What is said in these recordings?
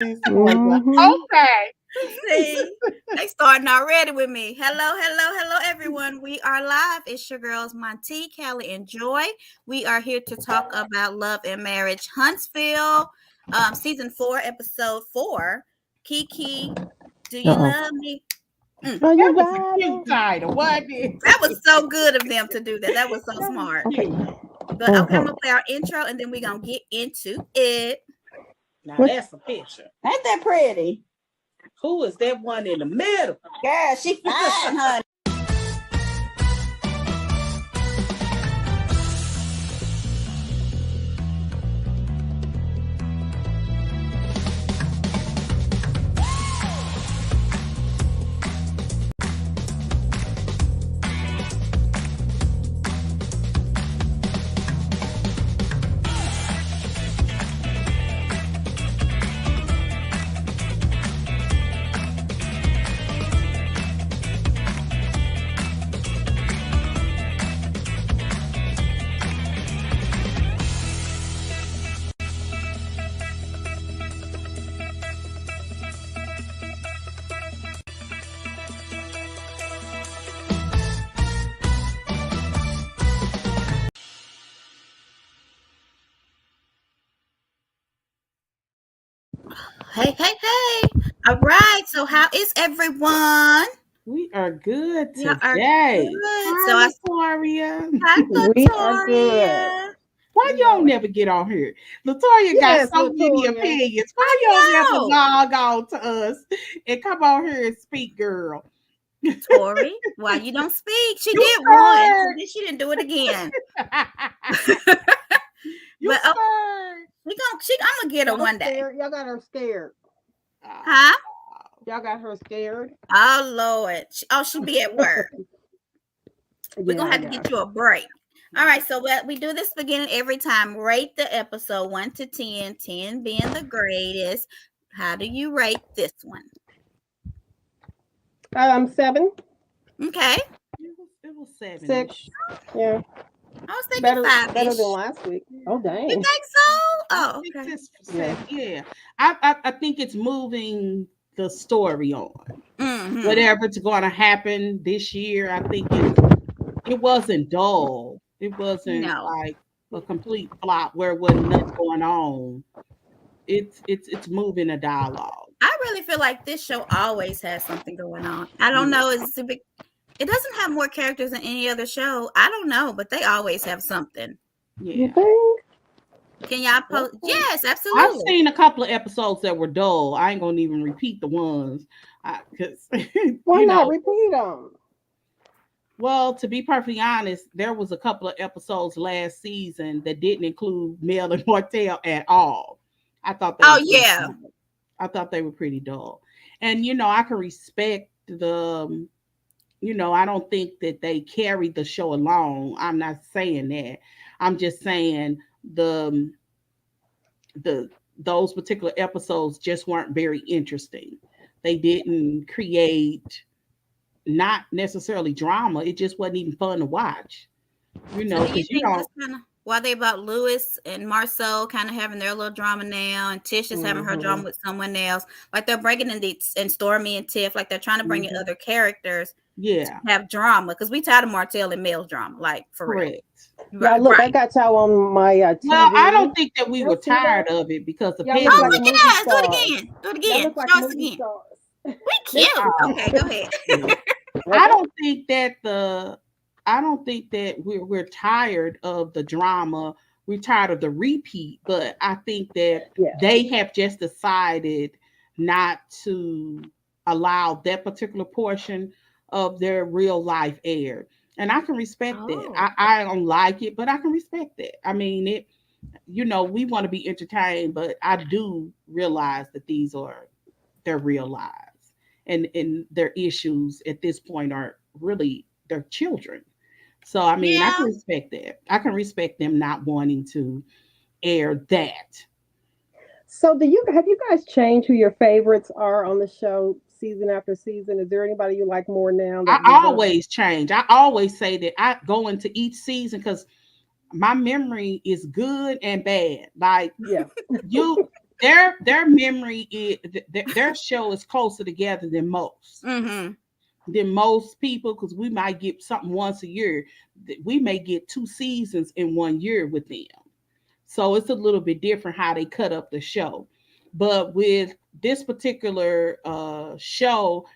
Okay. See, they starting already with me. Hello, everyone. We are live. It's your girls, Monty, Kelly, and Joy. We are here to talk about Love and Marriage Huntsville, season 4, episode 4. Keke, do you love me? Are That you was a cute riding? title, wasn't it? That was so good of them to do that. That was so That was smart. cute. But okay, I'm gonna play our intro, and then we're gonna get into it. Now that's a picture. Ain't that pretty? Who is that one in the middle? Girl, she fine, honey. Hey. All right. So, how is everyone? We are good Y'all are today. good. So, Hi, Latoria. hi, We are good. Latoria. Why y'all never get on here? Latoria got Yes, so many Latoria. opinions. Why I y'all never know. log on to us and come on here and speak, girl? Tori, why you don't speak? She You did once, scared. and then she didn't do it again. You But scared. I'm gonna get her Y'all one day. scared? Y'all got her scared. Huh? Y'all got her scared. Oh Lord. She be at work. We're gonna have to get you a break. All right, so we do this beginning every time. Rate the episode 1 to 10, 10 being the greatest. How do you rate this one? 7, Okay. It was 7. 6. Yeah, I was thinking better 5-ish. than last week. Oh You dang. think so? I Oh, think okay. this yeah. I think it's moving the story on. Mm-hmm. Whatever's going to happen this year, I think it wasn't dull. It wasn't like a complete flop where wasn't nothing going on. It's moving a dialogue. I really feel like this show always has something going on. I don't know. It doesn't have more characters than any other show. I don't know, but they always have something. Yeah. You think? Can y'all post? Yes, I've absolutely. seen a couple of episodes that were dull. I ain't gonna even repeat the ones because Why not repeat them? Well, to be perfectly honest, there was a couple of episodes last season that didn't include Mel and Martell at all. I thought they Oh were yeah. dull. I thought they were pretty dull. And I can respect the I don't think that they carried the show along. I'm not saying that. I'm just saying the those particular episodes just weren't very interesting. They didn't create not necessarily drama. It just wasn't even fun to watch. So do you think that's kind of why they about Lewis and Marcel kind of having their little drama now, and Tish is having her drama with someone else? Like they're breaking and Stormy and Tiff, like they're trying to bring in other characters. Yeah, have drama because we tired of Martell and Mel's drama, like for real. Right, look, I got y'all on my TV. Well, I don't think that we were tired of it because the y'all look at us. Do it again. Show us again. We cute. Okay, go ahead. I don't think that we're tired of the drama. We're tired of the repeat, but I think that they have just decided not to allow that particular portion of their real life aired. And I can respect that. I don't like it, but I can respect that. I mean, we want to be entertained, but I do realize that these are their real lives. And their issues at this point are really their children. So I mean, I can respect that. I can respect them not wanting to air that. So have you guys changed who your favorites are on the show season after season? Is there anybody you like more now? I always change. I always say that I go into each season because my memory is good and bad. Like their memory is their show is closer together than most. Than most people, because we might get something once a year. We may get 2 seasons in 1 year with them. So it's a little bit different how they cut up the show. But with this particular show,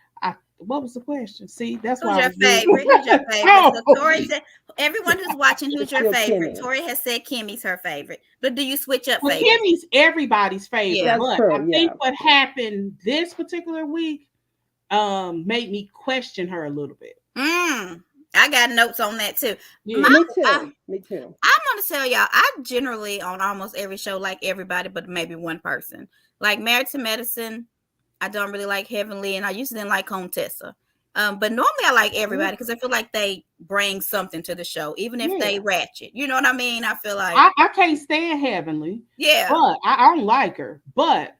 what was the question? See, that's who's why your favorite? Who's your favorite? So Tori said, everyone who's watching, who's your favorite? Tori has said Kimmy's her favorite. But do you switch up favorites? Kimmy's everybody's favorite. Yeah, but true, I think what happened this particular week made me question her a little bit. I got notes on that too. Yeah. Me too. I'm gonna tell y'all, I generally on almost every show like everybody, but maybe one person. Like Married to Medicine, I don't really like Heavenly, and I used to didn't like Contessa. But normally I like everybody because I feel like they bring something to the show, even if they ratchet. You know what I mean? I feel like I can't stand Heavenly. Yeah, but I don't like her. But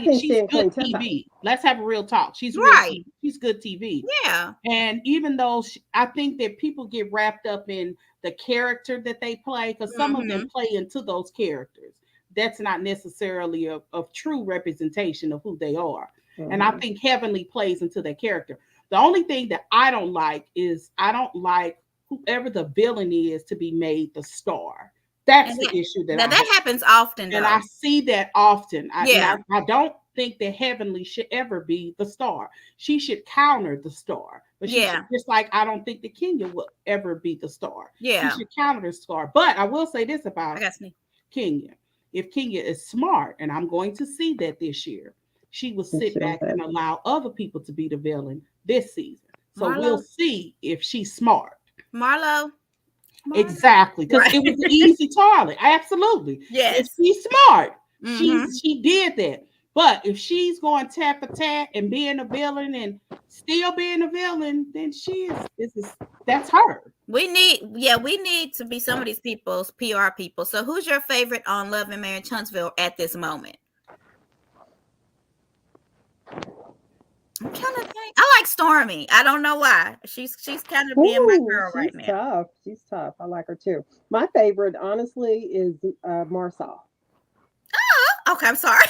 she's good TV. Let's have a real talk. She's right. She's good TV. Yeah. And even though I think that people get wrapped up in the character that they play, because some of them play into those characters. That's not necessarily a true representation of who they are. And I think Heavenly plays into that character. The only thing that I don't like is I don't like whoever the villain is to be made the star. That's the issue that happens often, and I see that often. I don't think that Heavenly should ever be the star. She should counter the star, but she should, just like I don't think that Kenya will ever be the star. She should counter the star. But I will say this about Kenya: if Kenya is smart, and I'm going to see that this year, she will sit back and allow other people to be the villain this season. So we'll see if she's smart. Marlo. Exactly, because it was an easy target. Absolutely. Yes. If she's smart, she did that. But if she's going tat for tat and being a villain and still being a villain, then that's her. We need to be some of these people's PR people. So who's your favorite on Love and Marriage Huntsville at this moment? I'm trying to think. I like Stormy. I don't know why. She's kind of being my girl right now. She's tough. I like her too. My favorite, honestly, is Marsau. Oh, okay. I'm sorry.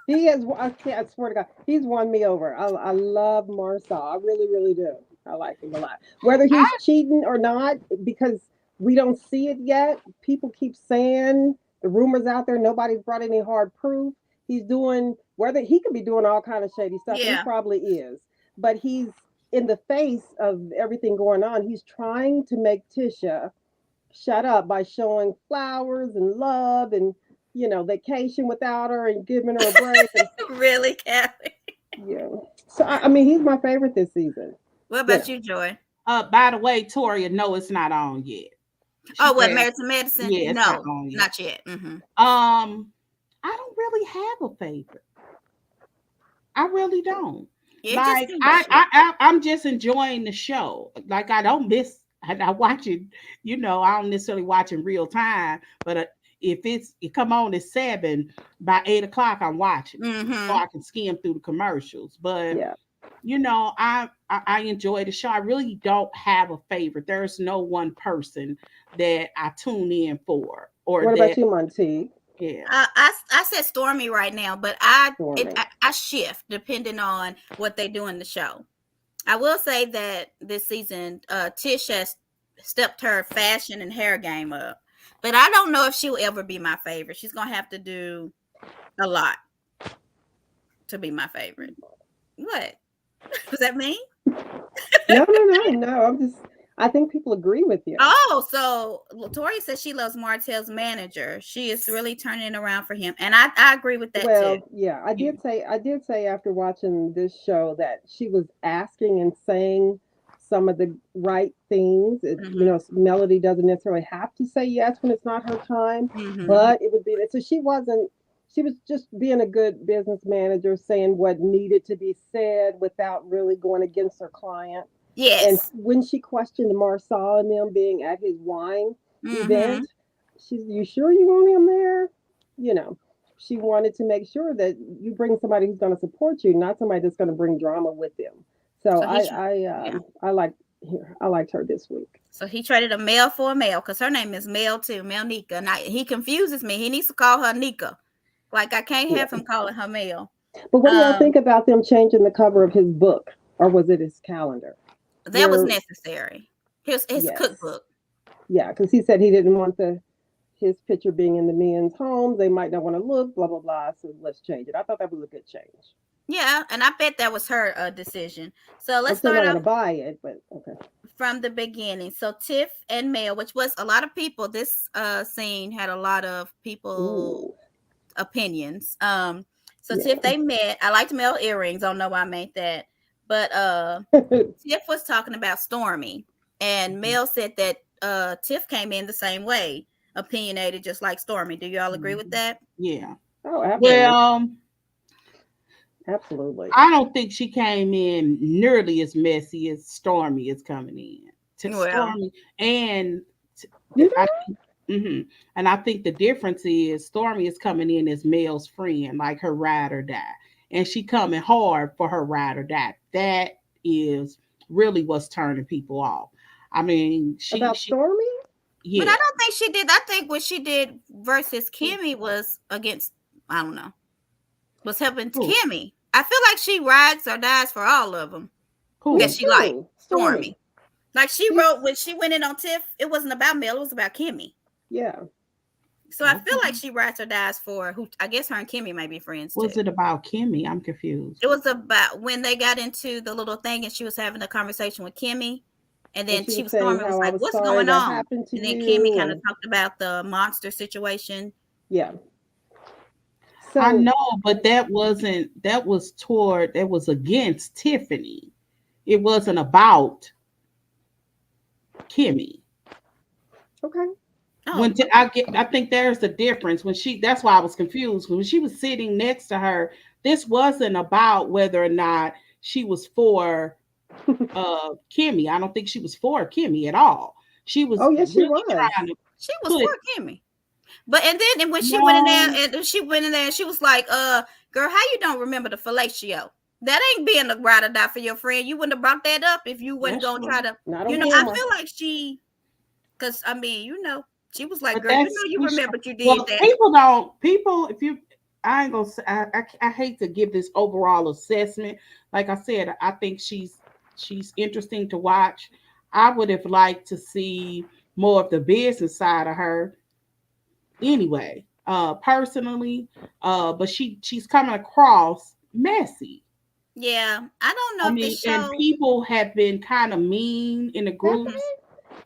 He has. I swear to God, he's won me over. I love Marsau. I really, really do. I like him a lot. Whether he's cheating or not, because we don't see it yet. People keep saying the rumors out there. Nobody's brought any hard proof. He's doing, whether he could be doing all kind of shady stuff. He probably is. But he's in the face of everything going on. He's trying to make Tisha shut up by showing flowers and love and, vacation without her and giving her a break. Really, Kathy? Yeah. So, I mean, he's my favorite this season. What about you, Joy? By the way, Toria, no, it's not on yet. Married to Medicine? Yeah, no, not yet. I don't really have a favorite. I really don't. I'm just enjoying the show. Like I don't miss. I watch it. I don't necessarily watch in real time. But if it come on at 7, by 8 o'clock, I'm watching, so I can skim through the commercials. But I enjoy the show. I really don't have a favorite. There's no one person that I tune in for. Or what about you, Monty? Yeah, I said Stormy right now, but I shift depending on what they do in the show. I will say that this season, Tish has stepped her fashion and hair game up, but I don't know if she'll ever be my favorite. She's gonna have to do a lot to be my favorite. What does that mean? No. I think people agree with you. Oh, so Tori says she loves Martell's manager. She is really turning it around for him, and I agree with that too. Yeah, I did say after watching this show that she was asking and saying some of the right things. Melody doesn't necessarily have to say yes when it's not her time, but it would be. So she was just being a good business manager, saying what needed to be said without really going against her client. Yes. And when she questioned Marsau and them being at his wine event, you sure you want him there? She wanted to make sure that you bring somebody who's going to support you, not somebody that's going to bring drama with them. So I liked her this week. So he traded a male for a male because her name is Mel too, Mel Nika. And he confuses me. He needs to call her Nika. Like I can't have him calling her Mel. But what do y'all think about them changing the cover of his book, or was it his calendar? That was necessary. His cookbook. Yeah, because he said he didn't want his picture being in the men's homes. They might not want to look, blah blah blah. So let's change it. I thought that was a good change. Yeah, and I bet that was her decision. So let's I'm start not off gonna buy it, but okay. From the beginning. So Tiff and Mel, which was a lot of people. This scene had a lot of people opinions. So Tiff, they met. I liked Mel earrings. I don't know why I made that, but Tiff was talking about Stormy, and Mel said that Tiff came in the same way, opinionated, just like Stormy. Do you all agree with that? Yeah. Oh, absolutely. Well, absolutely. I don't think she came in nearly as messy as Stormy is coming in. Stormy and and I think the difference is Stormy is coming in as Mel's friend, like her ride or die, and she coming hard for her ride or die. That is really what's turning people off. I mean, Stormy. Yeah. But I don't think she did. I think what she did versus Kimmy was against, I don't know, was helping Kimmy. I feel like she rides or dies for all of them. That she liked. Stormy. Like she wrote when she went in on Tiff, it wasn't about Mel, it was about Kimmy. Yeah. So I feel like she rides or dies for who, I guess her and Kimmy might be friends too. Was it about Kimmy? I'm confused. It was about when they got into the little thing and she was having a conversation with Kimmy. And then Stormy was like, what's going on? And then Kimmy kind of talked about the monster situation. Yeah. So, I know, but that was against Tiffany. It wasn't about Kimmy. Okay. I think there's a difference that's why I was confused. When she was sitting next to her, this wasn't about whether or not she was for Kimmy. I don't think she was for Kimmy at all. She was. Oh yes, really she was for Kimmy. But and when she went in there and she was like, girl, how you don't remember the fellatio? That ain't being a ride or die for your friend. You wouldn't have brought that up if you wasn't gonna try to, I feel like because I mean, she was like, girl, you remember you did that. I ain't gonna say, I hate to give this overall assessment. Like I said, I think she's interesting to watch. I would have liked to see more of the business side of her anyway, personally. But she's coming across messy. Yeah, I don't know. And people have been kind of mean in the groups.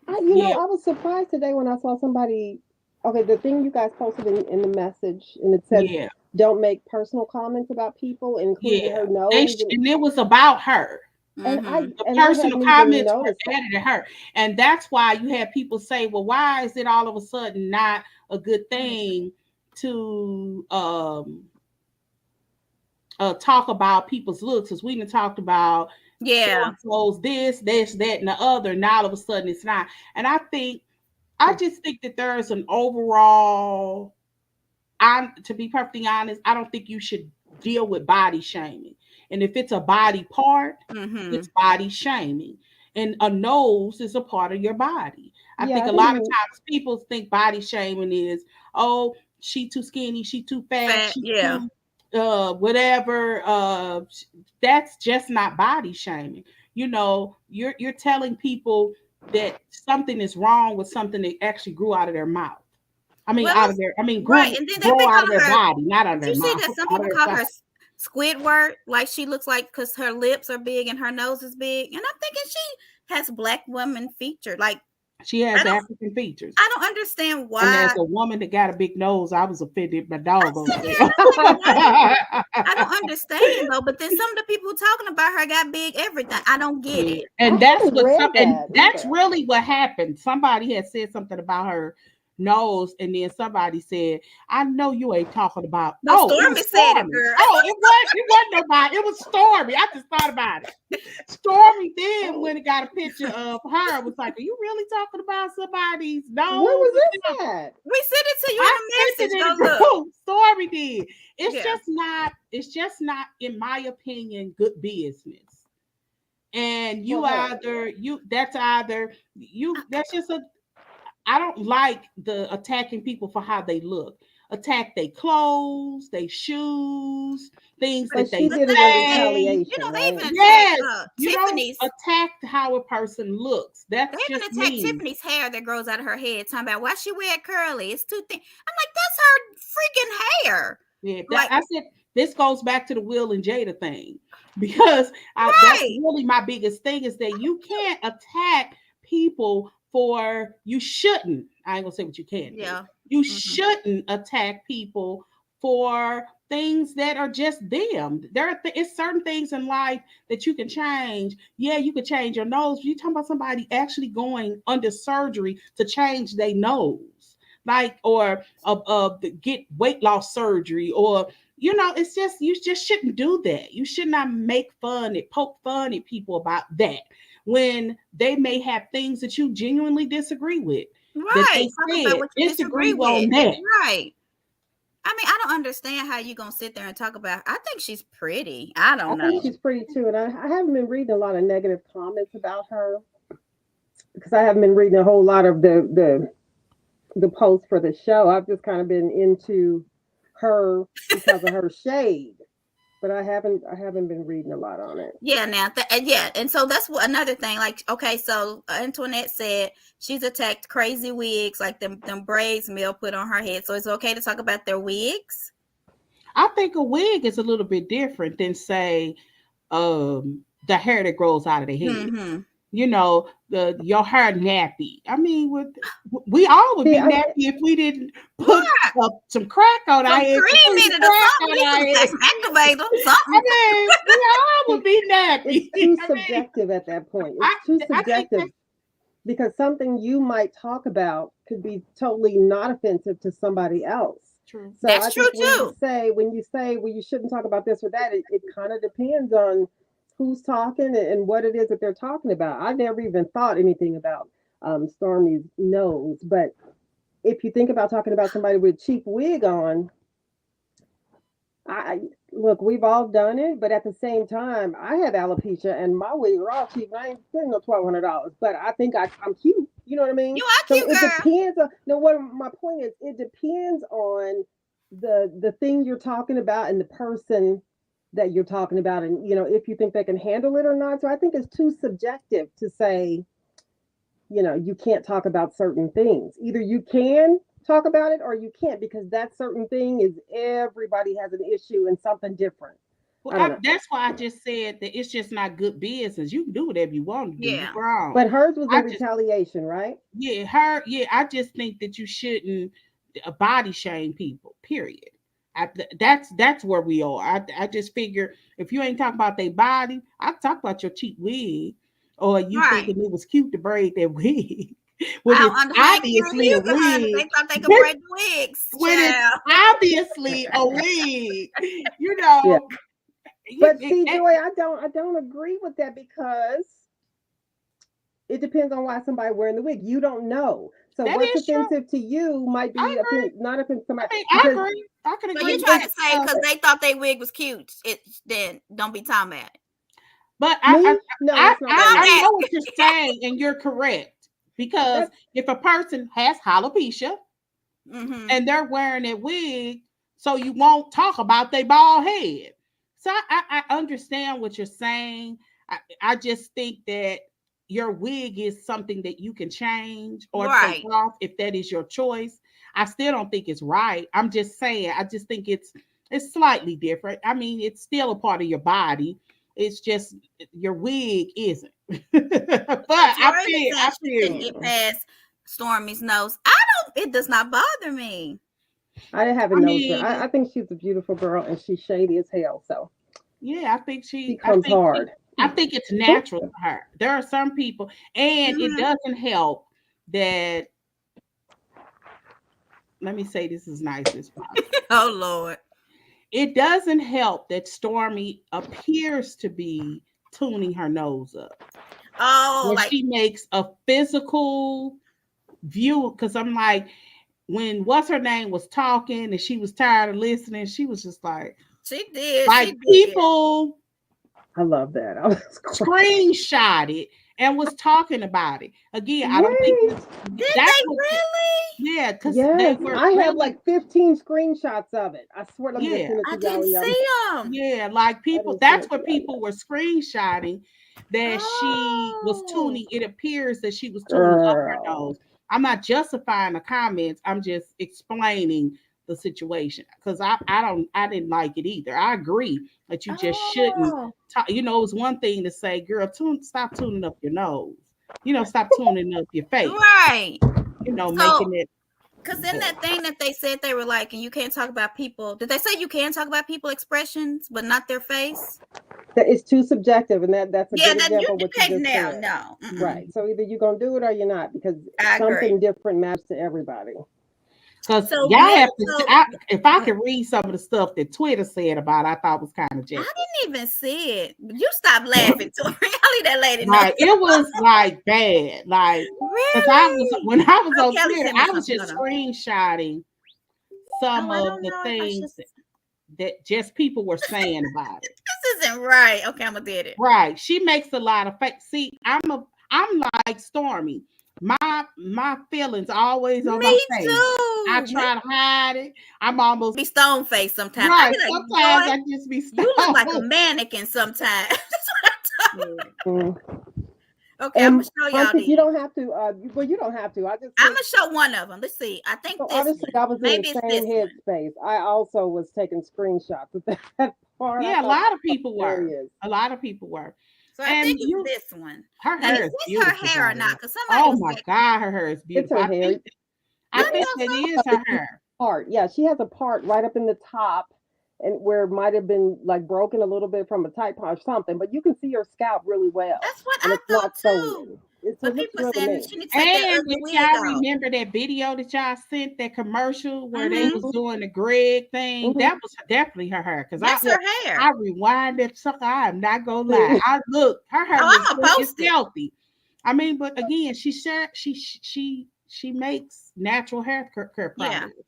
I was surprised today when I saw somebody. Okay, the thing you guys posted in the message, and it said, "Don't make personal comments about people, including her nose." And it was about her. And the personal comments were added at her, and that's why you had people say, "Well, why is it all of a sudden not a good thing to talk about people's looks?" Because we done talked about so this, that, and the other. Now all of a sudden it's not, and I just think that there's an overall. To be perfectly honest, I don't think you should deal with body shaming. And if it's a body part, it's body shaming. And a nose is a part of your body. I think a lot of times people think body shaming is, oh, she too skinny, she too fat, too, whatever. That's just not body shaming. You're telling people that something is wrong with something that actually grew out of their mouth. Grow out of their body, not out of their mouth. You see that some people call her Squidward, like she looks like, because her lips are big and her nose is big, and I'm thinking she has black woman feature, like she has African features. I don't understand why. And as a woman that got a big nose, I was offended. My dog. I don't understand though. But then some of the people talking about her got big everything. I don't get it. And that's really what happened. Somebody had said something about her nose, and then somebody said, "I know you ain't talking about." Stormy said it, girl. It wasn't nobody. It was Stormy. I just thought about it. Stormy then, when it got a picture of her, was like, "Are you really talking about somebody's nose?" Where was this at? We sent it to you in a message. Stormy did. It's just not, in my opinion, good business. And that's just a. I don't like the attacking people for how they look. attack their clothes, their shoes, things But that they she did it in say. retaliation, they even right? attacked Yes, you don't Tiffany's. attack how a person looks. They That's even just attacked me. Tiffany's hair that grows out of her head, talking about why she wear it curly. It's too thin. I'm like, that's her freaking hair. Yeah, Like, I said this goes back to the Will and Jada thing because that's right. really my biggest thing is that you can't attack people for you shouldn't. I ain't gonna say what you can't do. Yeah. You shouldn't attack people for things that are just them. There are it's certain things in life that you can change. Yeah, you could change your nose. But you're talking about somebody actually going under surgery to change their nose, like or get weight loss surgery, or it's just you just shouldn't do that. You should not make fun and poke fun at people about that when they may have things that you genuinely disagree with. That Right. they Talk said about what you disagree on with. that. Right. I mean, I don't understand how you gonna sit there and talk about. I think she's pretty. I I don't know. think she's pretty too, and I haven't been reading a lot of negative comments about her because I haven't been reading a whole lot of the posts for the show. I've just kind of been into her because of her shade, but I haven't been reading a lot on it. Yeah, now, and so that's another thing. Like, okay, so Antoinette said she's attacked crazy wigs, like them braids Mel put on her head. So it's okay to talk about their wigs. I think a wig is a little bit different than say the hair that grows out of the head. Mm-hmm. Your hair nappy. I mean, we all would be nappy if we didn't put some crack on our head. Cream in it or something. Activate them, something. I mean, we all would be nappy. It's too subjective at that point. It's too subjective because something you might talk about could be totally not offensive to somebody else. True. So that's I true think too. When you say, well, you shouldn't talk about this or that, it kind of depends on who's talking and what it is that they're talking about. I never even thought anything about Stormy's nose, but if you think about talking about somebody with cheap wig on, look, we've all done it, but at the same time, I have alopecia and my wigs are all cheap. I ain't spending no $1,200, but I think I'm cute. You know what I mean? You are cute, so it depends on. No, what my point is, it depends on the thing you're talking about and the person that you're talking about, and if you think they can handle it or not. So I think it's too subjective to say, you can't talk about certain things. Either you can talk about it or you can't, because that certain thing is everybody has an issue and something different. Well, that's why I just said that it's just not good business. You can do whatever you want to do. Yeah. You're wrong. But hers was in retaliation, right? Yeah, I just think that you shouldn't body shame people, period. That's where we are. I just figure if you ain't talking about their body, I talk about your cheap wig, or you thinking it was cute to braid that wig. When it's obviously a wig. They thought they could braid wigs. When it's obviously a wig, Yeah. But see, Joy, I don't agree with that because it depends on why somebody wearing the wig. You don't know. So what's offensive to you might be not offensive to somebody. I agree. I can agree. So you're trying to say because they thought their wig was cute, then don't be talking about it. But I know what you're saying, and you're correct. Because if a person has alopecia and they're wearing a wig, so you won't talk about their bald head. So I understand what you're saying. I just think that your wig is something that you can change or take off if that is your choice. I still don't think it's right. I'm just saying, I just think it's slightly different. I mean, it's still a part of your body. It's just your wig isn't. But I feel it past Stormy's nose. It does not bother me. I didn't have a nose. I think she's a beautiful girl and she's shady as hell. So yeah, I think she comes hard. I think it's natural for her. There are some people, and it doesn't help that. Let me say this as nice as possible. Oh Lord. It doesn't help that Stormy appears to be tuning her nose up. Oh, when she makes a physical view, because I'm like, when what's her name was talking and she was tired of listening, she was just like, she did. Like people, I love that. screenshot it and was talking about it. Again, I don't think Wait. Did that's they what really? yeah, because they Yes, were I have really like 15 screenshots of it. I swear, let me just yeah. send it I to y'all. didn't Y'all. see them. Yeah, like I people, didn't send that's it to what y'all people yet. were screenshotting that she was Oh, tuning. It appears that she was tuning up her Girl. nose. I'm not justifying the comments. I'm just explaining the situation because I didn't like it either. I agree that you just shouldn't oh. talk. You know, it's one thing to say, girl, stop tuning up your nose. You know, stop tuning up your face. Right. You know, So, making it. because in that thing that they said they were like, and you can't talk about people. Did they say you can talk about people expressions, but not their face? That is too subjective, and that's a Yeah, good that example of you what you can't just now. said. No. Right. So either you're gonna do it or you're not, because I agree. something different matters to everybody. Because So y'all have to so, if I could read some of the stuff that Twitter said about it, I thought was kind of I jacked. didn't even see it. You stop laughing, Tori. I'll leave that lady know. Like it was like bad. Like Really? when I was on Kelly Twitter, sent me I was something. just Hold on. screenshotting some I of don't the know if I things should. that just people were saying about it. This isn't right. Okay, I'm gonna do it. Right. She makes a lot of fake. See, I'm like Stormy. My feelings always on my Me face. too. I try to hide it. I'm almost Be stone faced sometimes. right. I be like, Sometimes boy, I just be you look like a stoned. mannequin sometimes. That's what I'm talking. Mm. Okay, I'm gonna show y'all Monty, these. you don't have to. Well, you don't have to. I just. I'm gonna show one of them. Let's see. I think So this honestly, one. I was in Maybe the it's this same one. headspace. I also was taking screenshots of that part. Yeah, a lot of people were. hilarious. A lot of people were. So I And think it's this one. her And hair is is this beautiful. her hair or by the not? way. Because somebody Oh was my like, God, her hair is It's beautiful. her I hair. think that is her hair. Part. Yeah, she has a part right up in the top, and where it might have been like broken a little bit from a tight part or something. But you can see her scalp really well, that's what and I it's not thought showing. too. It But looks people are really saying neat. she need to take that And ugly if wig y'all off. remember that video that y'all sent, that commercial where they Mm-hmm. was doing the Greg thing, that was definitely her hair. Because That's her hair. I rewind that sucker. I am not gonna lie. I look, her hair Oh, looks I'm gonna post it. healthy. I mean, but again, she makes natural hair care Yeah. products.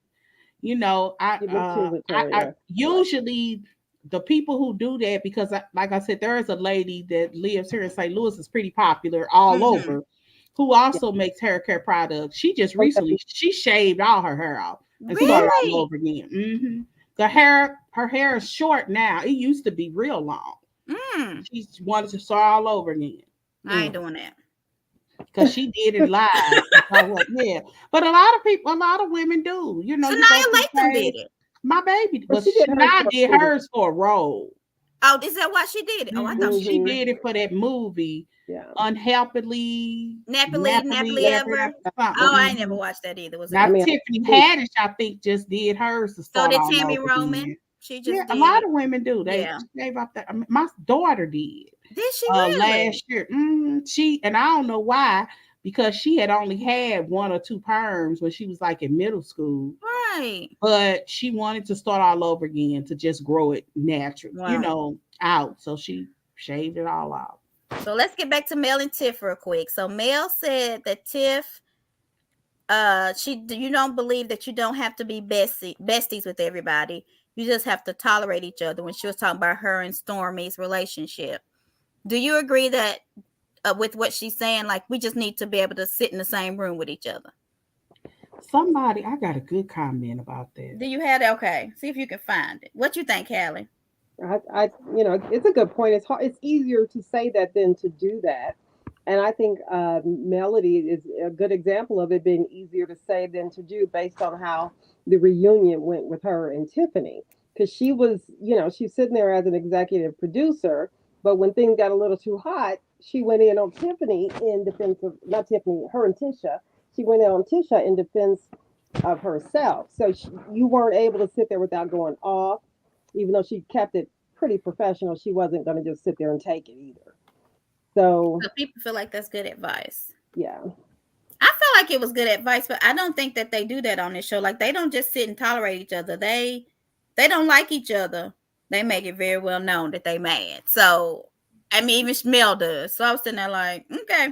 You know, I usually the people who do that, because like I said, there is a lady that lives here in St. Louis, is pretty popular all over, who also makes hair care products. She just recently she shaved all her hair off and started all over again. Her hair is short now. It used to be real long. She wanted to start all over again. I ain't doing that. Because she did it live. Yeah. But a lot of women do. You know, Sanaya Lathan did it. My baby. Well, Well, Shania did hers for a role. Oh, is that why she did it? Oh, I thought she did it for that movie. Yeah. Unhappily ever. Oh, I ain't never watched that either. Was now Tiffany Haddish, I think, just did hers to start. So did Tammy Roman. She just did. A lot of women do. They gave up that. I mean, my daughter did. Did she really? Last year? She, and I don't know why, because she had only had 1 or 2 perms when she was like in middle school. Right. But she wanted to start all over again, to just grow it naturally, you know, out. So she shaved it all out. So let's get back to Mel and Tiff real quick. So Mel said that Tiff, you don't believe that you don't have to be besties with everybody. You just have to tolerate each other, when she was talking about her and Stormy's relationship. Do you agree that with what she's saying, like we just need to be able to sit in the same room with each other? I got a good comment about that. Do you have it? Okay, see if you can find it. What you think, Callie? It's a good point. It's hard. It's easier to say that than to do that, and I think Melody is a good example of it being easier to say than to do, based on how the reunion went with her and Tiffany. Because she was, she's sitting there as an executive producer, but when things got a little too hot, she went in on Tiffany in defense of, not Tiffany, her and Tisha. She went in on Tisha in defense of herself. So you weren't able to sit there without going off. Even though she kept it pretty professional, she wasn't going to just sit there and take it either. So people feel like that's good advice. Yeah. I feel like it was good advice, but I don't think that they do that on this show. Like, they don't just sit and tolerate each other. They don't like each other. They make it very well known that they mad. So, I mean, even Mel does. So I was sitting there like, okay.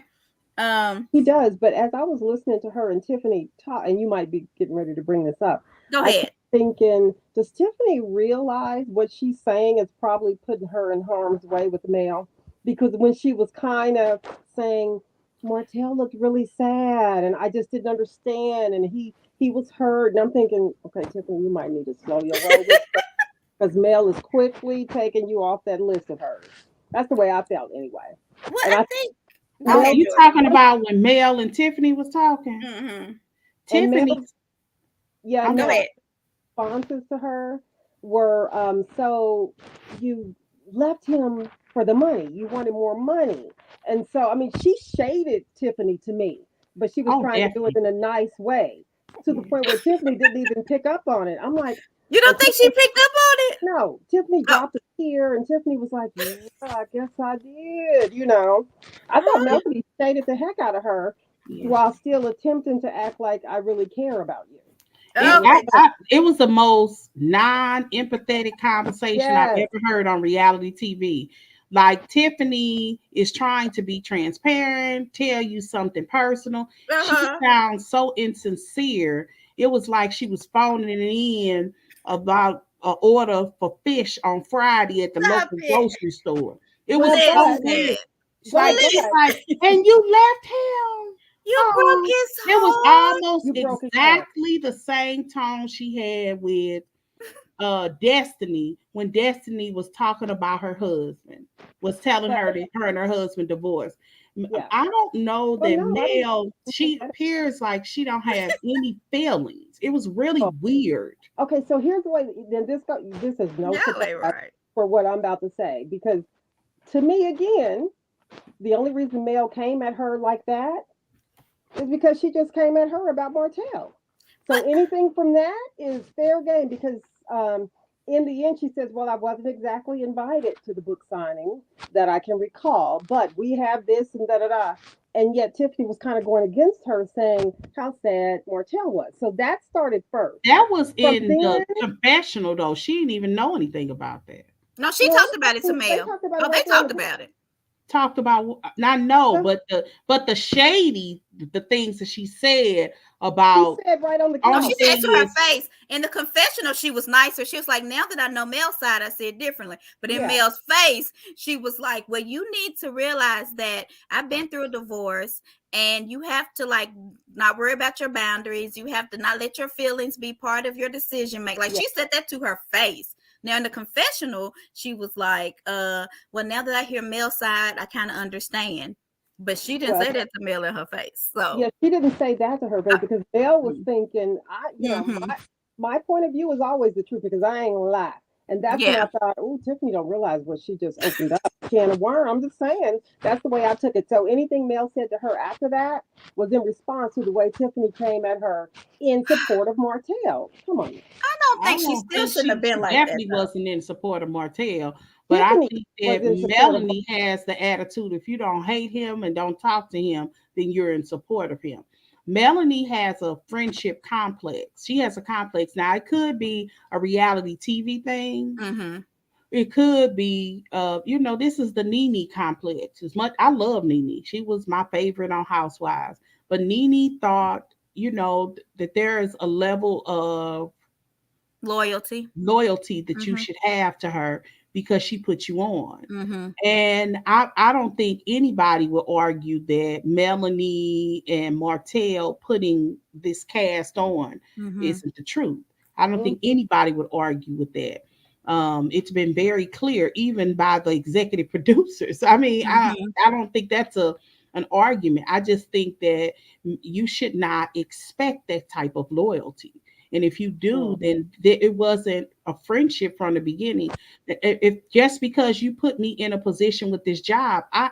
He does, but as I was listening to her and Tiffany talk, and you might be getting ready to bring this up. Go ahead. Thinking, does Tiffany realize what she's saying is probably putting her in harm's way with Mel? Because when she was kind of saying Martell looked really sad, and I just didn't understand, and he was hurt. And I'm thinking, okay, Tiffany, you might need to slow your roll because Mel is quickly taking you off that list of hers. That's the way I felt anyway. Well, And I think. Oh, Go ahead, you Joy. talking about when Mel and Tiffany was talking? Mm-hmm. and Tiffany, Mel, yeah, I'm Go no, ahead. responses to her were so you left him for the money. You wanted more money. And so I mean she shaded Tiffany to me, but she was oh, trying to do it definitely. in a nice way to the Yeah. point where Tiffany didn't even pick up on it. I'm like, You and don't think she picked up on it? no, Tiffany Oh. dropped a tear and Tiffany was like, yeah, I guess I did, I thought Huh? Melody shaded the heck out of her Yeah. while still attempting to act like I really care about you. Okay. It was the most non-empathetic conversation I've Yes. ever heard on reality TV. Like Tiffany is trying to be transparent, tell you something personal. She Uh-huh. sounds so insincere. It was like she was phoning it in about an order for fish on Friday at the Stop local it. grocery store. It was Well, so but weird. Listen. but She's but like, and you left him. You broke Oh, his it was heart. almost you broke his heart. exactly the same tone she had with Destiny when Destiny was talking about her husband, was telling But her that her and her husband divorced. yeah. I don't know Well, that no, I didn't. Mel, she appears like she don't have any feelings. It was really Oh, weird. okay, so here's the way. Then this is no Y'all ain't surprise right. for what I'm about to say because to me again, the only reason Mel came at her like that is because she just came at her about Martell. So But anything from that is fair game because in the end she says, "Well, I wasn't exactly invited to the book signing that I can recall, but we have this and da da da." And yet Tiffany was kind of going against her, saying how sad Martell was. So that started first. That was From in then, the confessional though. She didn't even know anything about that. no, she well, talked about it to they Mel. talked about it Oh, they right there in talked the book. about it. Talked about, I know, Huh? but the shady, the things that she said She about said right on the No, only she couch. said thing to her is, face. In the confessional, she was nicer. She was like, now that I know Mel's side, I see it differently. But in Yeah, Mel's face, she was like, well, you need to realize that I've been through a divorce and you have to like not worry about your boundaries. You have to not let your feelings be part of your decision making. Like yeah. she said that to her face. Now in the confessional, she was like, well, now that I hear Mel's side, I kind of understand. But she didn't Well, say that to Mel in her face. yeah, So she didn't say that to her face because Belle was thinking, mm-hmm. my point of view is always the truth because I ain't gonna lie. And that's when Yeah. I thought, oh, Tiffany don't realize what she just opened up a can of worm. I'm just saying that's the way I took it. So anything Mel said to her after that was in response to the way Tiffany came at her in support of Martell. Come on, I don't I think she don't still think shouldn't have she been like that definitely though. wasn't in support of Martell, but I Tiffany think was that in support of. Melanie has the attitude if you don't hate him and don't talk to him, then you're in support of him. Melanie has a friendship complex. She has a complex. Now it could be a reality TV thing. Mm-hmm. It could be, this is the Nene complex. As much I love Nene, she was my favorite on Housewives. But Nene thought, that there is a level of Loyalty. loyalty that you Mm-hmm. should have to her because she put you on. Mm-hmm. And I don't think anybody will argue that Melanie and Martell putting this cast on Mm-hmm. isn't the truth. I don't think Mhm. anybody would argue with that. It's been very clear, even by the executive producers. I mean, Mm-hmm. I don't think that's an argument. I just think that you should not expect that type of loyalty. And if you do, Mm. then it wasn't a friendship from the beginning. If just because you put me in a position with this job, I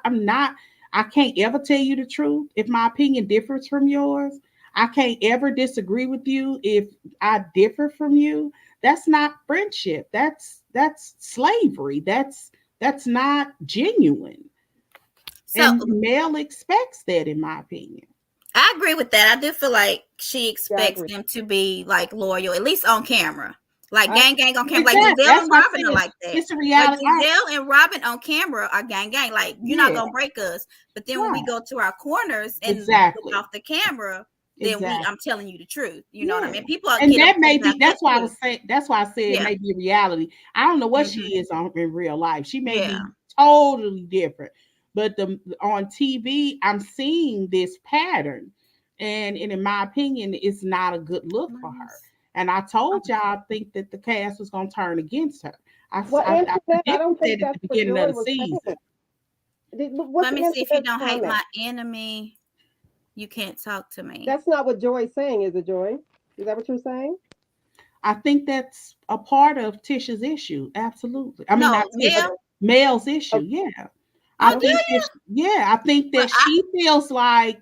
can't ever tell you the truth if my opinion differs from yours. I can't ever disagree with you if I differ from you. That's not friendship. That's slavery. That's not genuine. So And Mel expects that, in my opinion. I agree with that. I do feel like she Yeah, I expects agree. them to be like loyal, at least on camera. Like I, gang on camera. Like Exactly. Giselle That's and what I Robin are said. like that. It's a Like reality. Giselle and Robin on camera are gang. Like you're not Yeah, gonna break us. But then when we right. go to our corners and look Exactly. off the camera, then Exactly. I'm telling you the truth. You know what I Yeah. mean? People And get that upset may about be that that's why I too. was saying that's why I said it Yeah. may be reality. I don't know what she Mm-hmm. is on in real life. She may Yeah. be totally different. But on TV, I'm seeing this pattern. And in my opinion, it's not a good look for her. And I told y'all I think that the cast was going to turn against her. I don't think said at that's the what beginning Joy of the was season. saying. Let me see. If you don't hate my enemy, you can't talk to me. That's not what Joy's saying, is it, Joy? Is that what you're saying? I think that's a part of Tisha's issue. Absolutely. I mean, No, not Tisha, Mel's issue. Okay. Yeah. I think that she feels like,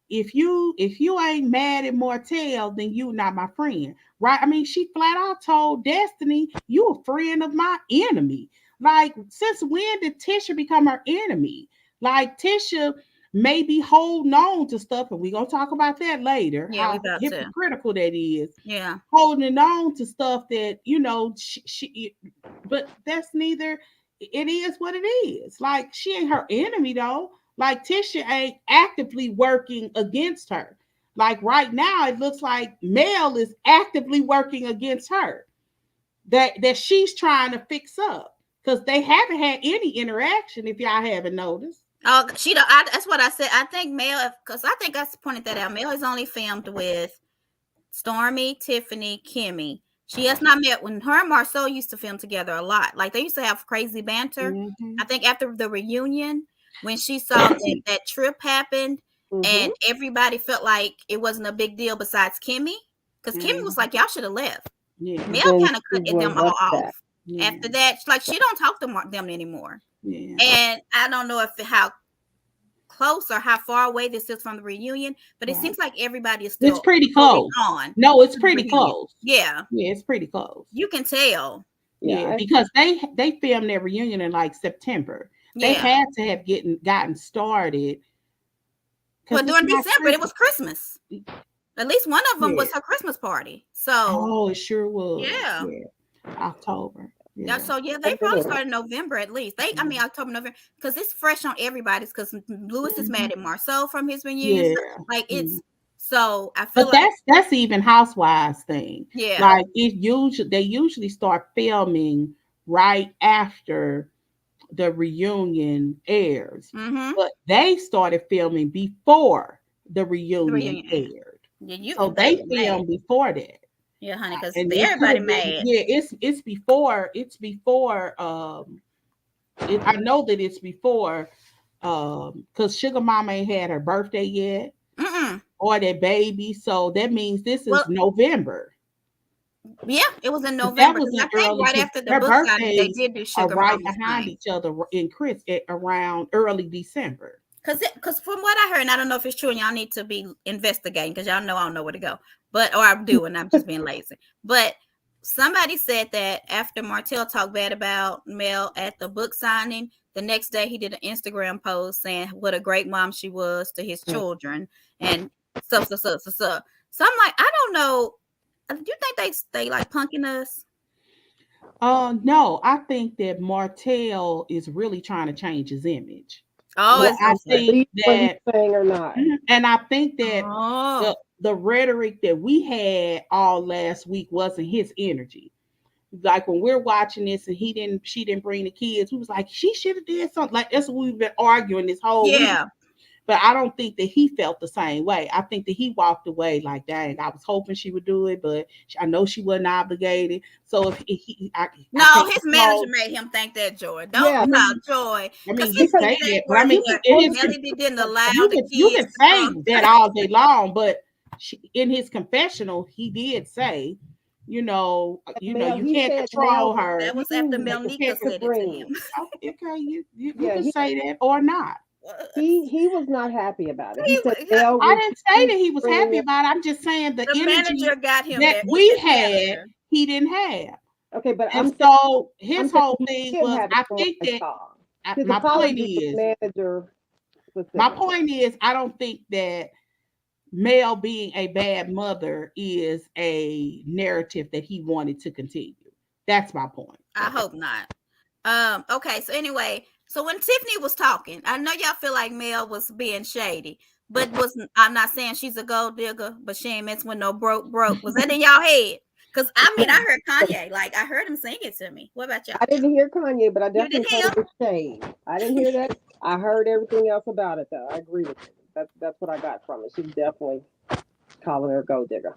if you ain't mad at Martell, then you not my friend. Right? I mean, she flat out told Destiny, you a friend of my enemy. Like, since when did Tisha become her enemy? Like, Tisha may be holding on to stuff, and we're gonna talk about that later. Yeah, how hypocritical that is. Yeah, holding on to stuff that she but that's neither. It is what it is. Like, she ain't her enemy though. Like, Tisha ain't actively working against her. Like, right now it looks like Mel is actively working against her, that she's trying to fix up, because they haven't had any interaction, if y'all haven't noticed. Oh, that's what I said. I think Mel, because I think I pointed that out. Mel is only filmed with Stormy, Tiffany, Kimmy. She has not met when her and Marcel used to film together a lot. Like, they used to have crazy banter. Mm-hmm. I think after the reunion, when she saw that trip happened, and everybody felt like it wasn't a big deal besides Kimmy, because Kimmy was like, y'all should have left. Yeah. Mel kind of cut them all off. Yeah. After that, like, she don't talk to them anymore. Yeah. And I don't know how close or how far away this is from the reunion, but it seems like everybody is still. It's pretty close. No, it's pretty close. Yeah, it's pretty close. You can tell. Yeah, because they filmed their reunion in like September. Yeah. They had to have gotten started. Well, during December, it was Christmas. At least one of them was her Christmas party. So. It sure was. Yeah. October. Yeah. So they probably started in November at least. October, November, because it's fresh on everybody's. Because Lewis is mad at Marcel from his reunion. Yeah. Like, it's so I feel but that's even Housewives thing. Yeah. Like, they usually start filming right after the reunion airs, but they started filming before the reunion aired. Yeah, so they filmed before that. Yeah, honey, because everybody mad. Yeah, it's before. I know that it's before, because Sugar Mama ain't had her birthday yet, or their baby. So that means this is November. Yeah, it was in November. I think right after the book signing, they did do Sugar right behind each other in around early December. Because from what I heard, and I don't know if it's true, and y'all need to be investigating, because y'all know I don't know where to go. Or I do, and I'm just being lazy. But somebody said that after Martell talked bad about Mel at the book signing, the next day he did an Instagram post saying what a great mom she was to his children and stuff. So I'm like, I don't know. Do you think they like punking us? No, I think that Martell is really trying to change his image. Oh, I think that saying or not, and I think that the rhetoric that we had all last week wasn't his energy. Like, when we're watching this and she didn't bring the kids, we was like, she should have did something. Like, that's what we've been arguing this whole week. But I don't think that he felt the same way. I think that he walked away like, dang, I was hoping she would do it, but I know she wasn't obligated. So his manager made him think that, Joy. Don't Joy. I mean, you say that, but I mean, didn't allow you can say that all day long, but in his confessional, he did say, you can't control her. That was after Melnika said it to him. Okay, you can say that or not. He was not happy about it. I didn't say that he was happy about it. I'm just saying the manager got him that we had, he didn't have. Okay, but his whole thing was, I think that my point is, I don't think that Mel being a bad mother is a narrative that he wanted to continue. That's my point. I hope not. Okay, so anyway. So when Tiffany was talking, I know y'all feel like Mel was being shady, but I'm not saying she's a gold digger, but she ain't messing with no broke. Was that in y'all head? Because I heard Kanye. Like I heard him sing it to me. What about y'all? I didn't hear Kanye, but I You didn't definitely heard the shade. I didn't hear that. I heard everything else about it, though. I agree with you. That's what I got from it. She's definitely calling her a gold digger.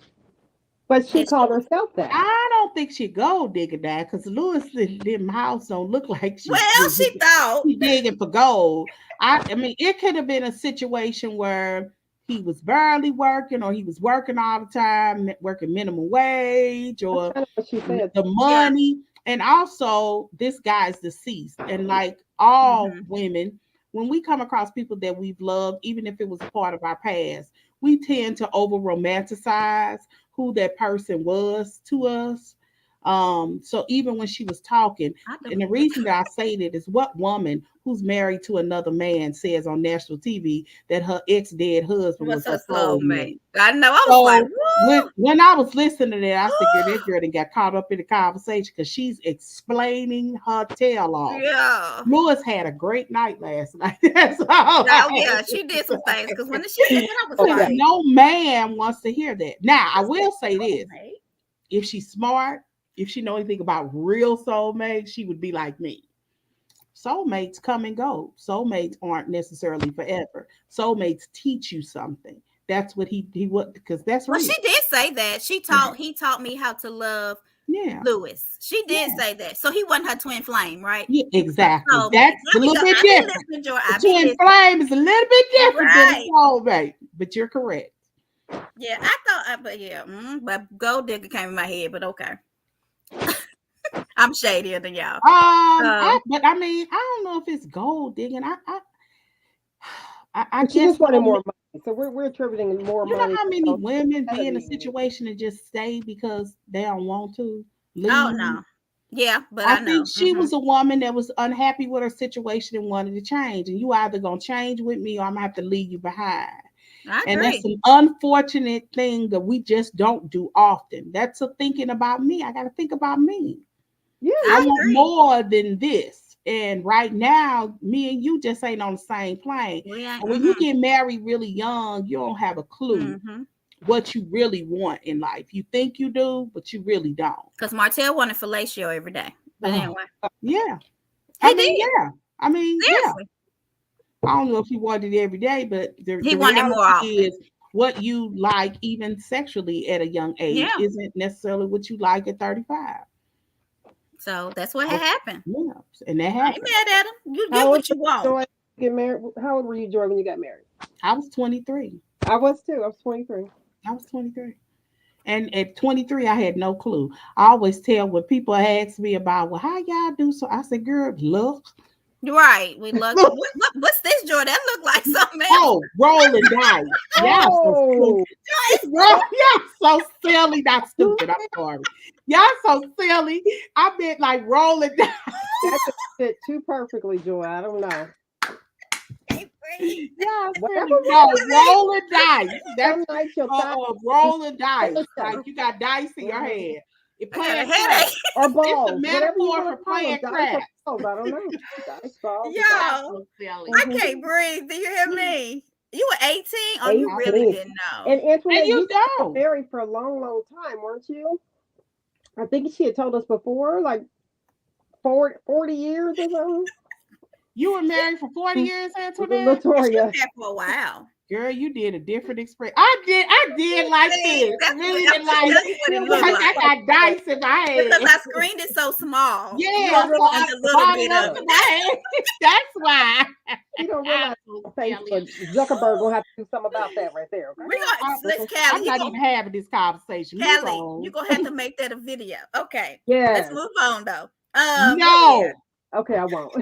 But she called herself that. I don't think she gold digger that because Lewis them house don't look like she. Well, she thought she digging for gold. I mean, it could have been a situation where he was barely working, or he was working all the time, working minimum wage, or what she said. the money. Yeah. And also, this guy's deceased, and like all women, when we come across people that we've loved, even if it was a part of our past, we tend to over romanticize who that person was to us. So even when she was talking, and the reason that I say that is, what woman who's married to another man says on national TV that her ex-dead husband was her soulmate? I know. I was like, when I was listening to that, I said, that girl done got caught up in the conversation because she's explaining her tail off. Yeah. Lewis had a great night last night. That's all. Yeah, she did some things because when I was like, no man wants to hear that. Now, I will say this: if she's smart, if she know anything about real soulmates, she would be like me. Soulmates come and go. Soulmates aren't necessarily forever. Soulmates teach you something. That's what he would, because that's real. Well, she did say that. He taught me how to love Lewis. She did say that. So he wasn't her twin flame, right? Yeah, exactly. So, that's a little bit different. The twin flame is a little bit different than a soulmate, but you're correct. Yeah, I thought, but gold digger came in my head, but okay. I'm shadier than y'all. But I mean, I don't know if it's gold digging. I guess just wanted more money, so we're attributing more money. You know how many women be in a situation and just stay because they don't want to leave? Oh no, yeah, but I think she was a woman that was unhappy with her situation and wanted to change, and you either gonna change with me or I'm gonna have to leave you behind. And that's an unfortunate thing that we just don't do often. That's a thinking about me. I got to think about me. Yeah, I want more than this. And right now, me and you just ain't on the same plane. And when you get married really young, you don't have a clue what you really want in life. You think you do, but you really don't. Because Martell wanted fellatio every day. But anyway. Yeah. I mean, seriously. I don't know if he wanted it every day, but he wanted more often. Is what you like, even sexually at a young age, isn't necessarily what you like at 35. So that's what had happened. Yeah, and that happened. I ain't mad at him. You get what you want. Get married. How old were you, Joy, when you got married? I was 23. I was too. I was 23. I was 23. And at 23, I had no clue. I always tell when people ask me about, well, how y'all do so? I said, girl, look. Right. We love what's this, Joy? That look like something else. Oh, rolling dice. Y'all so silly. Not stupid. I'm sorry. Y'all so silly. I meant like rolling dice. That could fit too perfectly, Joy. I don't know. Yeah, rolling dice. That's like rolling dice. Like you got dice in your head. It playing headache or balls. It's a metaphor for playing crap. I don't know. Yo, I can't breathe. Do you hear me? You were 18? Oh, you really didn't know. And Antoinette, you were married for a long, long time, weren't you? I think she had told us before, like 40 years or something. You were married for 40 years, Antoinette? Latoya. For a while. Girl, you did a different expression. I did like this. Really did like I got dice in my head. Because I screened it so small. Yeah, so I brought it up in my head. That's why. You don't realize Facebook, Zuckerberg will have to do something about that right there. Okay? I'm not even having this conversation. Callie, you're going to have to make that a video. Okay. Yeah. Let's move on, though. No. Okay, I won't.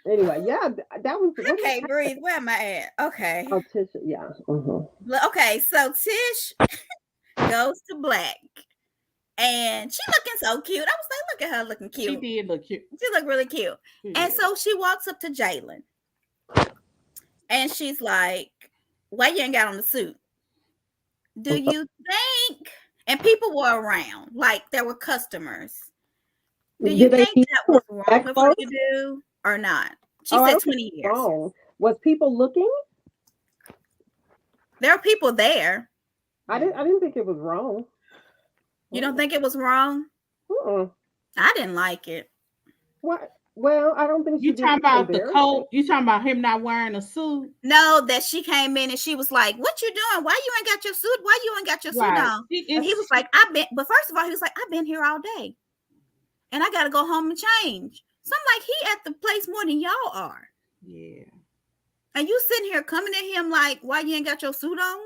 Anyway, yeah, that was. I can't breathe. Where am I at? Okay. Oh, Tish, yeah. Okay, so Tish goes to Black, and she looking so cute. I was like, look at her looking cute. She did look cute. She looked really cute. And so she walks up to Jalen, and she's like, "Why you ain't got on the suit? Do you think?" And people were around, like there were customers. Do you think that was wrong of what you do? Or not? She said 20 years. Wrong. Was people looking? There are people there. I didn't think it was wrong. You don't think it was wrong? I didn't like it. What? Well, I don't think you talking about the coat. You talking about him not wearing a suit? No, that she came in and she was like, "What you doing? Why you ain't got your suit? Why you ain't got your suit on?" And he was like, But first of all, he was like, "I've been here all day, and I got to go home and change." So I'm like, he at the place more than y'all are. Yeah. And you sitting here coming at him like, "Why you ain't got your suit on?"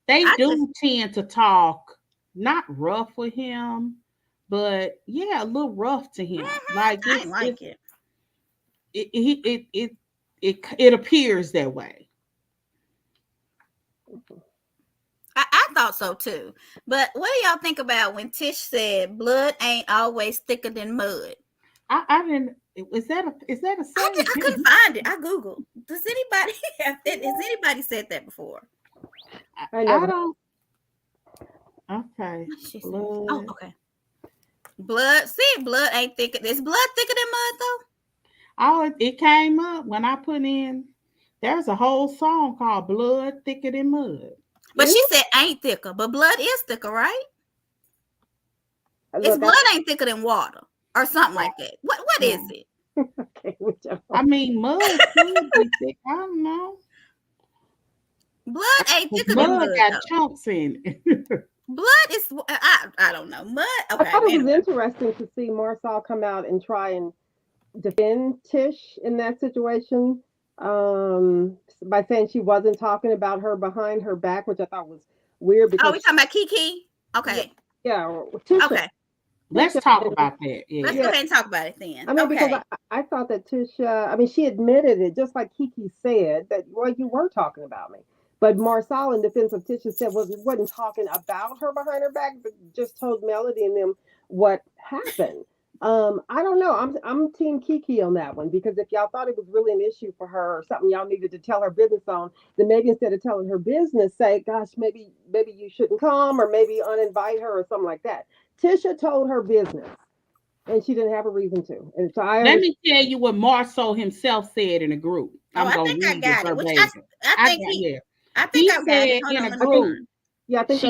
They tend to talk not rough with him, but yeah, a little rough to him. Like I didn't like it. It appears that way. I thought so too. But what do y'all think about when Tish said blood ain't always thicker than mud? I didn't. Is that a saying? I couldn't find it. I googled. Has anybody said that before? I don't. Okay. Blood. Oh, okay. Blood. See, blood ain't thicker. Is blood thicker than mud though? Oh, it came up when I put in. There's a whole song called "Blood Thicker Than Mud." But she said ain't thicker, but blood is thicker, right? It's blood ain't thicker than water or something like that. What is it? Okay, I mean, mud could be thick. I don't know. Blood ain't thicker than mud. Got chunks in it. Blood is I don't know. Mud. Okay. I thought it was interesting to see Marsau come out and try and defend Tish in that situation. By saying she wasn't talking about her behind her back, which I thought was weird. Because we talking about Keke? Okay. Yeah. Okay. Let's talk about that. Yeah. Let's go ahead and talk about it then. I mean, because I thought that Tish, she admitted it, just like Keke said, that, well, you were talking about me. But Marsau, in defense of Tish, said wasn't talking about her behind her back, but just told Melody and them what happened. I don't know. I'm team Keke on that one, because if y'all thought it was really an issue for her or something y'all needed to tell her business on, then maybe instead of telling her business, say, gosh, maybe you shouldn't come, or maybe uninvite her or something like that. Tisha told her business, and she didn't have a reason to. And so let me tell you what Marsau himself said in a group. I think I got it. Which I think he said in a group. Yeah, I think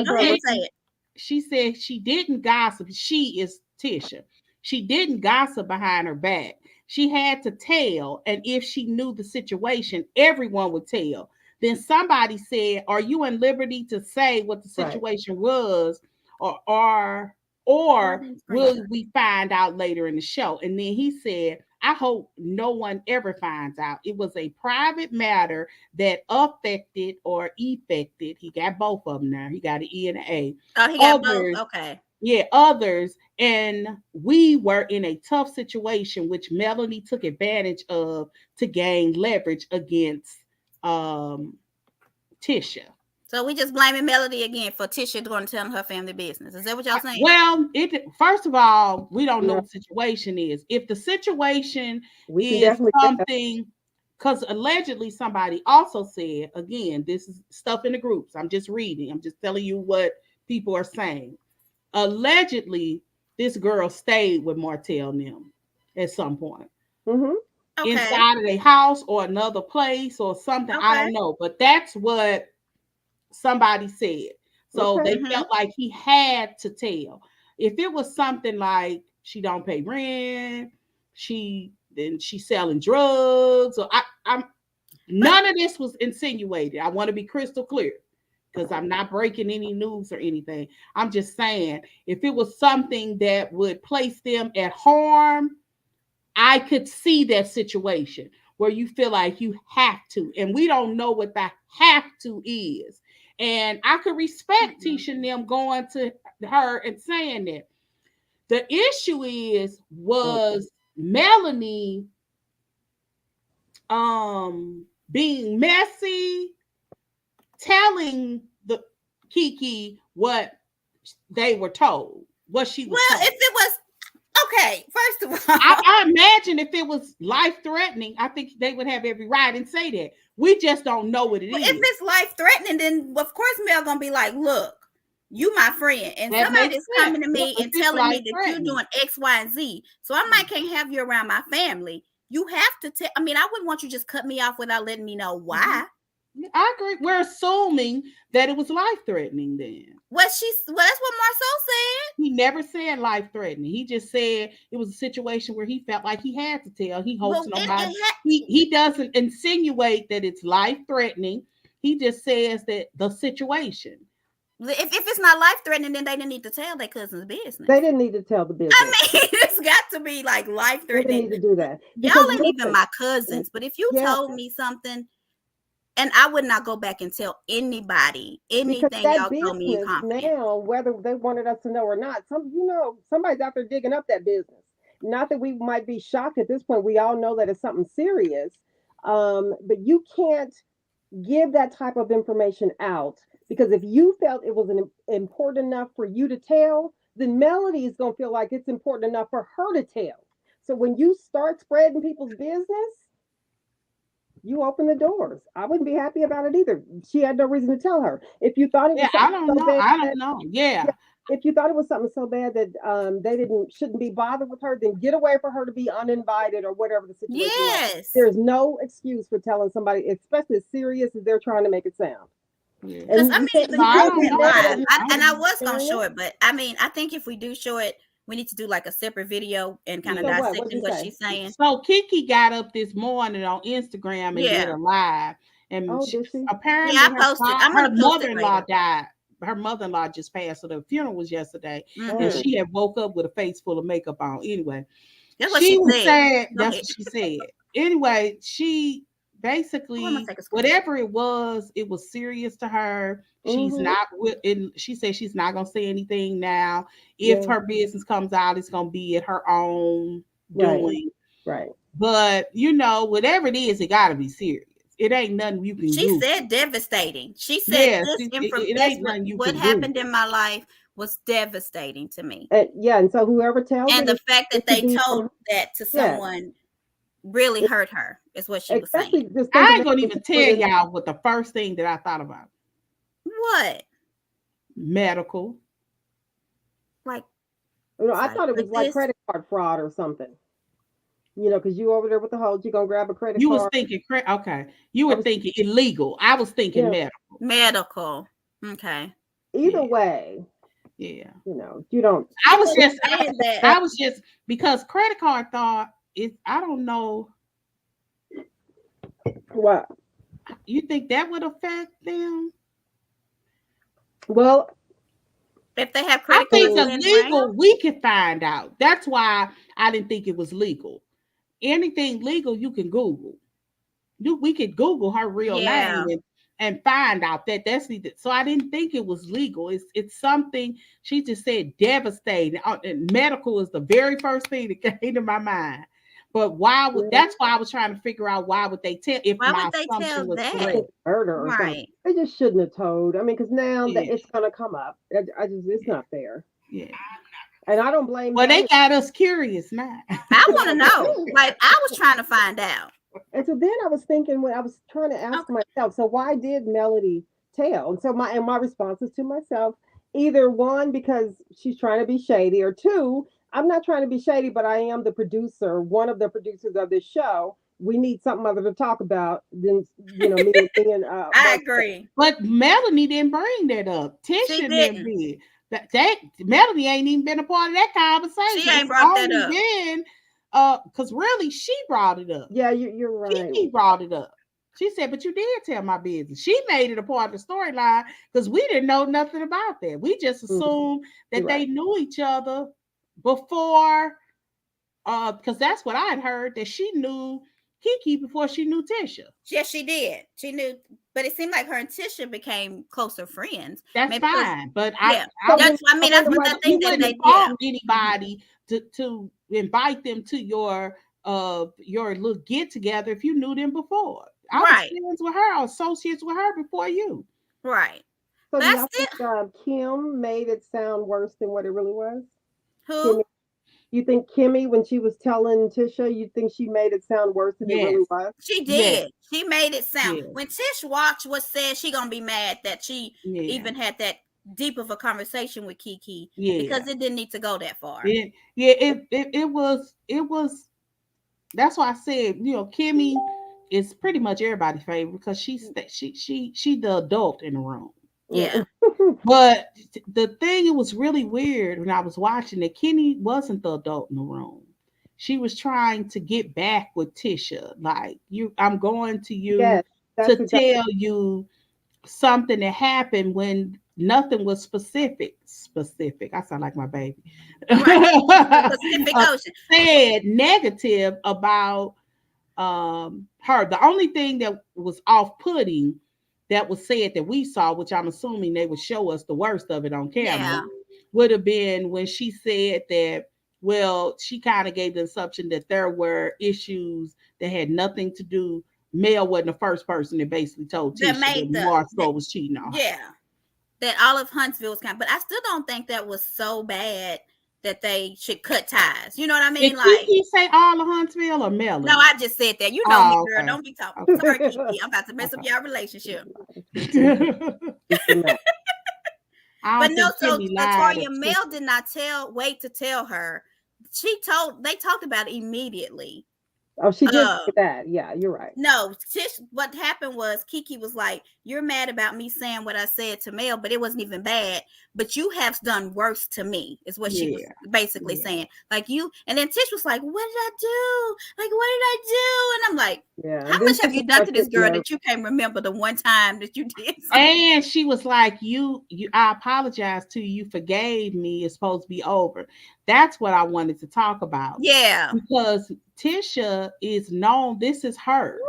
she said she didn't gossip. She is Tisha. She didn't gossip behind her back. She had to tell, and if she knew the situation, everyone would tell. Then somebody said, "Are you in liberty to say what the situation was, or will we find out later in the show?" And then he said, "I hope no one ever finds out. It was a private matter that affected or effected." He got both of them now. He got an E and an A. Oh, he got both. Okay. Yeah, others. And we were in a tough situation, which Melanie took advantage of to gain leverage against Tisha. So we just blaming Melody again for Tisha going to tell her family business. Is that what y'all saying? Well, first of all, we don't know what the situation is. If the situation is something, because allegedly somebody also said, again, this is stuff in the groups. I'm just reading. I'm just telling you what people are saying. Allegedly, this girl stayed with Martell and them at some point. Inside of their house or another place or something. I don't know. But that's what somebody said. So they felt like he had to tell. If it was something like she don't pay rent, she's selling drugs, or I'm none of this was insinuated. I want to be crystal clear, because I'm not breaking any news or anything. I'm just saying, if it was something that would place them at harm, I could see that situation where you feel like you have to. And we don't know what that have to is. And I could respect Tisha and them going to her and saying that. The issue was Melanie being messy, telling the Keke what they were told, what she was told. If it was okay, first of all, I imagine if it was life-threatening, I think they would have every right and say that. We just don't know what it is. If it's life-threatening, then of course Mel gonna be like, "Look, you my friend, and somebody's coming to me and telling me that you're doing X, Y, and Z. So I might can't have you around my family. You have to tell. I mean, I wouldn't want you just cut me off without letting me know why." I agree. We're assuming that it was life-threatening then. That's what Marceau said. He never said life-threatening. He just said it was a situation where he felt like he had to tell. He hopes nobody. He doesn't insinuate that it's life-threatening. He just says that the situation. If it's not life-threatening, then they didn't need to tell their cousin's business. They didn't need to tell the business. I mean, it's got to be like life-threatening. They didn't need to do that. Y'all ain't even my cousins, but if you told me something, and I would not go back and tell anybody anything y'all told me in confidence. Now, whether they wanted us to know or not, somebody's out there digging up that business. Not that we might be shocked at this point. We all know that it's something serious, but you can't give that type of information out, because if you felt it was important enough for you to tell, then Melody is going to feel like it's important enough for her to tell. So when you start spreading people's business, you open the doors. I wouldn't be happy about it either. She had no reason to tell her. If you thought it was I don't know. Yeah. If you thought it was something so bad that they shouldn't be bothered with her, then get away for her to be uninvited or whatever the situation is. There's no excuse for telling somebody, especially as serious as they're trying to make it sound. Because I mean, I was gonna show it, but I mean, I think if we do show it, we need to do like a separate video and kind of dissecting what she's saying. So Keke got up this morning on Instagram and did a live, and apparently her mother-in-law died. Her mother-in-law just passed, so the funeral was yesterday, and she had woke up with a face full of makeup on. Anyway, that's what she said. That's what she said. Anyway, she basically, whatever it was serious to her. She's not she said she's not gonna say anything now. If her business comes out, it's gonna be at her own doing. Right. But whatever it is, it gotta be serious. It ain't nothing you can do. She said devastating. She said what happened in my life was devastating to me. And so whoever tells and the fact that they told that to someone really hurt her is what she was saying. I ain't gonna even tell y'all what the first thing that I thought about. What? Medical. Like, I thought it was like credit card fraud or something. Because you over there with the hoes, you're gonna grab a credit card. You was thinking okay. You were thinking illegal. I was thinking medical. Medical. Okay. Either way. Yeah. You don't. I was just because credit card thought I don't know. What? You think that would affect them? Well, if they have credit cards, I think illegal, we can find out. That's why I didn't think it was legal. Anything legal, you can Google. We could Google her real name and find out that that's legal. So I didn't think it was legal. It's something she just said devastating. And medical is the very first thing that came to my mind. But that's why I was trying to figure out why would they tell if my assumption was correct. Murder or something. They just shouldn't have told. I mean, because now that it's gonna come up. It's not fair. Yeah. And I don't blame. Well, they got us curious now. I want to know. Like, I was trying to find out. And so then I was thinking, when I was trying to ask myself, so why did Melody tell? And so my response is to myself, either one, because she's trying to be shady, or two, I'm not trying to be shady, but I am the producer, one of the producers of this show. We need something other to talk about than me and I agree. But Melanie didn't bring that up. Tisha did. That Melanie ain't even been a part of that conversation. She ain't brought that up. Because really, she brought it up. Yeah, you're right. Keke brought it up. She said, but you did tell my business. She made it a part of the storyline because we didn't know nothing about that. We just assumed that they knew each other before, because that's what I had heard, that she knew Keke before she knew Tisha. Yes, she did. She knew, but it seemed like her and Tisha became closer friends. That's fine, but that's what I think that they did. Anybody to invite them to your little get together if you knew them before. I was friends with her, associates with her before you. Right. So do you think Kim made it sound worse than what it really was? Who? Kimmy? You think Kimmy, when she was telling Tisha, you think she made it sound worse than it really was? She did. She made it sound. When Tish watched what said, she gonna be mad that she even had that deep of a conversation with Keke because it didn't need to go that far. It was. That's why I said, Kimmy is pretty much everybody's favorite because she the adult in the room. Yeah. But the thing, it was really weird when I was watching it. Kenny wasn't the adult in the room. She was trying to get back with Tisha. Like, I'm going to you Yes, that's to exactly. tell you something that happened when nothing was specific. Specific. I sound like my baby. Right. The Pacific Ocean. Said negative about her. The only thing that was off-putting that was said that we saw, which I'm assuming they would show us the worst of it on camera, Yeah. would have been when she said that, well, she kind of gave the assumption that there were issues that had nothing to do. Mel wasn't the first person that basically told That Tisha made that Marco was cheating on her. yeah. That all of Huntsville was kind of, but I still don't think that was so bad that they should cut ties. You know what I mean? Did Like, Keke say all of Huntsville or Melanie? no, I just said that. You know me, girl. Okay. Don't be talking. Okay. Sorry, Keke. I'm about to mess up Okay. your relationship. I But don't no, think so Kimmy lied Latoya or Mel took- did not wait to tell her. They talked about it immediately. Oh, she did say that. Yeah, you're right. No, Tish, what happened was Keke was like, "You're mad about me saying what I said to Mel, but it wasn't even bad. But you have done worse to me," is what she was basically saying. Like, you, and then Tish was like, "What did I do? Like, what did I do?" And I'm like, Yeah. "How much have you done to this girl that you can't remember the one time that you did something?" And she was like, I apologize to you. You forgave me. It's supposed to be over. That's what I wanted to talk about. Yeah. Because Tisha is known, this is her.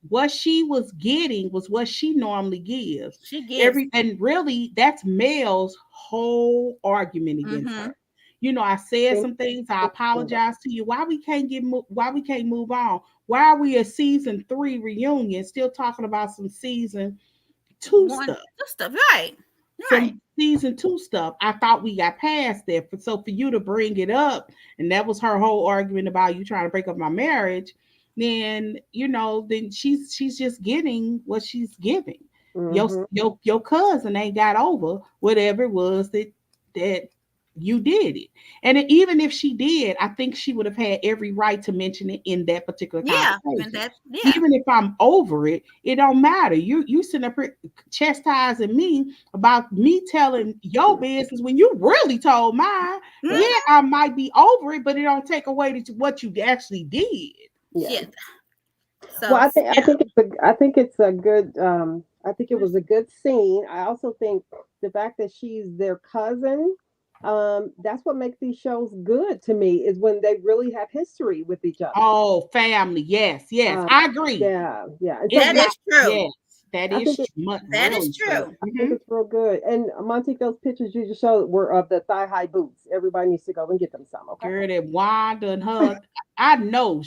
What she was getting was what she normally gives. She gives. And really, that's Mel's whole argument against her. You know, I said some things. I apologize to you. Why we can't move on? Why are we at season 3 reunion still talking about some season 2 stuff? Right. Some season 2 stuff. I thought we got past that. So for you to bring it up, and that was her whole argument about you trying to break up my marriage, then then she's just getting what she's giving. Your cousin ain't got over whatever it was that you did it. And even if she did, I think she would have had every right to mention it in that particular conversation. Even if I'm over it, it don't matter. You sitting up here chastising me about me telling your business when you really told mine. Yeah, I might be over it, but it don't take away what you actually did. Yeah. So, well, I think it's a good. I think it was a good scene. I also think the fact that she's their cousin. That's what makes these shows good to me, is when they really have history with each other. Oh, family. Yes. I agree. Yeah. That is true. Yes, that is true. I think it's real good. And Monty, those pictures you just showed were of the thigh-high boots. Everybody needs to go and get them some. Okay. Girl, that Wanda and her, I know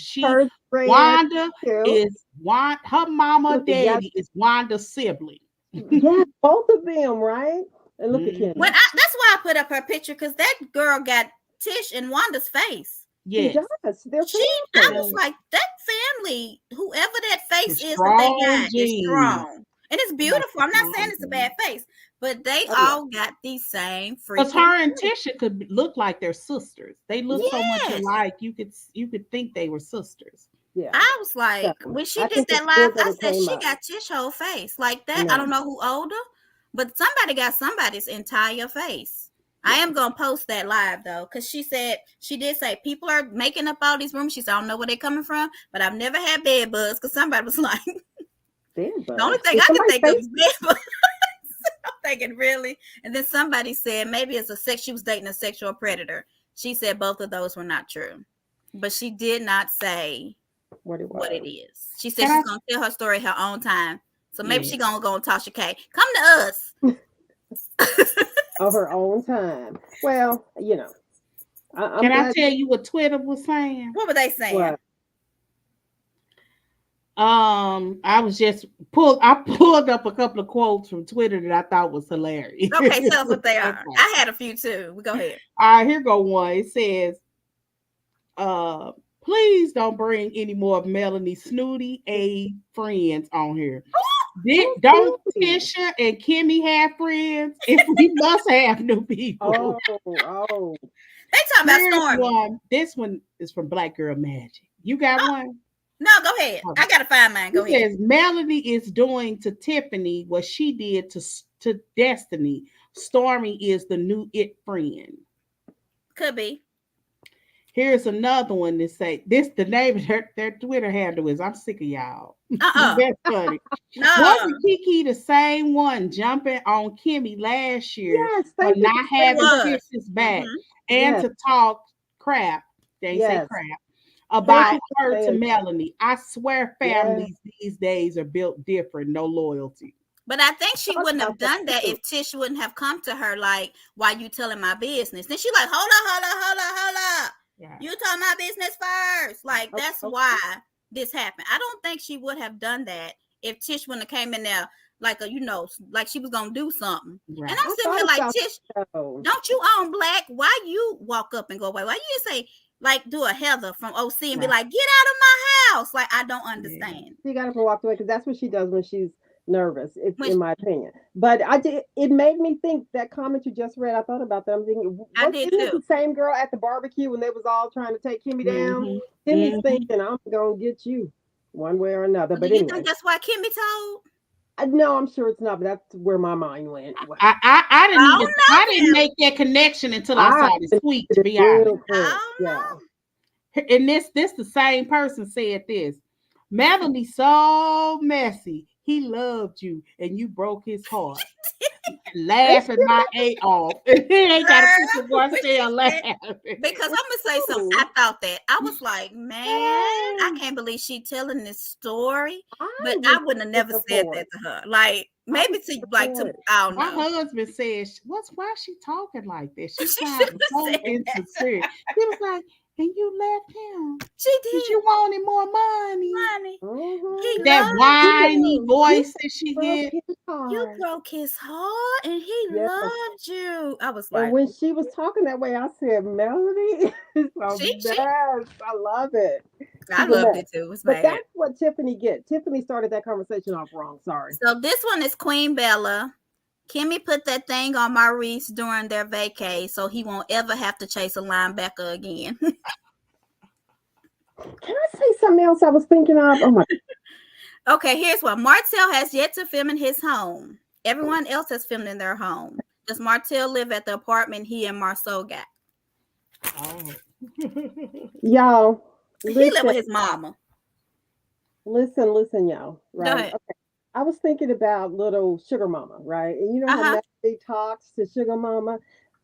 Wanda is her mama, daddy is Wanda's sibling. Yeah, both of them, right? And look at Kim. That's why I put up her picture, because that girl got Tish and Wanda's face. Yes. I was like, that family, whoever that face is that they got, is strong. And it's beautiful. I'm not saying it's a bad face, but they all got these same freaking. Because her and Tisha could look like they're sisters. They look so much alike. You could think they were sisters. Yeah. I was like, when she did that live, I said she got Tish whole face like that. No. I don't know who older, but somebody got somebody's entire face. Yeah. I am gonna post that live though, because she did say people are making up all these rumors. She said, I don't know where they're coming from, but I've never had bed bugs, because somebody was like, the only thing I can think of is bed bugs. I'm thinking, really? And then somebody said maybe it's she was dating a sexual predator. She said both of those were not true, but she did not say what it is. She said she's gonna tell her story her own time. So maybe she's gonna go on Tasha K. Come to us. Of her own time. Well, Can I tell you what Twitter was saying? What were they saying? What? I was just pulled up a couple of quotes from Twitter that I thought was hilarious. Okay, tell us what they are. Okay. I had a few too. We go ahead. All right, here go one. It says, please don't bring any more of Melanie's snooty A friends on here. Don't Tisha and Kimmy have friends? If we must have new people. Oh. They talking about Stormy. This one is from Black Girl Magic. You got one? No, go ahead. I gotta find mine. Go ahead. Says Melody is doing to Tiffany what she did to Destiny. Stormy is the new it friend. Could be. Here's another one that say this. The name of their Twitter handle is I'm sick of y'all. That's funny. No. Wasn't Keke the same one jumping on Kimmy last year for not having Tish's back and to talk crap? They say crap about her to Melanie. I swear families these days are built different, no loyalty. But I think she wouldn't have done that if Tish wouldn't have come to her like, why you telling my business? Then she like, hold up. Yeah. You told my business first. Like, that's why this happened. I don't think she would have done that if Tish wouldn't have came in there like like she was gonna do something. Right. And I'm sitting here like, Tish, don't you own black? Why you walk up and go away? Why you say like do a Heather from OC and be like, get out of my house? Like, I don't understand. She got up and walked away because that's what she does when she's nervous, in my opinion. But it made me think that comment you just read. I thought about that. I'm thinking, isn't it the same girl at the barbecue when they was all trying to take Kimmy down? Kimmy's thinking, I'm gonna get you one way or another. But you think that's why Kimmy told? No, I'm sure it's not, but that's where my mind went. I didn't make that connection until I saw this tweet, to be honest. And this the same person said this. Melanie's so messy. He loved you and you broke his heart. Laughing my A off. He ain't got to put the boy still laughing. Because I'm gonna say something. I thought that. I was like, man, I can't believe she telling this story. But I wouldn't have never said that to her. Like, maybe to I don't know. My husband says, why is she talking like this? She's so insincere. He was like, and you left him. She did. You wanted more money. Mm-hmm. That whiny voice that she did. You broke his heart and he loved you. I was like, and when she was talking that way, I said, Melody. I love it. I loved it too. But that's what Tiffany gets. Tiffany started that conversation off wrong. Sorry. So this one is Queen Bella. Kimmy put that thing on Maurice during their vacay so he won't ever have to chase a linebacker again. Can I say something else I was thinking of? Oh my. Okay, here's what. Martell has yet to film in his home. Everyone else has filmed in their home. Does Martell live at the apartment he and Marceau got? Oh. Y'all. He lived with his mama. Listen, y'all. Right. Go ahead. Okay. I was thinking about little Sugar Mama, right? And you know how Melody talks to Sugar Mama?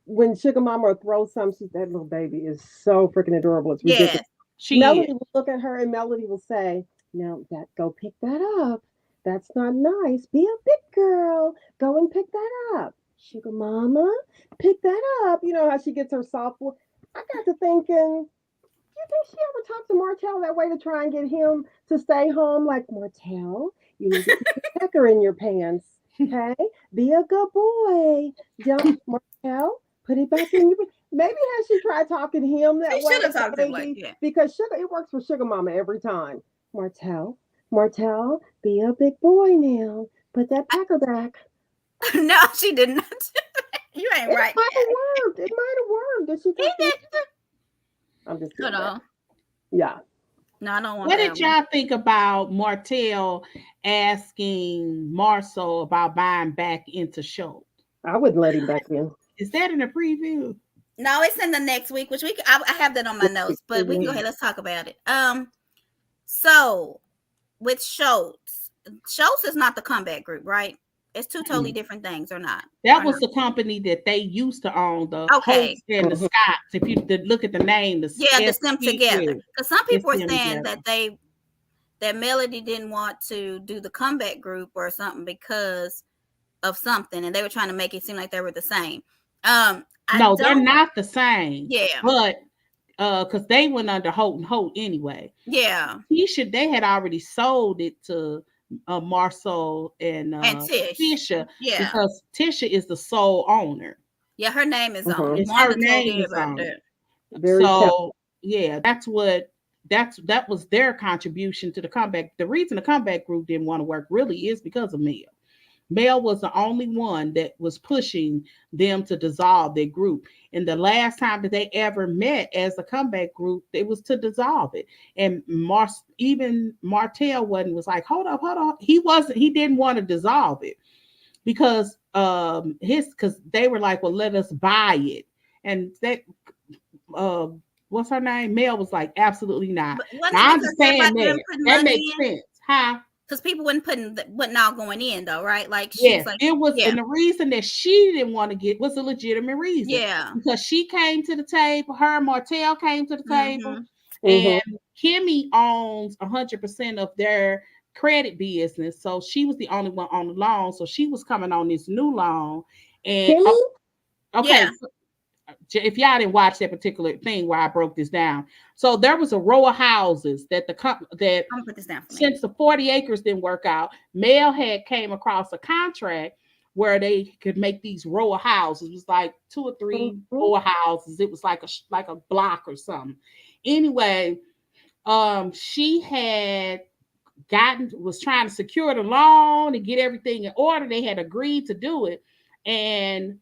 When Sugar Mama will throw something, that little baby is so freaking adorable. It's ridiculous. Melody will look at her and Melody will say, now go pick that up. That's not nice. Be a big girl. Go and pick that up. Sugar Mama, pick that up. You know how she gets her soft voice. I got to thinking, do you think she ever talked to Martell that way to try and get him to stay home? Like, Martell, you need to put a pecker in your pants. Okay? Be a good boy. Don't, Martell, put it back in your pants. Maybe has she tried talking to him that way? Should have talked to him like that. Because it works for Sugar Mama every time. Martell, be a big boy now. Put that pecker back. No, she did not. You ain't right. It might have worked. Did she? I'm just kidding. Hold on. Yeah. No, I don't want What did y'all think about Martell asking Marceau about buying back into Schultz? I wouldn't let him back in. Is that in the preview? No, it's in the next week, which I have that on my notes, but we can go ahead. Let's talk about it. So with Schultz is not the comeback group, right? It's two totally different things, or not? That was the company that they used to own, the Holtz and the Scotts. If you look at the name, the them together. Because some people are saying that Melody didn't want to do the comeback group or something because of something, and they were trying to make it seem like they were the same. No, they're not the same. Yeah, but because they went under Holt and Holt anyway. Yeah, they had already sold it to Marceau and Tisha. Yeah, because Tisha is the sole owner. Yeah, her name is on it. Her name is on it. So yeah, that was their contribution to the comeback. The reason the comeback group didn't want to work really is because of Mel. Mel was the only one that was pushing them to dissolve their group. And the last time that they ever met as a comeback group, it was to dissolve it. And even Martell was like, hold up. He didn't want to dissolve it because because they were like, well, let us buy it. And that what's her name? Mel was like, absolutely not. Now, I understand that. That makes sense. Huh? Because people wasn't all going in though, right? Like yes, like, it was, and the reason that she didn't want to get was a legitimate reason. Yeah, because she came to the table, her and Martell came to the table, and Kimmy owns 100% of their credit business, so she was the only one on the loan. So she was coming on this new loan, and okay. So, if y'all didn't watch that particular thing where I broke this down, so there was a row of houses that I'm gonna put this down since the 40 acres didn't work out. Mel had came across a contract where they could make these row of houses. It was like 2 or 3, 4 houses. It was like a block or something. Anyway, she was trying to secure the loan and get everything in order. They had agreed to do it, and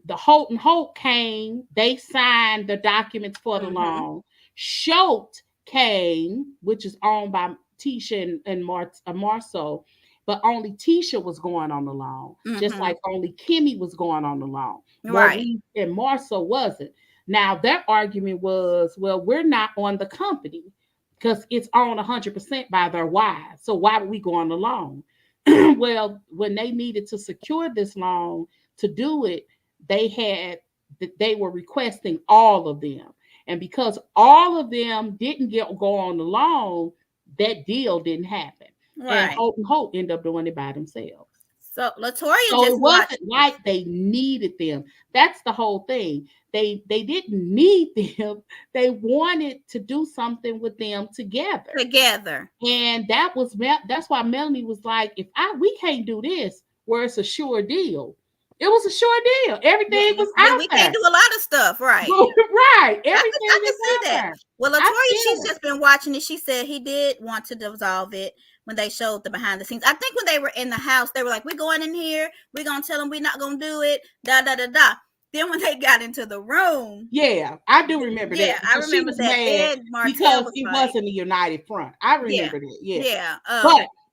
the Holt and Holt came. They signed the documents for the loan. Schultz came, which is owned by Tisha and Marceau, but only Tisha was going on the loan, just like only Kimmy was going on the loan. Right. And Marceau wasn't. Now, their argument was, well, we're not on the company because it's owned 100% by their wives. So why would we go on the loan? Well, when they needed to secure this loan to do it, they were requesting all of them. And because all of them didn't go on the loan, that deal didn't happen. Right. And Holt and Holt ended up doing it by themselves. So Latoya it wasn't like they needed them. That's the whole thing. They didn't need them. They wanted to do something with them together. And that's why Melanie was like, we can't do this where it's a sure deal. It was a sure deal. Everything was out there. We can't do a lot of stuff, right? Right. Everything I can see that. There. Well, Latoya, she's just been watching it. She said he did want to dissolve it when they showed the behind the scenes. I think when they were in the house, they were like, we're going in here. We're going to tell them we're not going to do it. Da, da, da, da. Then when they got into the room. Yeah, I do remember that. Yeah, I remember that. Because it wasn't a united front. I remember that. Yeah.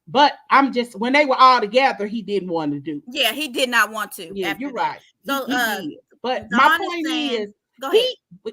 But I'm just, when they were all together, he didn't want to do. Yeah, he did not want to. Yeah, you're right. So, he did. But my point is,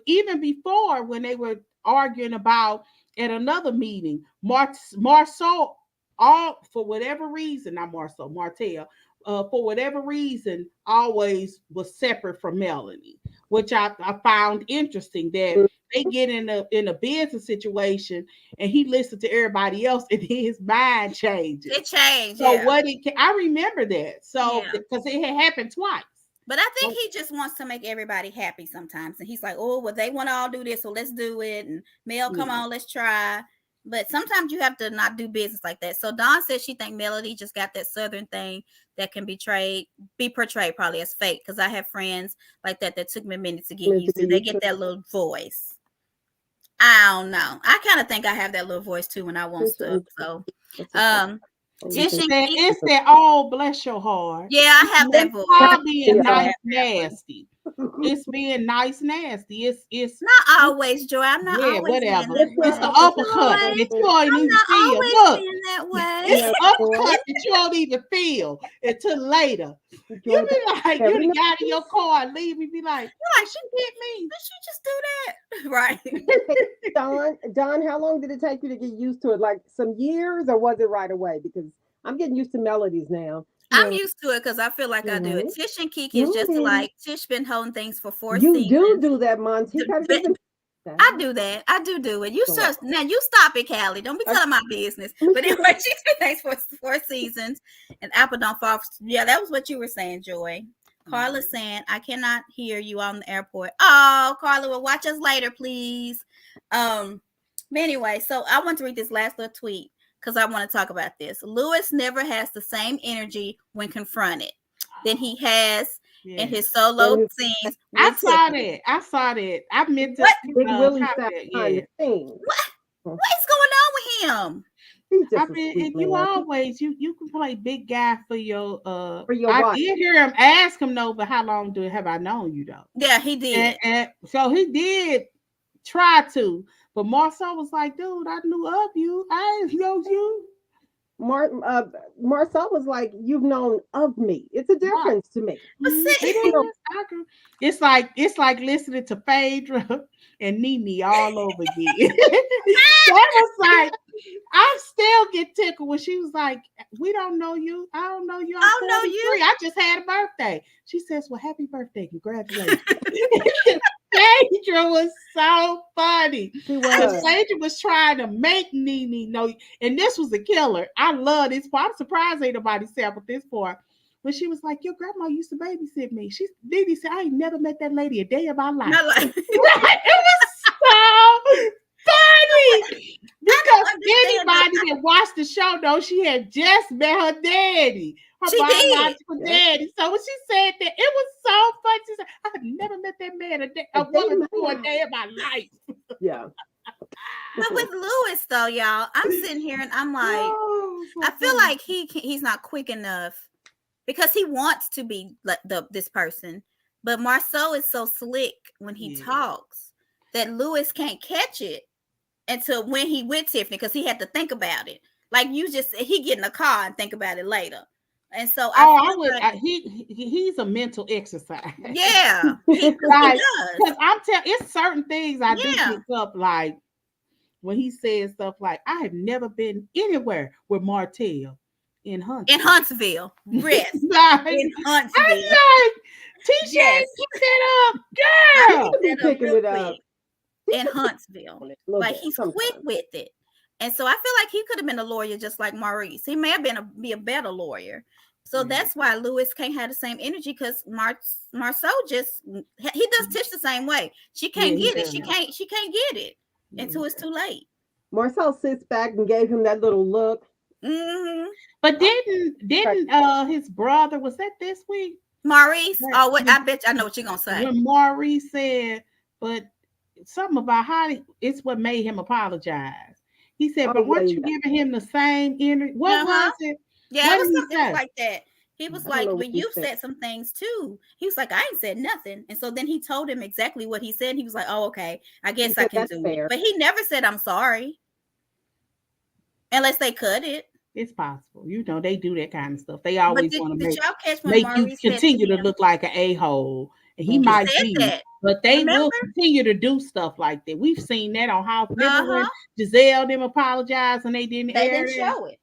even before when they were arguing about at another meeting, Marceau, for whatever reason, not Marceau, Martell, for whatever reason, always was separate from Melanie, which I found interesting that they get in a business situation and he listened to everybody else and his mind changes. It changed. So I remember that. So because it had happened twice. But I think he just wants to make everybody happy sometimes. And he's like, oh, well, they want to all do this, so let's do it. And Mel, come on, let's try. But sometimes you have to not do business like that. So Dawn says she thinks Melody just got that Southern thing that can be portrayed probably as fake. Because I have friends like that took me a minute to get used to. They get that little voice. I don't know. I kind of think I have that little voice too when I want stuff. So, it's that, oh, bless your heart. Yeah, I have that voice. It's being nice, nasty. It's being nice, nasty. It's not always, Joy. I'm not always whatever. It's the uppercut that you don't even feel. Look, it's the uppercut that you don't even feel until later. You be like, you got in your car and leave. You be like, she hit me. Did she just do that? Right. Dawn, how long did it take you to get used to it? Like some years, or was it right away? Because I'm getting used to melodies now. I'm used to it because I feel like I do it. Tish and Keke is just like Tish been holding things for 4 seasons. You do that, Monty. I do that. I do it. Now you stop it, Callie. Don't be telling my business. But anyway, she's been thanks for 4 seasons, and Apple don't fall. Yeah, that was what you were saying, Joy. Carla's saying, I cannot hear you on the airport. Oh, Carla, will watch us later, please. But anyway, so I want to read this last little tweet because I want to talk about this. Lewis never has the same energy when confronted than he has in his solo scenes. I saw that. I meant to. Really What is going on with him? He He's I just a mean, sweet and you man. always you can play big guy for your I wife. did hear him ask him though, but how long have I known you though? Yeah, he did. And so he did try to, but Marcel was like, dude, I knew of you. I didn't know you. Marcel was like, "You've known of me. It's a Right. difference to me." But It see, is. I agree. It's like listening to Phaedra and Nene all over again. That was like I still get tickled when she was like, "We don't know you. I don't know you. I'm I don't know 43. you. I just had a birthday." She says, "Well, happy birthday. Congratulations." Phaedra was so funny. She Because was. Phaedra was trying to make Nene know, and this was a killer. I love this part. I'm surprised ain't nobody sampled this part. When she was like, your grandma used to babysit me. Nene said, I ain't never met that lady a day of my life. Not like, It was so funny. Because understand that. anybody that watched the show knows she had just met her daddy, her She did. biological daddy. So when she said that, it was so funny. She said, I have never met that man a woman before a day of my life. Yeah. But with Lewis though, y'all, I'm sitting here and I'm like, Oh, so I feel funny. like he's not quick enough because he wants to be like this person, but Marceau is so slick when he talks that Lewis can't catch it until when he with Tiffany because he had to think about it. Like you just he get in the car and think about it later. And so he's a mental exercise. Yeah, he like, does. Because I'm telling it's certain things I do pick up, like when he says stuff like, I have never been anywhere with Martell in Huntsville. In Huntsville. Rest. Like, in Huntsville. I'm like, Tisha, pick that up, girl. He's picking it up. In Huntsville. Like he's quick with it. And so I feel like he could have been a lawyer just like Maurice. He may have be a better lawyer. So that's why Lewis can't have the same energy because Marceau just he does Tish the same way. She can't get it. She can't get it until it's too late. Marcel sits back and gave him that little look. Mm-hmm. But didn't his brother, was that this week? Maurice? Oh, what I bet I know what you're gonna say. When Maurice said, but something about how it's what made him apologize. He said, but weren't you giving him the same energy? What was it? Yeah, it was something like that. He was like, well, you said some things too. He was like, I ain't said nothing. And so then he told him exactly what he said. He was like, oh, okay, I guess I can do it. But he never said, I'm sorry. Unless they cut it. It's possible. You know, they do that kind of stuff. They always want to make you continue to look like an a-hole. And he might be, but they will continue to do stuff like that. We've seen that on House. Remember when Giselle them apologized and they didn't show it.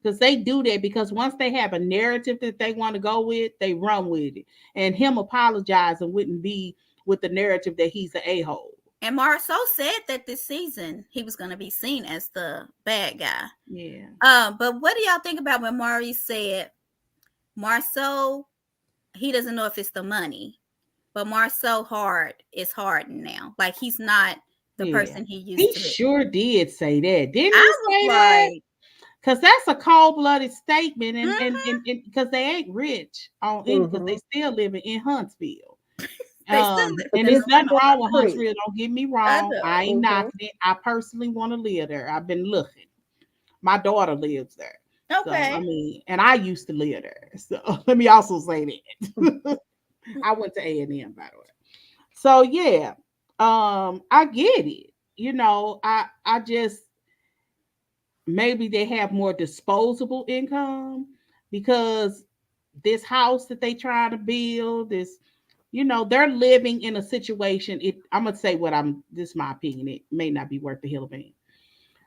Because they do that because once they have a narrative that they want to go with, they run with it. And him apologizing wouldn't be with the narrative that he's an a-hole. And Marceau said that this season he was going to be seen as the bad guy. Yeah. But what do y'all think about when Maurice said Marceau, he doesn't know if it's the money, but Marceau is hardened now. Like he's not the person he used to be. He sure did say that. Didn't he say that? Because that's a cold-blooded statement, and because they ain't rich on because they still living in Huntsville. And there's nothing wrong with Huntsville. Don't get me wrong. I ain't knocking it. I personally want to live there. I've been looking. My daughter lives there. Okay. So, I mean, and I used to live there. So let me also say that. I went to A&M, by the way. So yeah, I get it. You know, I just maybe they have more disposable income because this house that they try to build is, you know, they're living in a situation. I'm gonna say this is my opinion. It may not be worth the hill of being.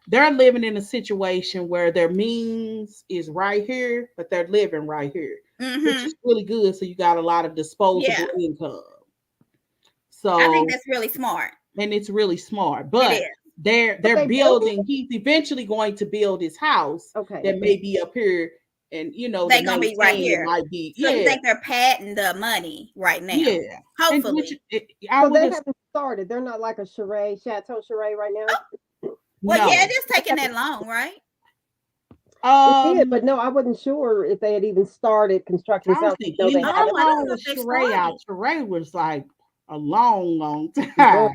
They're living in a situation where their means is right here, but they're living right here, which is really good. So you got a lot of disposable income. So I think that's really smart. And it's really smart. But they're building. He's eventually going to build his house that may be up here. And you know they're gonna be right here. Might be, so you think they're padding the money right now? Yeah, hopefully. So they haven't started. They're not like a Chateau Charade right now. Well, yeah, it is taking that long, right? It did, but no, I wasn't sure if they had even started construction. I don't know. Charade was like a long time.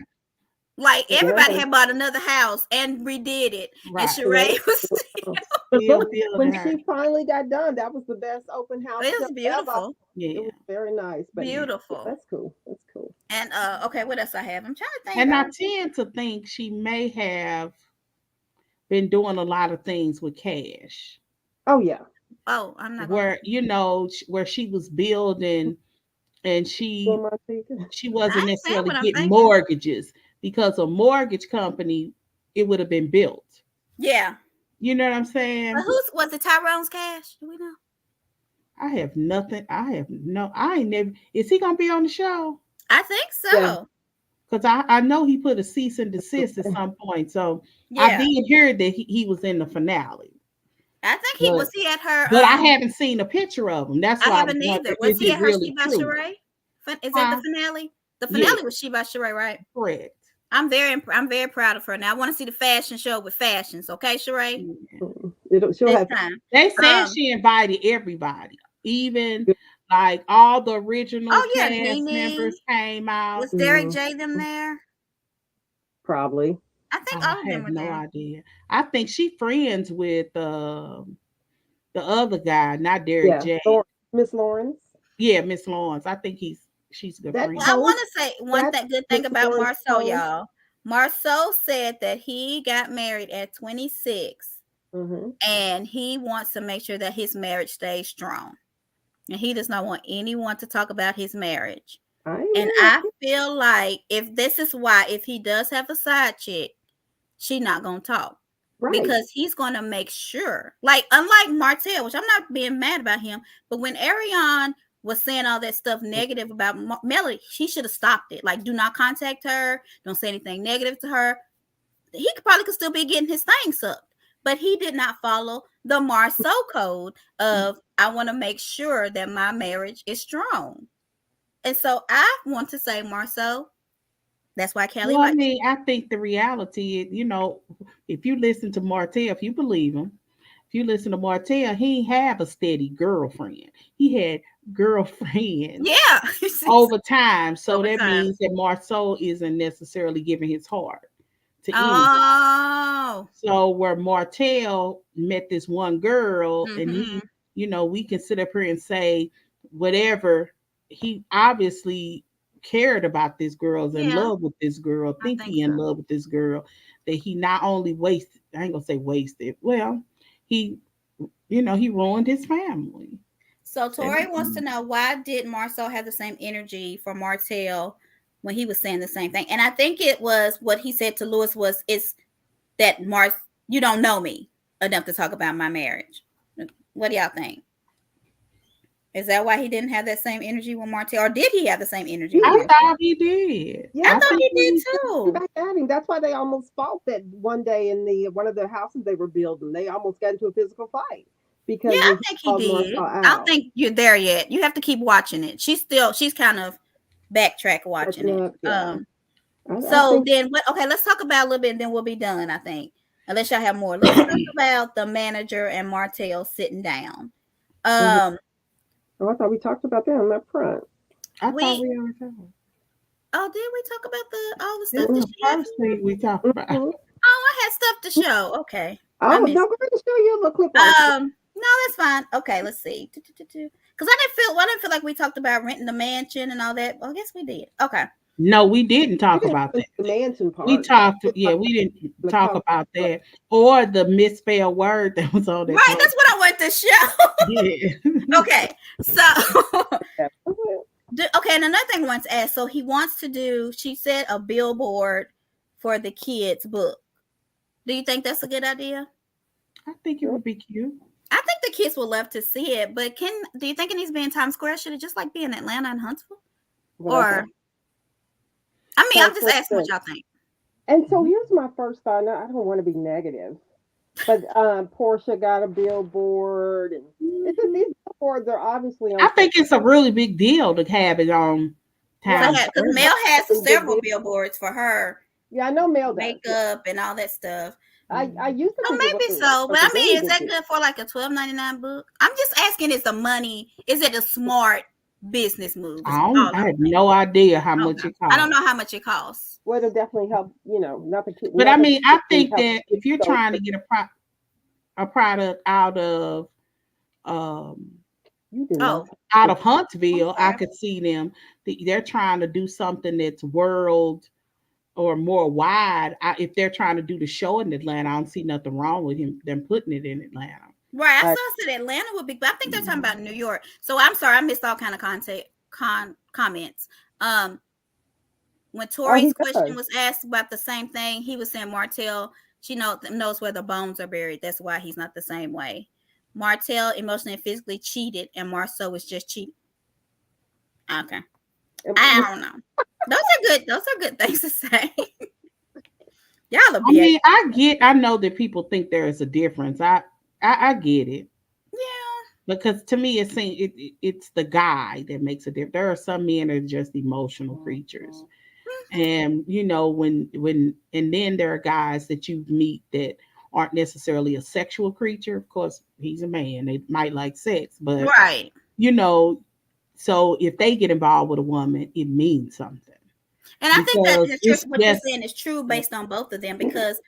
Like everybody had bought another house and redid it, and Sheree was still when she finally got done. That was the best open house. It was beautiful. Ever. Yeah, it was very nice. But beautiful. Yeah, that's cool. That's cool. And okay, what else I have? I'm trying to think. And I tend to think she may have been doing a lot of things with cash. Oh yeah. Oh, I'm not. Where where she was building, and she wasn't necessarily getting mortgages, because a mortgage company, it would have been built. Yeah. You know what I'm saying? But was it Tyrone's cash? Do we know? I have nothing. I ain't never. Is he gonna be on the show? I think so. Because I know he put a cease and desist at some point. So I did hear that he was in the finale. I think he was. He at her. But I haven't seen a picture of him. That's why I haven't either. Was he at her She by Sheree? Is that the finale? The finale was She by Sheree, right? Correct. I'm very proud of her. Now I want to see the fashion show with fashions. Okay, Sheree. She'll have time. They said she invited everybody, even like all the original cast members came out. Was Derek J them there? Probably. I think all of them were there. I have no idea. I think she friends with the other guy, not Derek J. Miss Lawrence. Yeah, Miss Lawrence. I think she's a good friend. Well, I want to say one good thing about Marceau, y'all. Marceau said that he got married at 26, and he wants to make sure that his marriage stays strong, and he does not want anyone to talk about his marriage. And I feel like if he does have a side chick, she's not gonna talk. Right. Because he's going to make sure, like, unlike Martell, which I'm not being mad about him, but when Ariane was saying all that stuff negative about Melody, he should have stopped it. Like, do not contact her. Don't say anything negative to her. He could still be getting his thing sucked, but he did not follow the Marceau code of, I want to make sure that my marriage is strong. And so I want to say, Marceau, that's why Kelly. Well, I mean, I think the reality is, if you listen to Martell, if you believe him, if you listen to Martell, he didn't have a steady girlfriend. He had girlfriends over time. So means that Marceau isn't necessarily giving his heart to anybody. So where Martell met this one girl, and he, we can sit up here and say whatever, he obviously cared about this girl, in love with this girl, think he in love with this girl, that he not only wasted, I ain't gonna say wasted, well, he ruined his family. So Tori wants to know, why did Marceau have the same energy for Martell when he was saying the same thing? And I think it was what he said to Lewis it's that you don't know me enough to talk about my marriage. What do y'all think? Is that why he didn't have that same energy with Martell, or did he have the same energy? I thought he did. Yeah, I thought he did too. That's why they almost fought that one day in one of the houses they were building. They almost got into a physical fight because I think he did. I don't think you're there yet. You have to keep watching it. She's kind of backtrack watching it. Yeah. Then what? Okay, let's talk about a little bit, and then we'll be done. I think, unless y'all have more. Let's talk about the manager and Martell sitting down. Oh, I thought we talked about that on that front. I thought we already talked. Oh, did we talk about all the stuff that she had? We talked about. Oh, I had stuff to show. Okay. Oh, no, we're going to show you a little clip. No, that's fine. Okay, let's see. Because I didn't feel like we talked about renting the mansion and all that. Well, I guess we did. Okay. No, we didn't talk about that. The mansion part. We didn't talk about that, or the misspelled word that was on there. Right, that's what I want to show. Yeah. Okay, so and another thing I want to ask. So he wants to do, she said, a billboard for the kids' book. Do you think that's a good idea? I think it would be cute. I think the kids would love to see it, but do you think it needs to be in Times Square? Should it just like be in Atlanta and Huntsville? Or I'm just asking what y'all think. And so here's my first thought. Now, I don't want to be negative, but Portia got a billboard, and these billboards are obviously on. I think it's a really big deal to have it on Times Square. Because Mel has several billboards for her. Yeah, I know Mel does. Makeup and all that stuff. I used to. Maybe so, but I mean, is that good for like a $12.99 book? I'm just asking, is it a smart business moves. I had no idea how much it cost. I don't know how much it costs. Well, it'll definitely help, not the kid. But I mean, I think that if you're trying to get a product out of out of Huntsville, I could see them. They're trying to do something that's world or more wide. If they're trying to do the show in Atlanta, I don't see nothing wrong with them putting it in Atlanta. Right. I said Atlanta would be, but I think they're talking about New York. So I'm sorry, I missed all kind of comments. When Tori's question was asked about the same thing, he was saying Martell, she knows where the bones are buried. That's why he's not the same way. Martell emotionally and physically cheated, and Marceau was just cheating. Okay. I don't know. Those are good things to say. Y'all are I mean, I know that people think there is a difference. I get it. Yeah. Because to me, it's the guy that makes a difference. There are some men that are just emotional creatures. And when then there are guys that you meet that aren't necessarily a sexual creature. Of course, he's a man. They might like sex, but right. So if they get involved with a woman, it means something. And I think that what you're saying is true based on both of them, because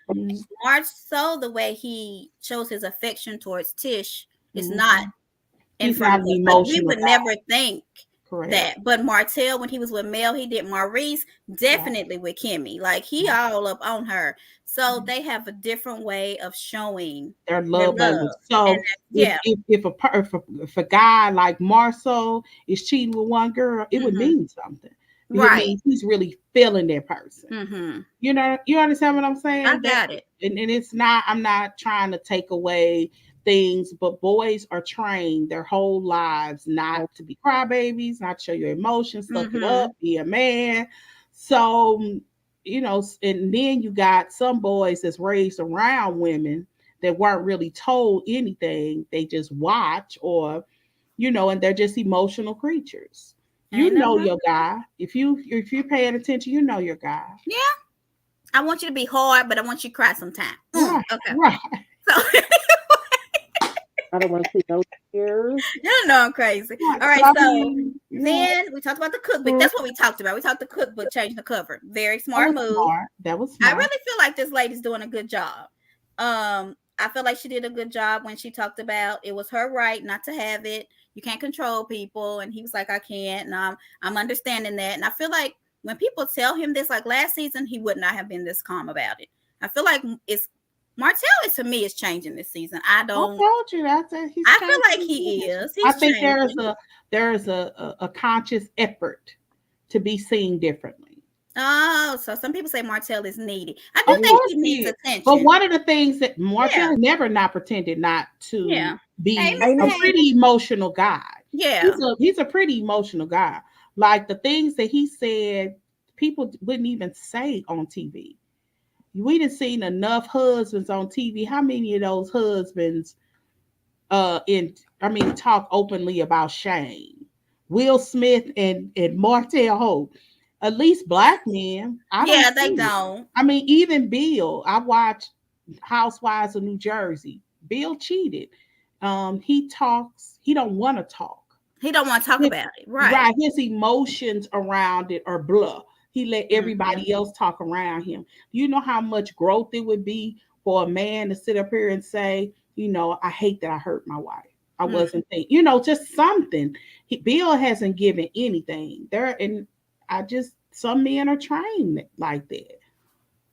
Marceau, the way he shows his affection towards Tish is not in front of us. But we would never think that. But Martell, when he was with Mel, he did. Maurice definitely with Kimmy. Like he all up on her. So they have a different way of showing their love language. So if a guy like Marceau is cheating with one girl, it would mean something. Right. It means he's really feeling that person. Mm-hmm. You understand what I'm saying? I got it. And it's not, I'm not trying to take away things, but boys are trained their whole lives not to be crybabies, not to show your emotions, suck it up, be a man. So, and then you got some boys that's raised around women that weren't really told anything. They just watch and they're just emotional creatures. Your guy. If you're paying attention, your guy. Yeah. I want you to be hard, but I want you to cry sometime. Right. Okay. Right. So I don't want to see no tears. You know I'm crazy. All right, so then we talked about the cookbook. That's what we talked about. We talked the cookbook, changing the cover. Very smart move. That was smart. I really feel like this lady's doing a good job. I feel like she did a good job when she talked about it was her right not to have it. You can't control people. And he was like, I can't. And I'm understanding that. And I feel like when people tell him this, like last season, he would not have been this calm about it. I feel like Martell to me is changing this season. I told you that. I feel like he is. I think there's a conscious effort to be seen differently. Oh, so some people say Martell is needy. I do think he needs attention. But one of the things that Martell never not pretended not to be a pretty emotional guy. Yeah. He's a pretty emotional guy. Like the things that he said, people wouldn't even say on TV. We done seen enough husbands on TV. How many of those husbands talk openly about shame? Will Smith and Martell Hope. At least black men. They don't. I mean, even Bill. I watched Housewives of New Jersey. Bill cheated. He talks. He don't want to talk. He don't want to talk about it. Right. Right. His emotions around it are blah. He let everybody else talk around him. You know how much growth it would be for a man to sit up here and say, I hate that I hurt my wife. I wasn't thinking, just something. Bill hasn't given anything there. And some men are trained like that.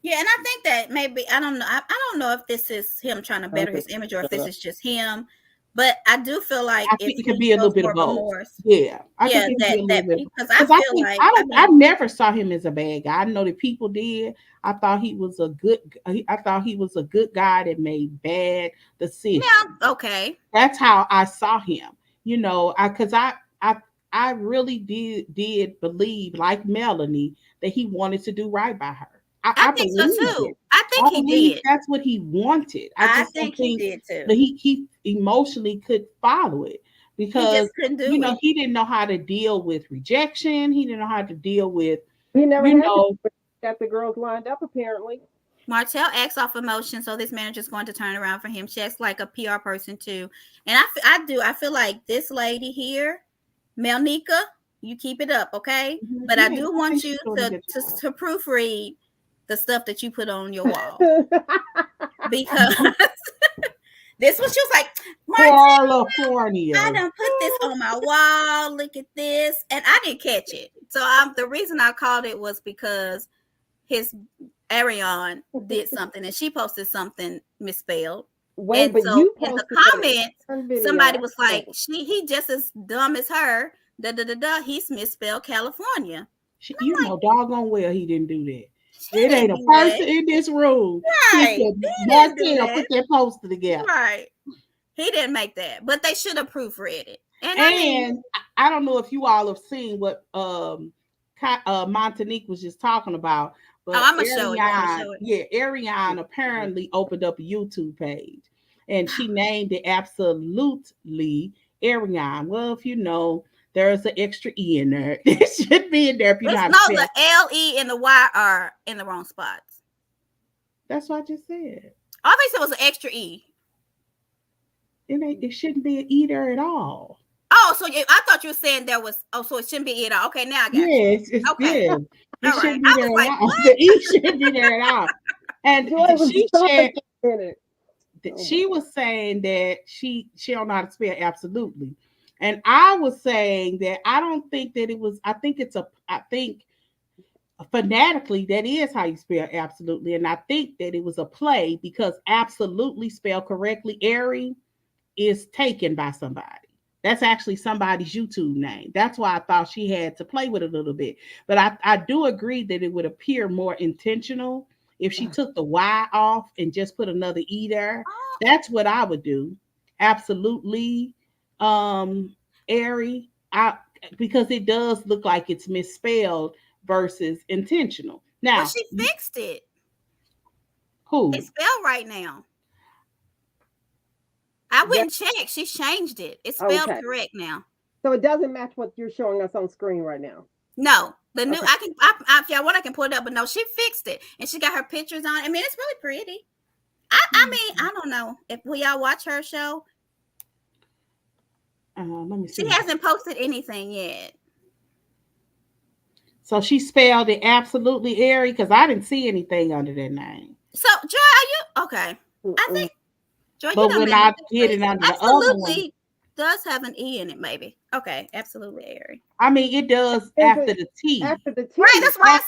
Yeah, and I think that maybe I don't know if this is him trying to better his image or if this is just him. But I do feel like it could be a little bit of both. Remorse. Yeah, because I feel like I never saw him as a bad guy. I know that people did. I thought he was a good guy that made bad decisions. Yeah, okay. That's how I saw him. Because I really did believe, like Melanie, that he wanted to do right by her. I think so too. I think he did. That's what he wanted. I think he did too. But he emotionally could follow it because he just couldn't do it. He didn't know how to deal with rejection. He didn't know how to deal with. He never got the girls lined up. Apparently, Martell acts off emotion, so this manager's going to turn around for him. She acts like a PR person too, and I feel like this lady here Melnika, you keep it up, okay? But I do want you to proofread the stuff that you put on your wall. Because this was, she was like, California. I done put this on my wall. Look at this. And I didn't catch it. So the reason I called it was because his Ariane did something and she posted something misspelled. Wait, and but so you in the posted comments, somebody was like, he just as dumb as her. He's misspelled California. You know doggone well he didn't do that. It ain't a person in this room. Right. He Marcel put that poster together. Right. He didn't make that, but they should have proofread it. And I don't know if you all have seen what Montanique was just talking about, but I'm gonna show it. Yeah, Ariane apparently opened up a YouTube page, and she named it absolutely Ariane. Well, if you know, there's an extra E in there. It should be in there if you know. No, the L-E and the Y are in the wrong spots. That's what I just said. I think it was an extra E. It shouldn't be an E there at all. Oh, so I thought you were saying there was. Oh, so it shouldn't be E at all. Okay, now I got it. It's okay. Good. It shouldn't be there at all. The E shouldn't be there at all. And she said she was saying that she don't know how to spell absolutely. And I was saying that I don't think that it was. I think phonetically that is how you spell absolutely, and I think that it was a play because absolutely spelled correctly, Ari is taken by somebody. That's actually somebody's YouTube name. That's why I thought she had to play with it a little bit. But I do agree that it would appear more intentional if she took the Y off and just put another E there. That's what I would do. Absolutely. Ari, because it does look like it's misspelled versus intentional. Now, but she fixed it. Who? It's spelled right now. I went and checked. She changed it. It's spelled correct now. So it doesn't match what you're showing us on screen right now. No, the new. I if y'all want, I can pull it up. But no, she fixed it, and she got her pictures on. I mean, it's really pretty. I mean, I don't know if y'all watch her show. Let me see. She hasn't posted anything yet. So she spelled it absolutely Ari because I didn't see anything under that name. So Joy, are you okay? I think Joy, but when I did it under the other one, does have an E in it, maybe. Okay, absolutely Ari. I mean, it does after the T. After the T. Right, that's what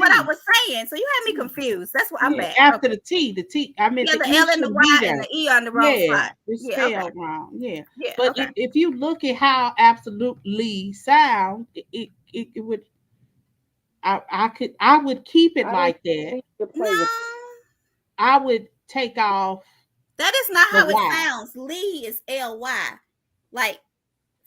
I was saying. So you had me confused. That's what I'm at. After the T. I mean, the L and the Y and the E on the wrong spot. It's spelled wrong. Yeah. But if you look at how absolutely sound, it would. I would keep it like that. No. I would take off. That is not how it sounds. Lee is L-Y. Like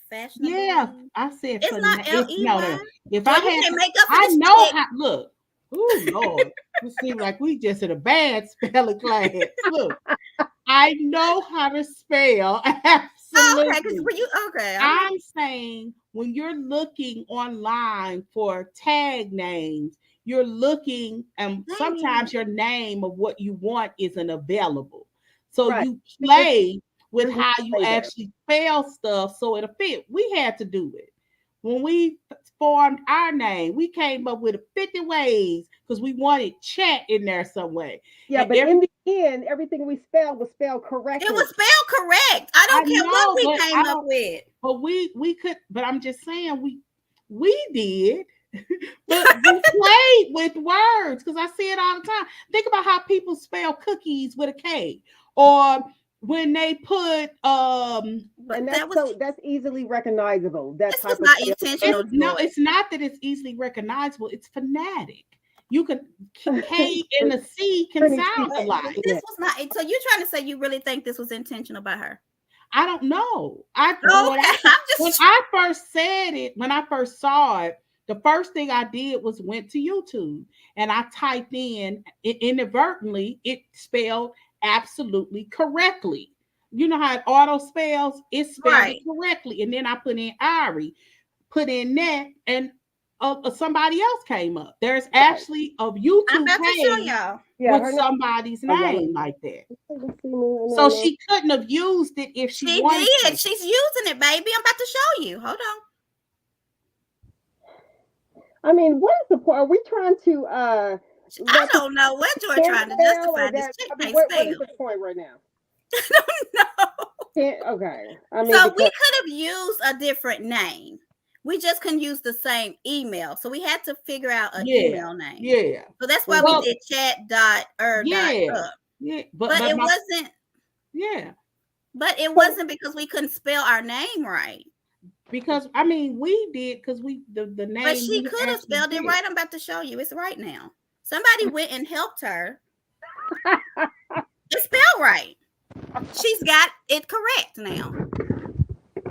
fashionable. Yeah, I said it's not L-E-Y. No. If I had make up for I know how look. Oh Lord. It seems like we just in a bad spelling class. Look, I know how to spell absolutely. I'm saying when you're looking online for tag names, you're looking, and sometimes your name of what you want isn't available. So you play with how you actually spell stuff so it'll fit. We had to do it. When we formed our name, we came up with 50 ways because we wanted chat in there some way. Yeah, and but in the end, everything we spelled was spelled correctly. It was spelled correct. I don't care what we came up with. But we could, but I'm just saying we did. But we played with words because I see it all the time. Think about how people spell cookies with a K, or when they put and that's easily recognizable. That type was not intentional. No, it's not that it's easily recognizable. It's phonetic. You can K and the C can sound alike. This was not. So you're trying to say you really think this was intentional by her? I don't know. When I first said it, when I first saw it, the first thing I did was went to YouTube and I typed in inadvertently, it spelled absolutely correctly. You know how it auto spells? It spelled it correctly. And then I put in Ari, put in that, and somebody else came up. There's actually a YouTube page with somebody's name like that. So she couldn't have used it if she wanted did. to. She's using it, baby. I'm about to show you. Hold on. I mean, what is the point? Are we trying to I don't know what Joy trying to justify. This chick can't what is the point right now? I don't know. Okay. I mean, so we could have used a different name. We just couldn't use the same email. So we had to figure out an email name. Yeah. So that's why we did chat.up. Yeah. But it wasn't. Yeah. But it wasn't because we couldn't spell our name right. Because I mean, we did because the name. But she could have spelled it right. I'm about to show you. It's right now. Somebody went and helped her. It's spelled right. She's got it correct now.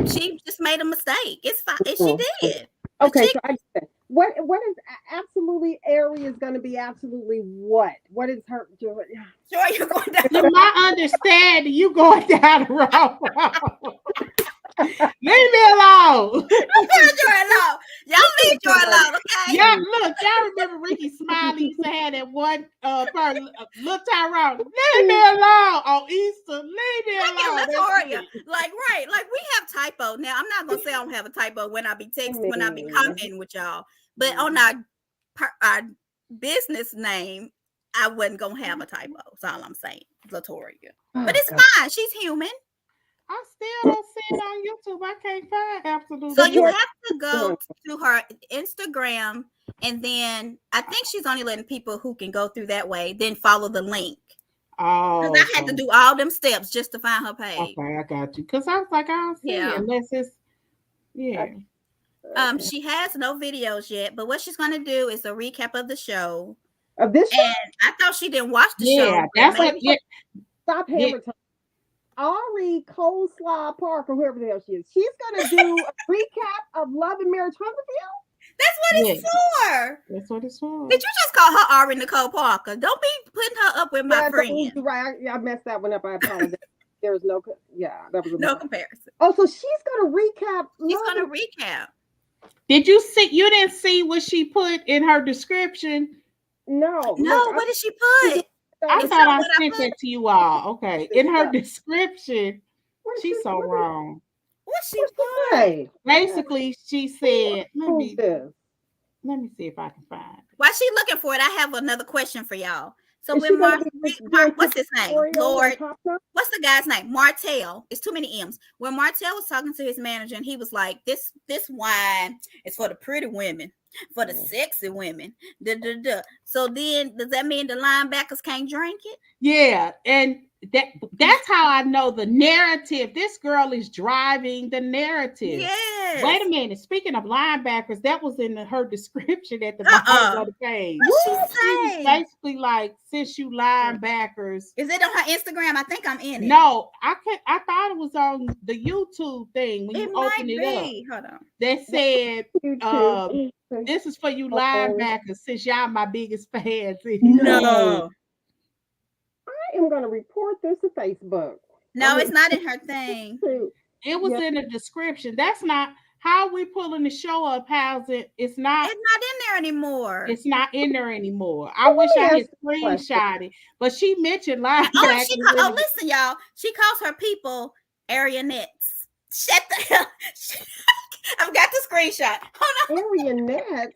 She just made a mistake. It's fine. She did. Okay, so I understand. What is absolutely Ari is going to be absolutely what? What is her doing? Sure, you're going down. To my understanding, you going down the wrong road. Leave me alone. Joy alone. Y'all leave Joy alone, okay? Yeah, look, y'all remember Ricky Smiley used to have that one person, Little Tyrone. Leave me alone on Easter. Leave me alone. Latoria. Like we have typo. Now I'm not gonna say I don't have a typo when I be texting, when I be commenting with y'all, but on our business name, I wasn't gonna have a typo. That's all I'm saying, Latoria. But it's fine. She's human. I still don't see it on YouTube. I can't find absolutely. So you have to go to her Instagram, and then I think she's only letting people who can go through that way, then follow the link. Oh, because I had to do all them steps just to find her page. Okay, I got you. Because I was like, I don't see it unless it's She has no videos yet, but what she's gonna do is a recap of the show. Of this show? And I thought she didn't watch the show. Yeah, that's what. Stop hammer time. Ari Coleslaw Park or whoever the hell she is. She's gonna do a recap of Love and Marriage Huntsville. That's what it's for. That's what it's for. Did you just call her Ari Nicole Parker? Don't be putting her up with my friend. Right, I messed that one up. I apologize. There was no, that was no comparison. Oh, so she's gonna recap. She's gonna recap. Did you see? You didn't see what she put in her description? No. What did she put? I thought I sent that to you all. Okay. In her description, she's so wrong. What she put? Basically, she said, let me see if I can find it. While she's looking for it, I have another question for y'all. So when what's his name? Lord, what's the guy's name? Martell. It's too many M's. When Martell was talking to his manager, and he was like, "This wine is for the pretty women, for the sexy women." So then, does that mean the linebackers can't drink it? Yeah, and that's how I know the narrative. This girl is driving the narrative. Yes. Wait a minute. Speaking of linebackers, that was in her description at the bottom of the page. What she was basically like, since you linebackers. Is it on her Instagram? I think I'm in it. No, I thought it was on the YouTube thing when you open it up. Hold on. That said, this is for you linebackers, since y'all my biggest fans. No. I am going to report this to Facebook. No, it's not in her thing. It was in the description. That's not how we pulling the show up. How's it? It's not in there anymore. It's not in there anymore. I wish I had screenshot it, but she mentioned linebackers. Listen, y'all. She calls her people Arionettes. Shut the hell. I've got the screenshot. Hold on. Arionettes.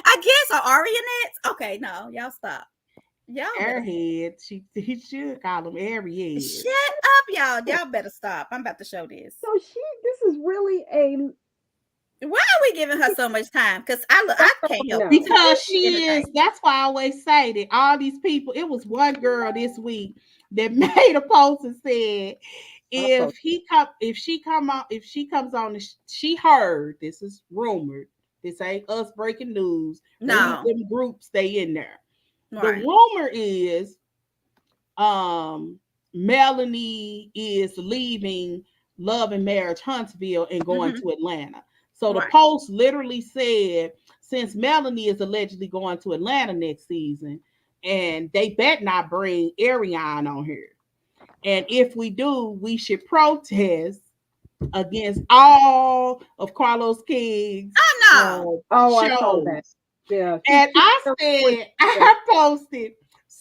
I guess, or Arionettes. Okay, no, y'all stop. Y'all airhead. He should call them airhead. Shut up, y'all. Y'all better stop. I'm about to show this. So this is really a. Why are we giving her so much time? Because I can't help because she is. That's why I always say that all these people. It was one girl this week that made a post and said, if she comes on, she heard. This is rumored. This ain't us breaking news. No, them groups stay in there. Right. The rumor is Melanie is leaving Love and Marriage Huntsville and going to Atlanta. So the post literally said, since Melanie is allegedly going to Atlanta next season, and they bet not bring Ariane on here. And if we do, we should protest against all of Carlos King's shows. I saw that. Yeah. And I said, I posted,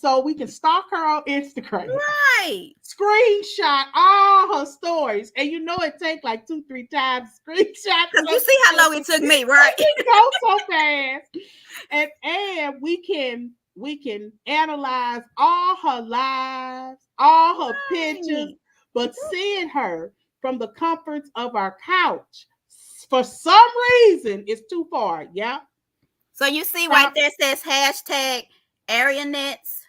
so we can stalk her on Instagram. Right. Screenshot all her stories. And you know it takes like 2-3 times screenshot. Because you see how long it took me, right? It goes so fast. And we can analyze all her lives, all her pictures, but seeing her from the comforts of our couch, for some reason, it's too far. Yeah. So you see right there says hashtag Arianettes,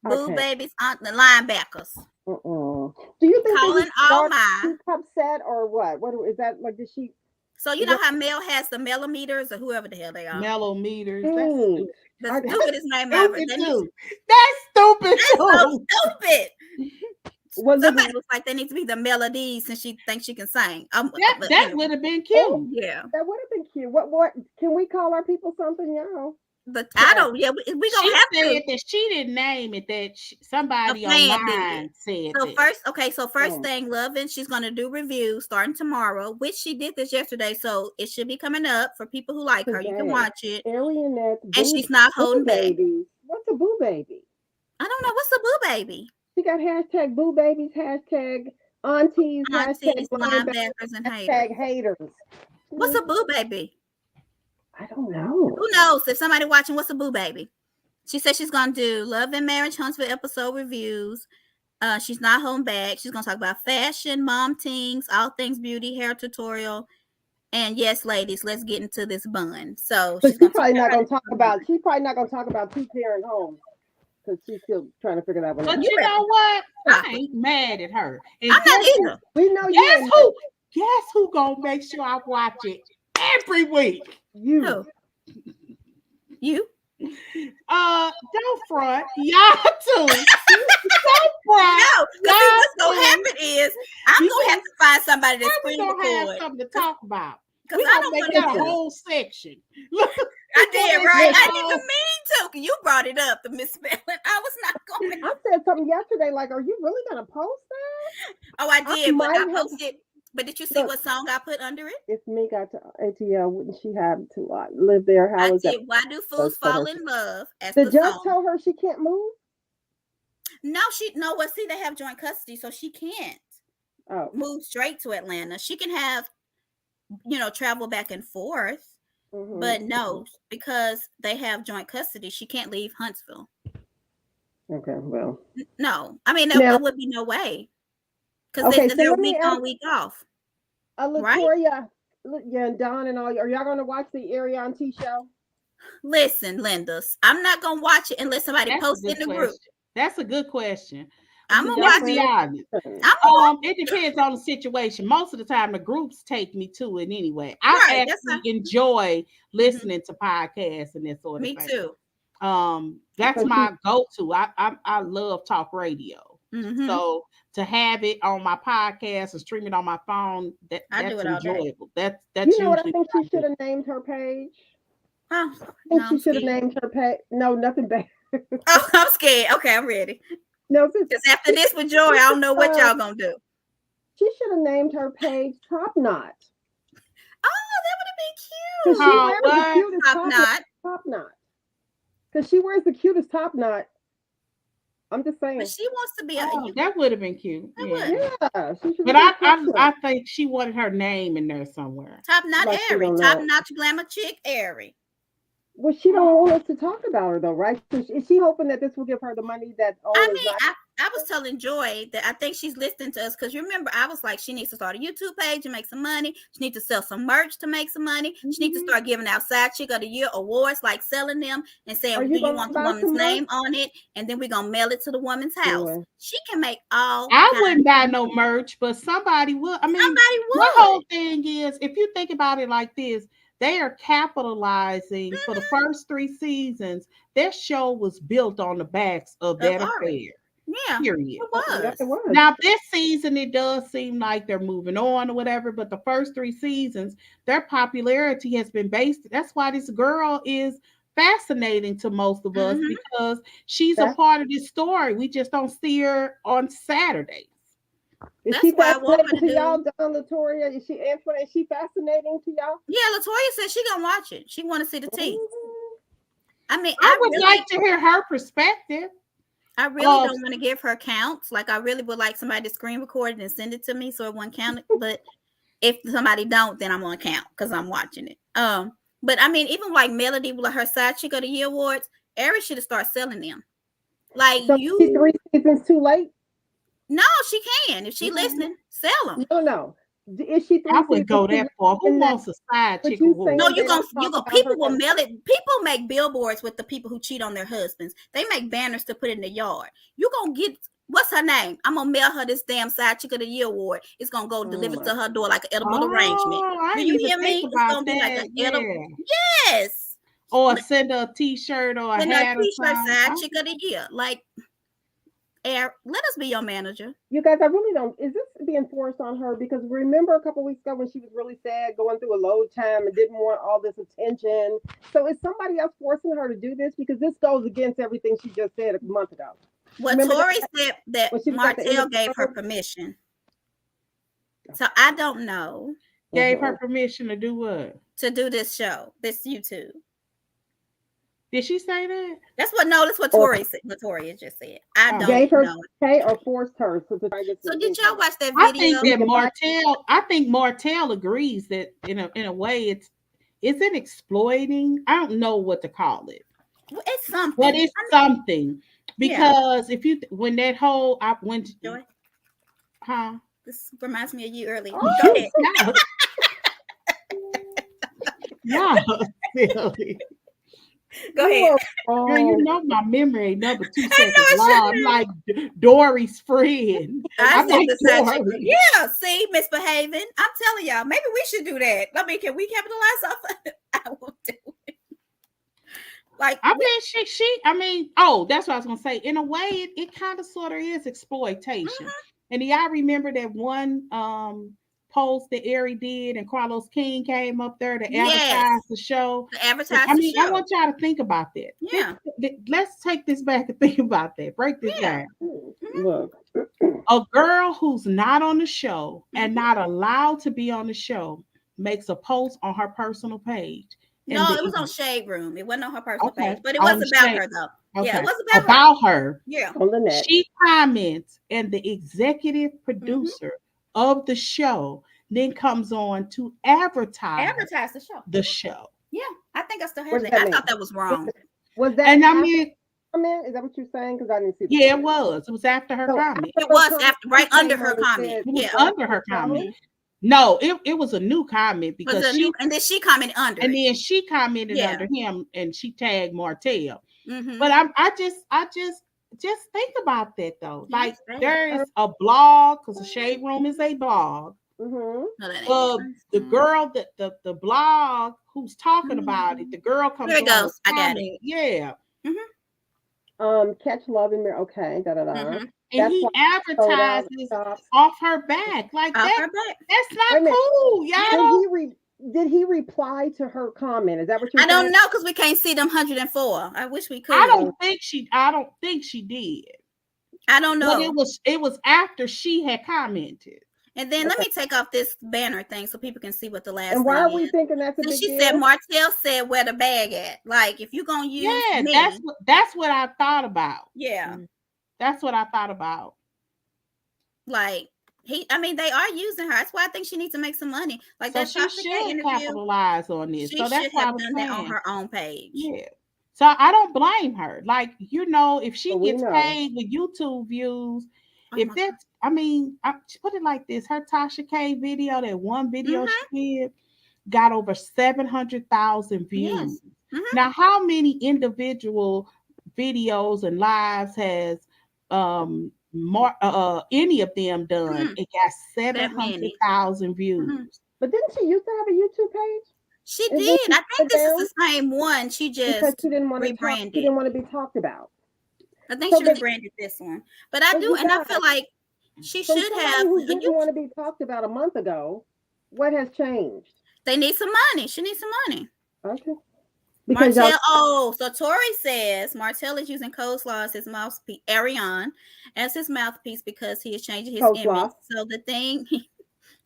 boo babies, the linebackers. Do you think calling all mine upset or what? What is that like? Did she? So you know how Mel has the mellometers or whoever the hell they are. Mellometers. That's the stupidest name ever. That's stupid. That's so stupid. Somebody it, looks like they need to be the melodies since she thinks she can sing. That would have been cute. Oh, yeah, that would have been cute. What can we call our people something, y'all? I don't. Yeah, we gonna have to. That she didn't name it. That somebody online said. So first thing, Lovin', she's gonna do reviews starting tomorrow, which she did this yesterday. So it should be coming up for people who like her. You can watch it. And she's not holding back. What's a boo baby? I don't know. What's a boo baby? She got hashtag boo babies, hashtag aunties, hashtag linebackers, and haters. What's a boo baby? I don't know. Who knows? If somebody watching, what's a boo baby? She said she's gonna do Love and Marriage Huntsville episode reviews. She's not holding back. She's gonna talk about fashion, mom things, all things beauty, hair tutorial. And yes, ladies, let's get into this bun. So she's probably not gonna talk about 2-parent homes. Because she's still trying to figure that one out. But you know what? I ain't mad at her. And I'm not either. We know Guess who gonna make sure I watch it every week? You. Don't front. Y'all too. Don't front. No, because what's gonna happen is I'm gonna have to find somebody that's screen record. Have something to talk about. Because I don't make that a whole section. Look, I did, right? I didn't even mean to. You brought it up, the misspelling. I was not going. I said something yesterday, like, are you really going to post that? Oh, I did, but I posted. But did you see what song I put under it? If me got to ATL, wouldn't she have to live there? How is that? Why do fools fall in love? The judge tell her she can't move? No, see, they have joint custody, so she can't move straight to Atlanta. She can have, travel back and forth. Mm-hmm. But no, because they have joint custody, she can't leave Huntsville. Okay, well. No, I mean, there would be no way. Because they're week on, week off. Latoya, and Don and all, are y'all going to watch the Ariane T show? Listen, Linda's, I'm not going to watch it unless somebody posts in the group. That's a good question. I'm gonna watch it. It depends on the situation. Most of the time, the groups take me to it anyway. I actually enjoy listening to podcasts and that sort of thing. Me too. That's my go-to. I love talk radio. Mm-hmm. So to have it on my podcast or stream it on my phone, that's enjoyable. That's you know what I think she should have named her page. I think she should have named her page. No, nothing bad. Oh, I'm scared. Okay, I'm ready. No, because after this with Joy, I don't know what y'all gonna do. She should have named her page Top Knot. Oh, that would have been cute. She wears the cutest top knot. Because she wears the cutest top knot. I'm just saying. But she wants to be that would have been cute. Yeah. But I think she wanted her name in there somewhere. Top Knot Airy. Top Notch Glamour Chick Airy. Well, she don't want us to talk about her though, right? So is she hoping that this will give her the money that? I was telling Joy that I think she's listening to us because remember I was like she needs to start a YouTube page and make some money. She needs to sell some merch to make some money. Mm-hmm. She needs to start giving out Side Chick of the Year awards, like selling them and saying, "Do you want the woman's name on it?" And then we're gonna mail it to the woman's house. Yeah. She can make all. I wouldn't buy no merch, but somebody would. I mean, somebody would. My whole thing is, if you think about it like this. They are capitalizing for the first 3 seasons. Their show was built on the backs of that affair. Yeah, period. It was. Now this season, it does seem like they're moving on or whatever. But the first 3 seasons, their popularity has been based. That's why this girl is fascinating to most of us because she's a part of this story. We just don't see her on Saturdays. Is she fascinating to y'all, Don Latoya? Is she Antoinette? Is she fascinating to y'all? Yeah, Latoya said she gonna watch it. She want to see the teeth. I mean, I would like to hear her perspective. I really don't want to give her counts. Like, I really would like somebody to screen record it and send it to me so it won't count it. But if somebody don't, then I'm on count because I'm watching it. But I mean, even like Melody, like her side chick of the year awards, Aries should have started selling them. Like, so you 3 seasons too late? No, she can. If she listening, sell them. No. Is she 3 I would go that far. Who wants a side chick award? No, you go. People will mail it. People make billboards with the people who cheat on their husbands. They make banners to put in the yard. You gonna get, what's her name? I'm gonna mail her this damn side chick of the year award. It's gonna go delivered to her door like an edible arrangement. Do you hear me? It's gonna be like an edible. Yes. Or send her a T-shirt or a hat or something. Side chick of the year. Like, let us be your manager. You guys, I really don't. Is this being forced on her? Because remember a couple weeks ago when she was really sad, going through a low time and didn't want all this attention. So is somebody else forcing her to do this? Because this goes against everything she just said a month ago. Well, Tori said that Martell gave her permission. So I don't know. Gave her permission to do what? To do this show, this YouTube. Did she say that? That's what Tori said. What Tori just said. I don't gave her know. Pay or forced her. So did y'all watch that video? I think Martell agrees that in a way it's an exploiting. I don't know what to call it. Well, it's something. But it's something. Because if you when that whole I went Joy? Huh? This reminds me of you earlier. Oh, go ahead. Yeah, silly. Go ahead. Girl, you know my memory ain't number 2 seconds long. I'm like Dory's friend. I'm like Dory. Yeah, see, misbehaving. I'm telling y'all, maybe we should do that. I mean, can we capitalize off of it? I will do it. Like, I mean, that's what I was gonna say. In a way, it kind of sort of is exploitation. Mm-hmm. And y'all remember that one post that Ari did and Carlos King came up there to advertise the show. I want y'all to think about that. Yeah. Let's take this back and think about that. Break this down. Mm-hmm. Look. A girl who's not on the show and not allowed to be on the show makes a post on her personal page. No, it was on Shade Room. It wasn't on her personal page, but it was about her though. Okay. Yeah, it was about her. Yeah. On the net. She comments, and the executive producer of the show then comes on to advertise the show. Yeah, I think I still have that. I thought that was wrong. Was that? And I mean, is that what you're saying? Because I didn't see. Yeah, it was. It was after her comment. It was after, right under her comment. Yeah, under her comment. No, it was a new comment because and then she commented under. And then she commented under him, and she tagged Martell. Mm-hmm. But I just think about that though. Like there is a blog, because the Shade Room is a blog. Mm-hmm. The girl that the blog who's talking about it, the girl comes. There it goes. I got it. Yeah. Mm-hmm. Catch Love and okay, Mm-hmm. And he advertises off her back like off that. Her back. That's not cool, y'all. Did he reply to her comment? Is that what you're saying? I don't know, because we can't see them 104. I wish we could. I don't think she did. I don't know. But it was after she had commented. And then let me take off this banner thing so people can see what the last. And why are we thinking that's a big deal? She said Martell said where the bag at. Like if you're gonna use me, that's what I thought about. Yeah. That's what I thought about. Like they are using her. That's why I think she needs to make some money. Like so that she should capitalize on this. So that's why I was done that on her own page. Yeah. So I don't blame her. Like, if she gets paid with YouTube views, if that's, I put it like this: her Tasha K video, that one video she did, got over 700,000 views. Yes. Mm-hmm. Now, how many individual videos and lives has any of them done? It got 700,000 views. But didn't she used to have a YouTube page? She did. I think this is the same one. She just because she didn't want to rebranded. She didn't want to be talked about. I think she rebranded this one. But I do, and I feel like she should have. Who didn't want to be talked about a month ago? What has changed? They need some money. She needs some money. Okay. Martell, so Tori says Martell is using Coleslaw as his mouthpiece, Ariane as his mouthpiece because he is changing his image. So the thing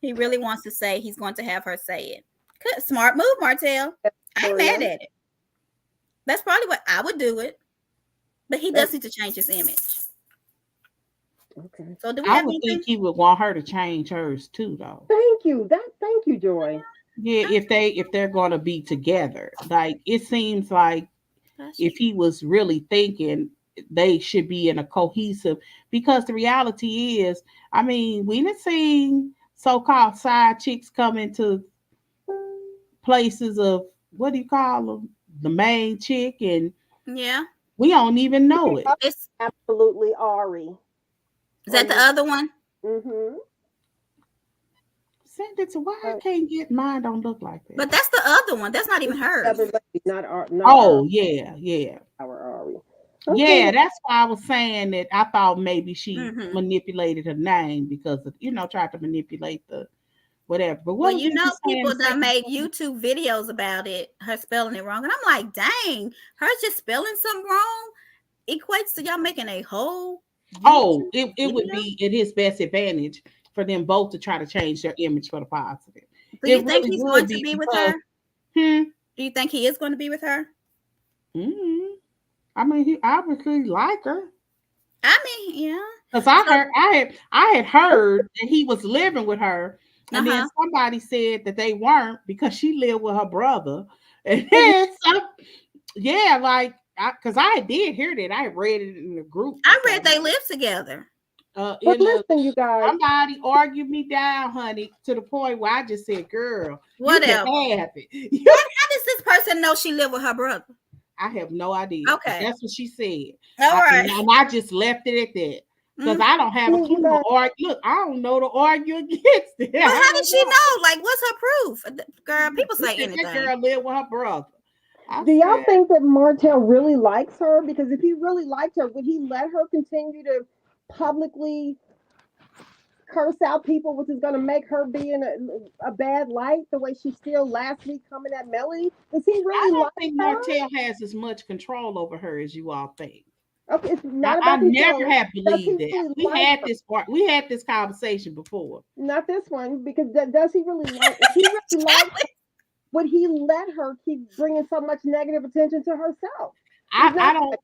he really wants to say, he's going to have her say it. Good, smart move, Martell. I ain't mad at it. That's probably what I would do it. But he does need to change his image. Okay. So do we I have would anything? think he would want her to change hers too, though. Thank you. Thank you, Joy. Yeah, if they're going to be together, like it seems like if he was really thinking they should be in a cohesive, because the reality is, I mean, we done seen so-called side chicks come into places of, what do you call them, the main chick, and Yeah. we don't even know it. It's Absolutely Ari. is that the other one? Mm-hmm. Send it to, why I can't get mine, don't look like that. But that's the other one. That's not even hers. Other lady, not Oh, yeah. our Ari. Yeah, that's why I was saying that I thought maybe she Mhm. manipulated her name because of, tried to manipulate the whatever. But what Well, was you we know, just saying people a done second made ago? YouTube videos about it, her spelling it wrong. And I'm like, dang, her just spelling something wrong equates to y'all making a whole Oh, YouTube it would video? be at his best advantage for them both to try to change their image for the positive. Do It you think really he's would going to be be with because, her? hmm, Do you think he is going to be with her? I mean, he obviously like her. I mean, yeah. Because So, I had heard that he was living with her, and then uh-huh. somebody said that they weren't because she lived with her brother. And then yeah, like because I did hear that. I read it in the group. I read they live together. But listen, you guys. Somebody argued me down, honey, to the point where I just said, "Girl, Whatever. you can have it." How does this person know she lived with her brother? I have no idea. Okay. That's what she said. All right. And I just left it at that. Because I don't have a clue to argue. Look, I don't know to argue against it. But how did she know? Like, what's her proof? Girl, people say anything. That girl lived with her brother. Do y'all think that Martell really likes her? Because if he really liked her, would he let her continue to publicly curse out people, which is going to make her be in a bad light the way she still last week coming at Melly? Does he really I don't like think her? Martell has as much control over her as you all think. Okay, it's not I about control. never have believed that. Really We had this conversation before. Not this one, because does he really like? If he really likes, would he let her keep bringing so much negative attention to herself? I don't.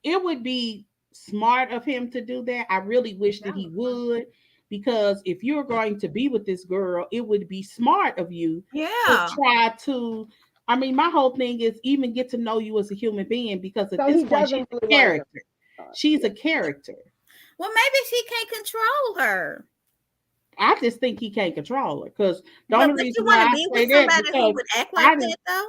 It would be smart of him to do that. I really wish that he would, because if you're going to be with this girl, it would be smart of you to try to. I mean, my whole thing is even get to know you as a human being, because at this point she's a character. She's a character. Well, maybe she can't control her. I just think he can't control her, because the But only would reason you want why to I be say with that somebody who would act like that though?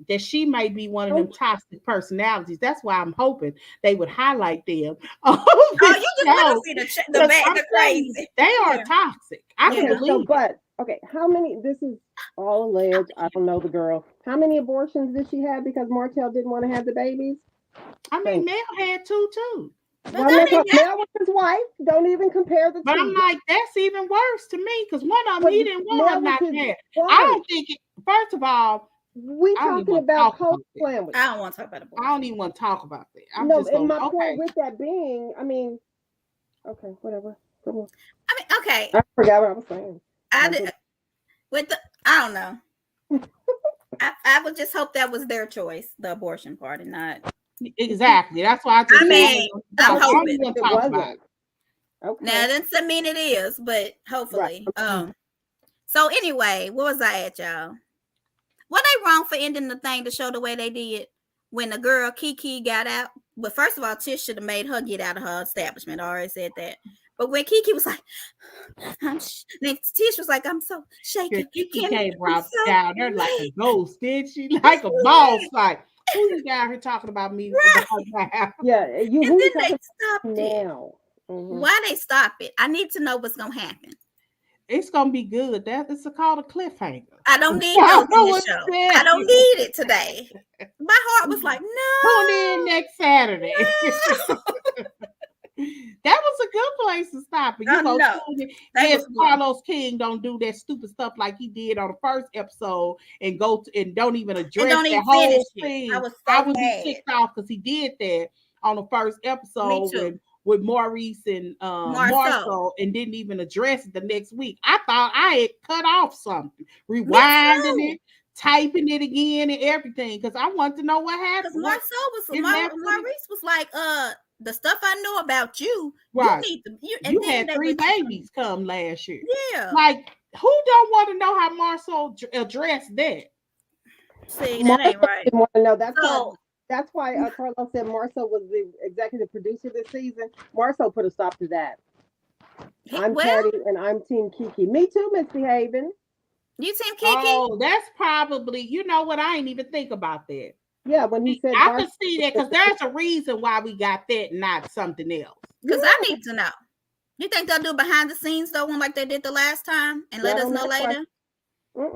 that she might be one of them toxic personalities. That's why I'm hoping they would highlight them. Oh, you just want to see the crazy. They are toxic. I can believe. But okay, how many? This is all alleged. I don't know the girl. How many abortions did she have because Martell didn't want to have the babies? I mean, Mel had two too. Mel was his wife. Don't even compare the two. But I'm like, that's even worse to me, because one of them he didn't want her not to have. I don't think it. First of all, we talking about post sandwich. I don't want to talk about abortion. I don't even want to talk about that. My point with that being, I mean, okay, whatever. Come on. I mean, okay. I forgot what I was saying. I don't know. I would just hope that was their choice, the abortion part, and not exactly. That's why I just. I'm hoping it wasn't. Okay. Now, that doesn't mean it is, but hopefully. Right. So anyway, what was I at, y'all? Were they wrong for ending the thing to show the way they did when the girl Keke got out? But first of all, Tish should have made her get out of her establishment. I already said that. But when Keke was like, Tish was like, I'm so shaking. Keke came down there like a ghost, did she? Like a boss. Like, who you down here talking about me? Right. Yeah, and then they stopped now. Mm-hmm. Why they stop it? I need to know what's gonna happen. It's gonna be good. It's called a cliffhanger. I don't need those in the show. I don't need it today. My heart was like, no. Tune in next Saturday. No. That was a good place to stop. And yes, Carlos King don't do that stupid stuff like he did on the first episode and don't even address the whole thing. I was ticked off because he did that on the first episode with Maurice and Marceau, and didn't even address it the next week. I thought I had cut off something, rewinding it, typing it again and everything, because I wanted to know what happened. Maurice was like, the stuff I know about you, Right. you need to. You had 3 babies come last year. Yeah. Like, who don't want to know how Marcel addressed that? See, that ain't right. Didn't want to know. So That's why Carlos said Marcel was the executive producer this season. Marcel put a stop to that. I'm Teddy and I'm Team Keke. Me too, misbehaving. You Team Keke? Oh, that's probably, you know what? I ain't even think about that. Yeah, when he said I could see that because there's a reason why we got that, not something else. Because I need to know. You think they'll do behind the scenes though, one like they did the last time, and let us know later?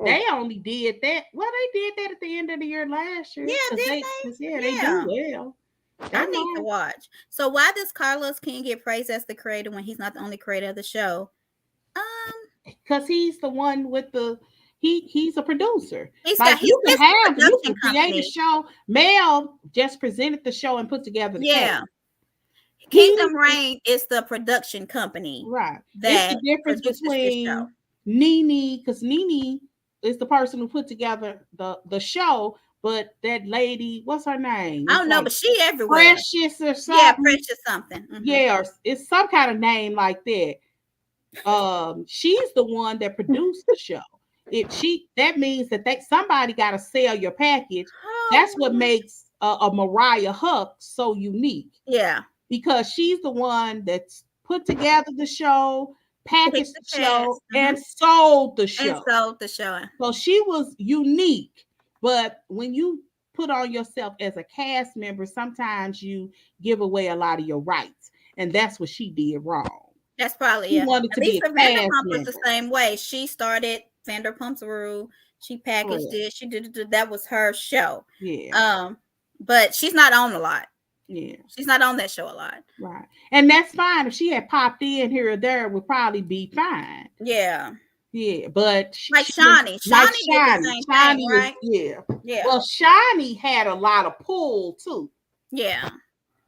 They only did that. Well, they did that at the end of the year last year. Yeah, did they? They do well. I need to watch. So why does Carlos King get praised as the creator when he's not the only creator of the show? Because he's the one with the he's a producer. You can create a show. Mel just presented the show and put together the cast. Kingdom Reign is the production company. Right. It's the difference between Nene, because Nene is the person who put together the show, but that lady, what's her name? I don't know, but she everywhere. Precious or something. Yeah, Precious something. Mm-hmm. Yeah, it's some kind of name like that. She's the one that produced the show. That means that somebody got to sell your package. That's what makes a Mariah Huck so unique. Yeah, because she's the one that's put together the show, packaged the show, and sold the show. So she was unique. But when you put on yourself as a cast member, sometimes you give away a lot of your rights, and that's what she did wrong. That's probably she wanted to be a cast member. The same way. She started Vanderpump's Rule. She packaged it. She did that was her show. Yeah. But she's not on a lot. Yeah. She's not on that show a lot. Right. And that's fine. If she had popped in here or there, it would probably be fine. Yeah. Yeah. But like Shawnee. Shawnee did the same thing, right? Yeah. Well, Shawnee had a lot of pull too. Yeah.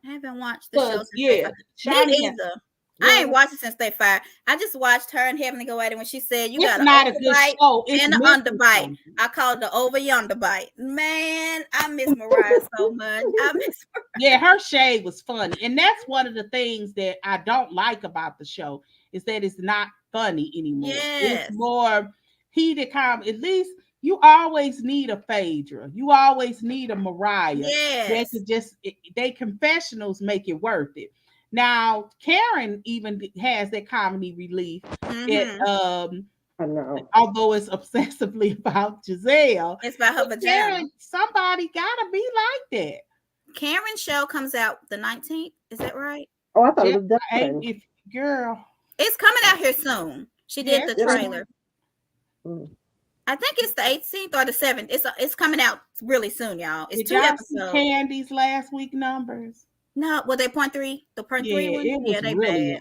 I haven't watched the show. Yeah. Shawnee either. I ain't watched it since they fired. I just watched her and Heaven to Go At It when she said you got not a good show. It's and an underbite. I call it the over yonder bite. Man, I miss Mariah so much. I miss her. Yeah, her shade was funny. And that's one of the things that I don't like about the show is that it's not funny anymore. Yes. It's more heated comedy. At least you always need a Phaedra. You always need a Mariah. Yes. They confessionals make it worth it. Now, Karen even has that comedy relief. I know. Although it's obsessively about Giselle. It's about her vagina. Karen, somebody gotta be like that. Karen's show comes out the 19th. Is that right? Oh, I thought it was done. Girl. It's coming out here soon. She did the trailer. I think it's the 18th or the 7th. It's coming out really soon, y'all. It's 2 episodes. Candy's last week numbers. No, well, they point 3. The point 3 one? Yeah, they really bad.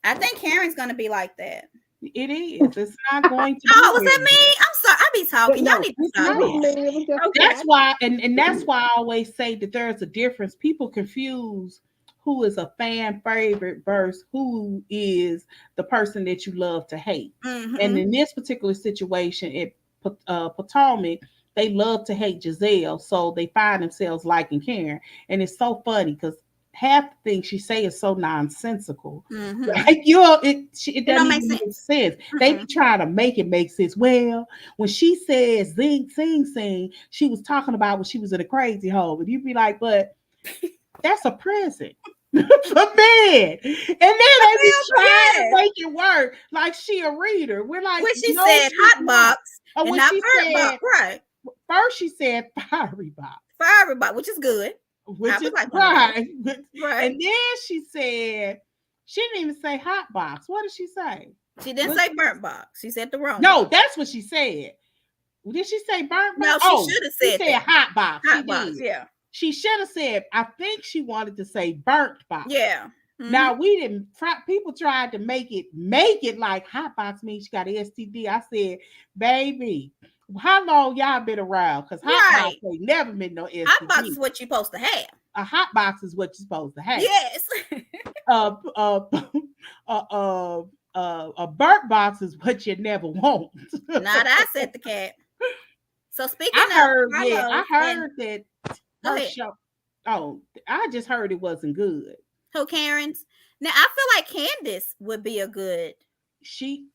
I think Karen's gonna be like that. It is. It's not going to. Oh, was that me? I'm sorry. I be talking. Y'all need to stop me. That's why, and that's why I always say that there's a difference. People confuse who is a fan favorite versus who is the person that you love to hate. Mm-hmm. And in this particular situation, Potomac, they love to hate Giselle, so they find themselves liking Karen. And it's so funny because half the things she say is so nonsensical. Mm-hmm. Like it doesn't even make sense. Mm-hmm. They be trying to make it make sense. Well, when she says zing, sing, sing, she was talking about when she was in a crazy home. And you'd be like, but that's a prison for men. And then they be trying to make it work like she a reader. We're like, when she said hot box and not bird box, right? First she said fiery box. Fiery box, which is good. Which is like right. And then she said, she didn't even say hot box. What did she say? She didn't say burnt box. She said the wrong box. That's what she said. Did she say burnt box? No, she should have said she said hot box. Hot box, yeah. She should have said, I think she wanted to say burnt box. Yeah. Mm-hmm. Now we didn't people tried to make it like hot box means she got an STD. I said, baby, how long y'all been around? Because hot box ain't never been no STD. Hot box is what you're supposed to have. A hot box is what you're supposed to have. Yes. A burnt box is what you never want. Not I said the cat. So speaking I heard that her show. Oh, I just heard it wasn't good. Who, Karen's? Now I feel like Candace would be a good She,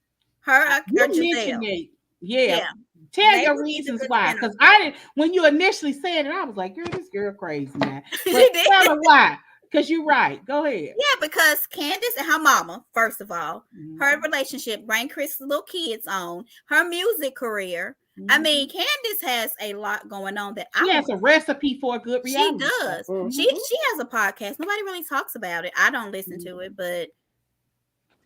her you or mentioned Giselle. it. Yeah. Yeah, Tell they your would be the reasons good why. spin-off Because I didn't, when you initially said it, I was like, girl, this girl crazy, man. she But did. tell her why. Because you're right. Go ahead. Yeah, because Candace and her mama, first of all, her Mhm. relationship, bring Chris' little kids on, her music career. I Mhm. mean, Candace has a lot going on that I She has want. a recipe for a good She reality show. does. Mhm. She has a podcast. Nobody really talks about it. I don't listen to it, Mhm. but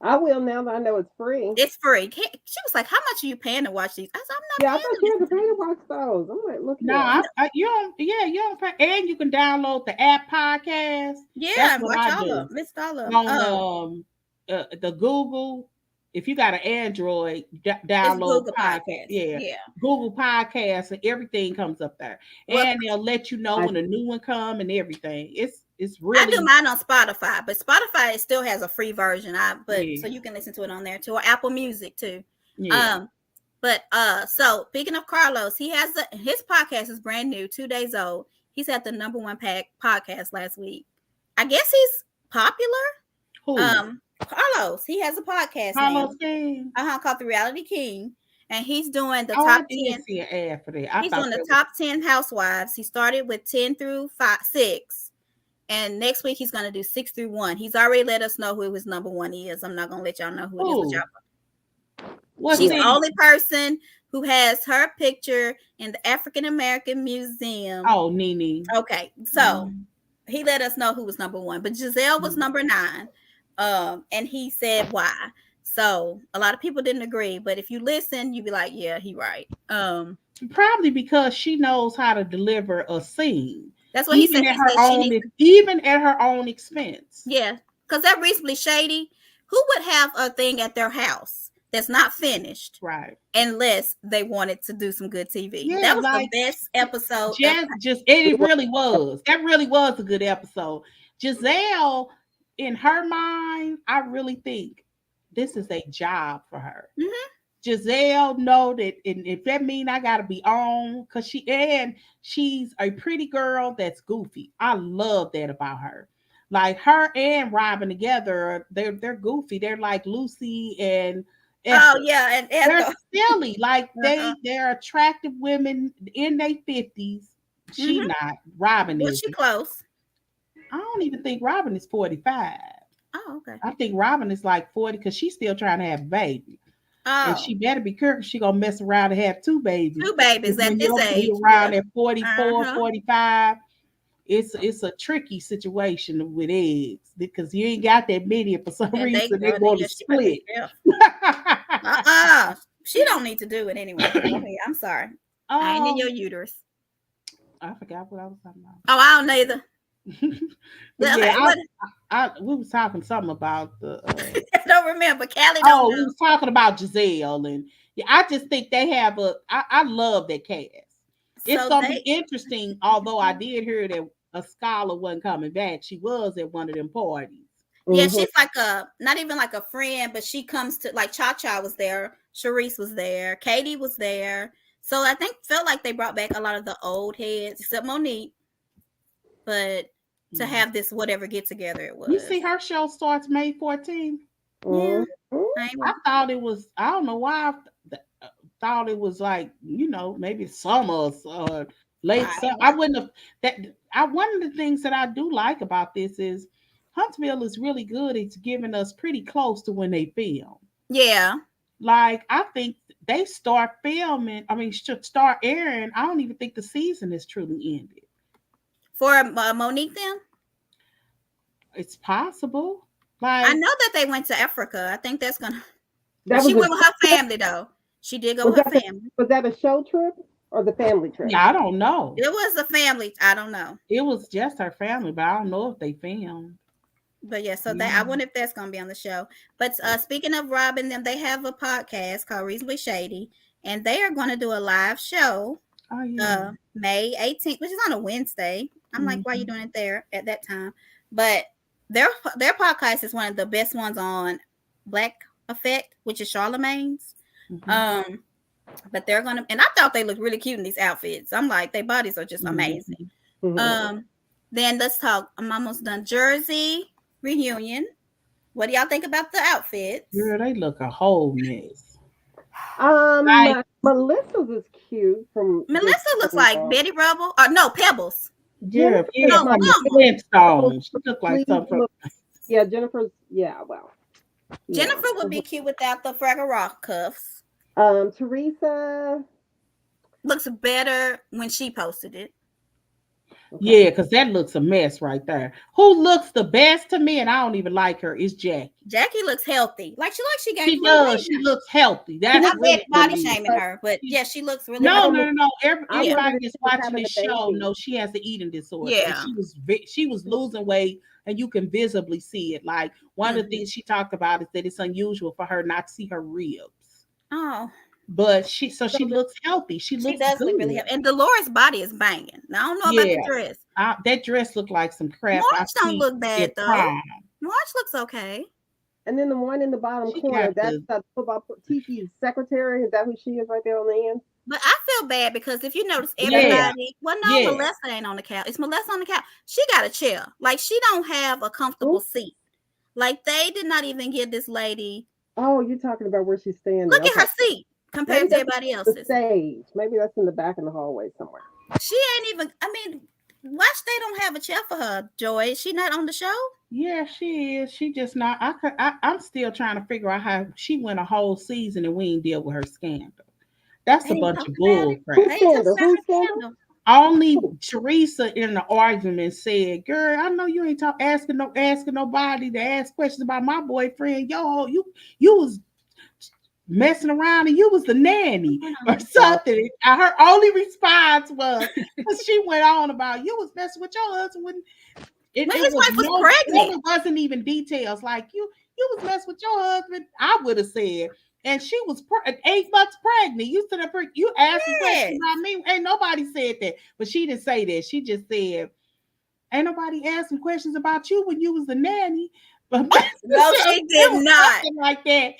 I will now that I know it's free. it's free. She was like, "How much are you paying to watch these?" I said, "I'm not Yeah, I paying thought to you had to listen pay to to it." watch those. I'm like, look No, here. you don't. Yeah, you don't pay, and you can download the app podcast. That's Yeah, and what watch I all of do them. List all of them. on the Google. If you got an Android, It's download Google podcast. Podcast. Yeah, Yeah. Google Podcasts and everything comes up there, Well, and they'll let you know I, when a new one come and everything. It's I do really mine on Spotify, but Spotify still has a free version. But yeah so you can listen to it on there too, or Apple Music too. yeah. Um, but so speaking of Carlos, he has his podcast is brand new, 2 days old. He's at the #1 podcast last week. I guess he's popular. Who? Carlos, he has a podcast now. Carlos King? Called The Reality King, and he's doing the Oh, I top did 10. see an ad for that. I He's thought doing the that was top 10 housewives. He started with 10 through 6. And next week he's going to do 6 through 1. He's already let us know who his #1 is. I'm not going to let y'all know who it is. who. What She's the city? only person who has her picture in the African American Museum. Oh, Nene. Okay, so he let us know who was #1, but Giselle was #9. And he said why. So a lot of people didn't agree, but if you listen, you'd be like, yeah, he right. Probably because she knows how to deliver a scene, That's what he said. He said she needs even at her own expense. Yeah, because they're reasonably shady. Who would have a thing at their house that's not finished, Right. unless they wanted to do some good TV? Yeah, That was like the best episode. it really was. That really was a good episode. Giselle, in her mind, I really think this is a job for her. Mm-hmm. Giselle know that, and if that mean I gotta be on, because she's a pretty girl that's goofy. I love that about her. Like her and Robin together, they're goofy. They're like Lucy and Oh Ethel. yeah, and They're silly. Like Uh-huh. they're attractive women in their 50s. She Mhm. not. Robin Was is. she close? I don't even think Robin is 45. Oh, okay. I think Robin is like 40 because she's still trying to have a baby. And Oh, she better be careful. She gonna mess around and have 2 babies. 2 babies at When this you're age. around Yeah. at 44, Uh-huh. 45, it's a tricky situation with eggs because you ain't got that many. For some And reason, they girl, want to she better be split. careful. She don't need to do it anyway. Go ahead. I'm sorry. I ain't in your uterus. I forgot what I was talking about. Oh, I don't either. But Okay, yeah, we was talking something about the. I don't remember. Callie don't Oh, know. we was talking about Giselle, and yeah, I just think they have I love that cast. It's gonna be interesting. Although I did hear that a scholar wasn't coming back. She was at one of them parties. Yeah, she's like not even like a friend, but she comes to, like, Cha Cha was there, Sharice was there, Katie was there. So I felt like they brought back a lot of the old heads, except Monique. But to have this whatever get together it was. You see, her show starts May 14th. Yeah. I thought it was. I don't know why. I thought it was like, maybe summer or late summer. I wouldn't have that. One of the things that I do like about this is Huntsville is really good. It's giving us pretty close to when they film. Yeah. Like, I think they start filming. I mean, should start airing. I don't even think the season is truly ended. For Monique, then? It's possible. Like, I know that they went to Africa. I think that's gonna. She went with her family, though. She did go with her family. Was that a show trip or the family trip? Yeah, I don't know. It was a family. I don't know. It was just her family, but I don't know if they filmed. But yeah, so I wonder if that's gonna be on the show. But speaking of Robin, them, they have a podcast called Reasonably Shady, and they are going to do a live show. Oh yeah. May 18th, which is on a Wednesday. I'm like, why are you doing it there at that time? But their podcast is one of the best ones on Black Effect, which is Charlemagne's. But they're gonna, and I thought they looked really cute in these outfits. I'm like, their bodies are just amazing. Then let's talk. I'm almost done. Jersey reunion. What do y'all think about the outfits? Girl, they look a whole mess. Like, Melissa's is cute from Melissa looks like Betty Rubble. Or no, Pebbles. yeah, Jennifer's from the Bumble. Flintstones. She look like something. Yeah, Jennifer's. Yeah, well. Yeah. Jennifer would be cute without the Fraggle Rock cuffs. Teresa looks better when she posted it. Okay. Yeah, because that looks a mess right there. Who looks the best to me, and I don't even like her, is Jackie. Jackie looks healthy. She gained. She does. She looks healthy. That's not really body shaming her, but yeah, she looks really. No. Everybody that's watching this show knows she has the eating disorder. Yeah, and she was losing weight, and you can visibly see it. Like one of the things she talked about is that it's unusual for her not to see her ribs. Oh. But she looks healthy. She does look really healthy. And Dolores' body is banging. Now, I don't know about the dress. That dress looked like some crap. March don't look bad though. March looks okay. And then the one in the bottom corner, that's the football Tiki's secretary. Is that who she is right there on the end? But I feel bad because if you notice, everybody, Melissa ain't on the couch. It's Melissa on the couch. She got a chair. Like, she don't have a comfortable seat. Like, they did not even give this lady. Oh, you're talking about where she's standing. Look at her seat compared to everybody else's. The stage. Maybe that's in the back in the hallway somewhere. She ain't even, watch, they don't have a chair for her, Joy. Is she not on the show? Yeah, she is. She just not. I'm still trying to figure out how she went a whole season and we ain't deal with her scandal. That's a bunch of bull crap. Only Teresa in the argument said, "Girl, I know you ain't asking nobody to ask questions about my boyfriend. Yo, you was messing around and you was the nanny or something." Her only response was, she went on about, you was messing with your husband when his wife was pregnant. It wasn't even details. Like you was messing with your husband. I would have said. And she was 8 months pregnant. You stood up, you asked a question about me. Ain't nobody said that. But she didn't say that. She just said, ain't nobody asking questions about you when you was the nanny. But no, she did not. Like that.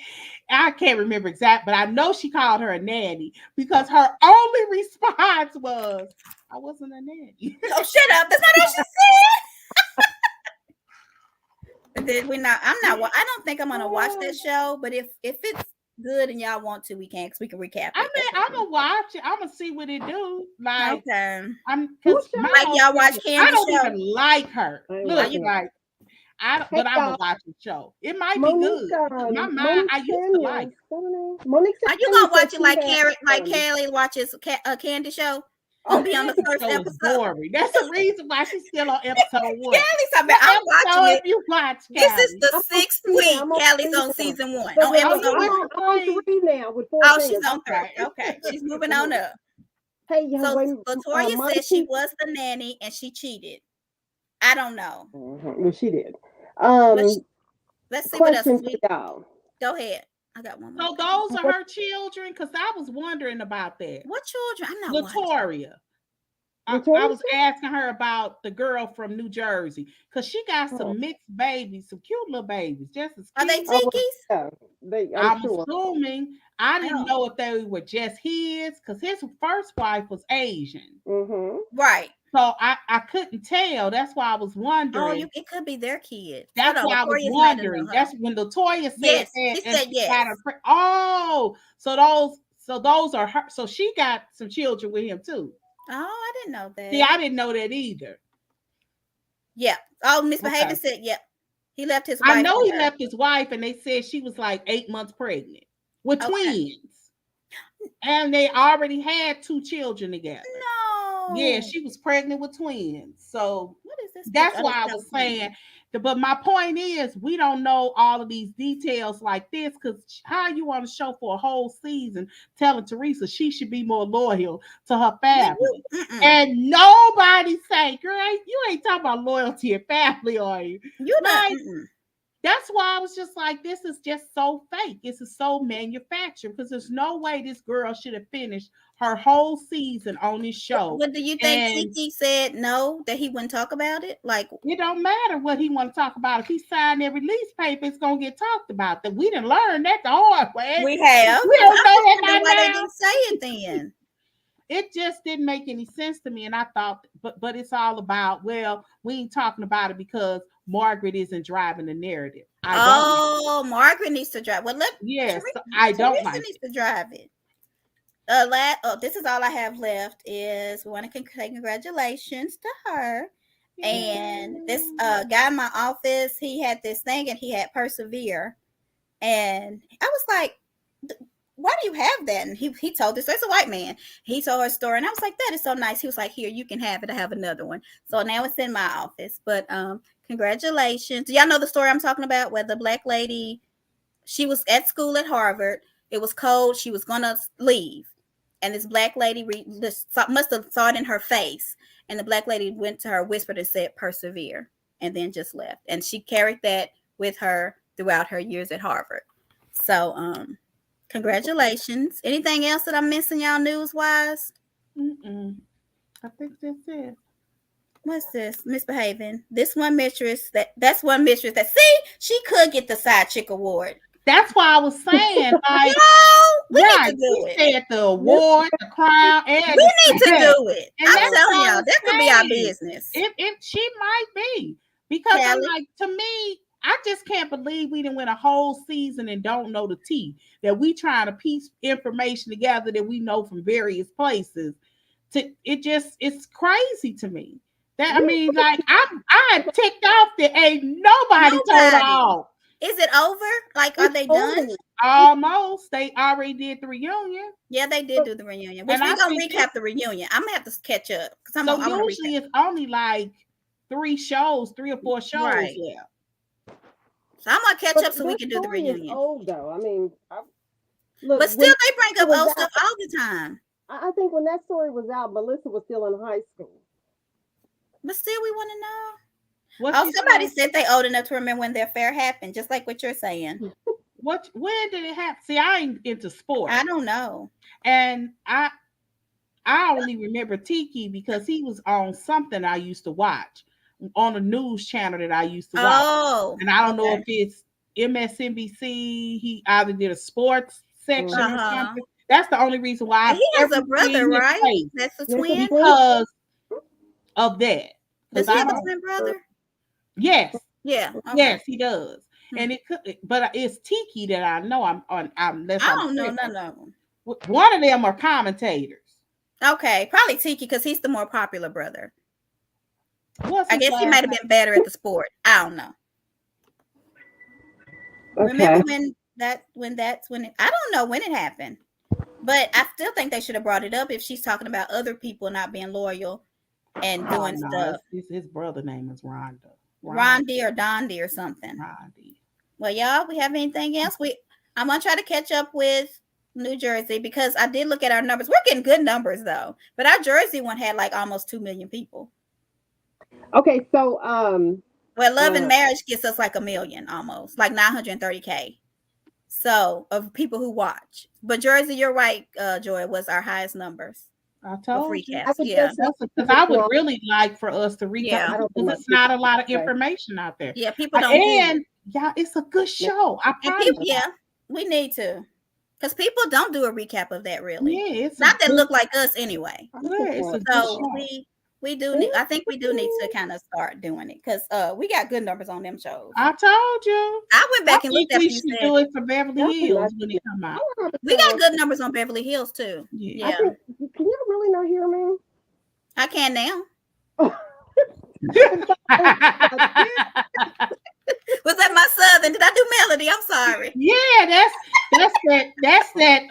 I can't remember exact, but I know she called her a nanny because her only response was, I wasn't a nanny. Oh, shut up. That's not what she said. I don't think I'm gonna watch that show, but if it's good and y'all want to, we can recap it. I'm gonna watch it. I'm gonna see what it do. Like, okay. Y'all watch Candy. I don't even like her. Look, but I'm gonna watch the show. It might be good. My mind, I used to like. Are you gonna watch it like Kelly watches a Candy show? I'll be on the first episode. Boring. That's the reason why she's still on episode 1. I'm watching it. You watch this is the 6th week. Kelly's on season 1. On episode 1. On 3 now with 4 she's on 3. Okay, she's moving on up. Hey, so Latoya said she was the nanny and she cheated. I don't know. Well, she did. Let's see what else. Go ahead. I got one more. So those are her children? Because I was wondering about that. What children? I'm not Latoya. I was asking her about the girl from New Jersey because she got some mixed babies, some cute little babies. Just as cute. Are they Tiki's? I'm assuming. I didn't know if they were just his because his first wife was Asian. Right. So I couldn't tell. That's why I was wondering. Oh, it could be their kid. That's why I was wondering. That's when Latoya said yes. She said yes. So those are her. So she got some children with him too. Oh, I didn't know that. See, I didn't know that either. Yeah. Oh, Miss Behavior said, yep. He left his wife. I know he left his wife, and they said she was like 8 months pregnant with twins. And they already had 2 children together. No. Yeah, she was pregnant with twins. So what is this? That's why I was saying. But my point is, we don't know all of these details like this because how you on the show for a whole season telling Teresa she should be more loyal to her family. And nobody say, girl, you ain't talking about loyalty and family, are you? You like, that's why I was just like, this is just so fake. This is so manufactured because there's no way this girl should have finished her whole season on this show. What do you think? Tiki said no, that he wouldn't talk about it? Like, it don't matter what he want to talk about. If he signed their release paper, it's gonna get talked about. That we didn't learn that the hard way. We have. We don't know that why they didn't say it then. it just didn't make any sense to me. And I thought, but it's all about, well, we ain't talking about it because Margaret isn't driving the narrative. Margaret needs to drive. Well, yes, I don't Teresa like needs it. to drive it. This is all I have left. Is we want to say congratulations to her. Yeah. And this guy in my office, he had this thing and he had persevere. And I was like, why do you have that? And he told this, there's a white man. He told her story. And I was like, that is so nice. He was like, here, you can have it. I have another one. So now it's in my office. But congratulations. Do y'all know the story I'm talking about where the black lady, she was at school at Harvard. It was cold. She was going to leave. And this black lady must have saw it in her face. And the black lady went to her, whispered and said, persevere, and then just left. And she carried that with her throughout her years at Harvard. So, congratulations. Anything else that I'm missing, y'all, news-wise? I think that's it. What's this? Misbehaving. That's one mistress that see, she could get the side chick award. That's why I was saying, like, we need to do it. Said the award, the crown, and we need to do it. And I'm telling y'all, that could be our business. She might be, because I'm like, to me, I just can't believe we didn't win a whole season and don't know the tea. That we trying to piece information together that we know from various places. It's crazy to me. That, I mean, like, I'm ticked off that ain't nobody told her off. Is it over? Like, are they done? Almost. They already did the reunion. Yeah, they did do the reunion. Which we're going to recap the reunion. I'm going to have to catch up. So usually it's only like 3 or 4 shows. Right. Yeah. So I'm going to catch up so we can do the reunion. Is old, though. I mean, but still, they bring up old stuff all the time. I think when that story was out, Melissa was still in high school. But still, we want to know. Somebody said they old enough to remember when the affair happened, just like what you're saying. When did it happen? See, I ain't into sports. I don't know. And I only remember Tiki because he was on something I used to watch, on a news channel that I used to watch. Oh. And I don't know if it's MSNBC. He either did a sports section or something. That's the only reason why. He has a brother, right? That's a twin? Because of that. Does he have a twin brother? Yes. Yeah. Okay. Yes, he does. And it could, but it's Tiki that I know. I don't know none of them. One of them are commentators. Okay, probably Tiki because he's the more popular brother. I guess he might have been better at the sport. I don't know. Okay. Remember when I don't know when it happened, but I still think they should have brought it up if she's talking about other people not being loyal and doing stuff. His brother name is Rondi or Dondi or something. Rondi. Well, y'all, we have anything else? I'm gonna try to catch up with New Jersey because I did look at our numbers. We're getting good numbers though, but our Jersey one had like almost 2 million people. Okay, so Love and Marriage gets us like 1 million almost, like 930K. So of people who watch, but Jersey, you're right, Joy, was our highest numbers. I told you. Yeah, because I would really like for us to recap because it's not a lot of information out there. Yeah, people don't. Yeah, it's a good show. We need to, because people don't do a recap of that really. Yeah, it's not that look like us anyway. Yeah, it's a good show. We do need. I think we do need to kind of start doing it because we got good numbers on them shows. I told you. I went back and looked at. We should do it for Beverly Hills when it come out. We got good numbers on Beverly Hills too. Yeah. Can you really not hear me? I can now. Was that my Southern? Did I do melody? I'm sorry. Yeah, that's that.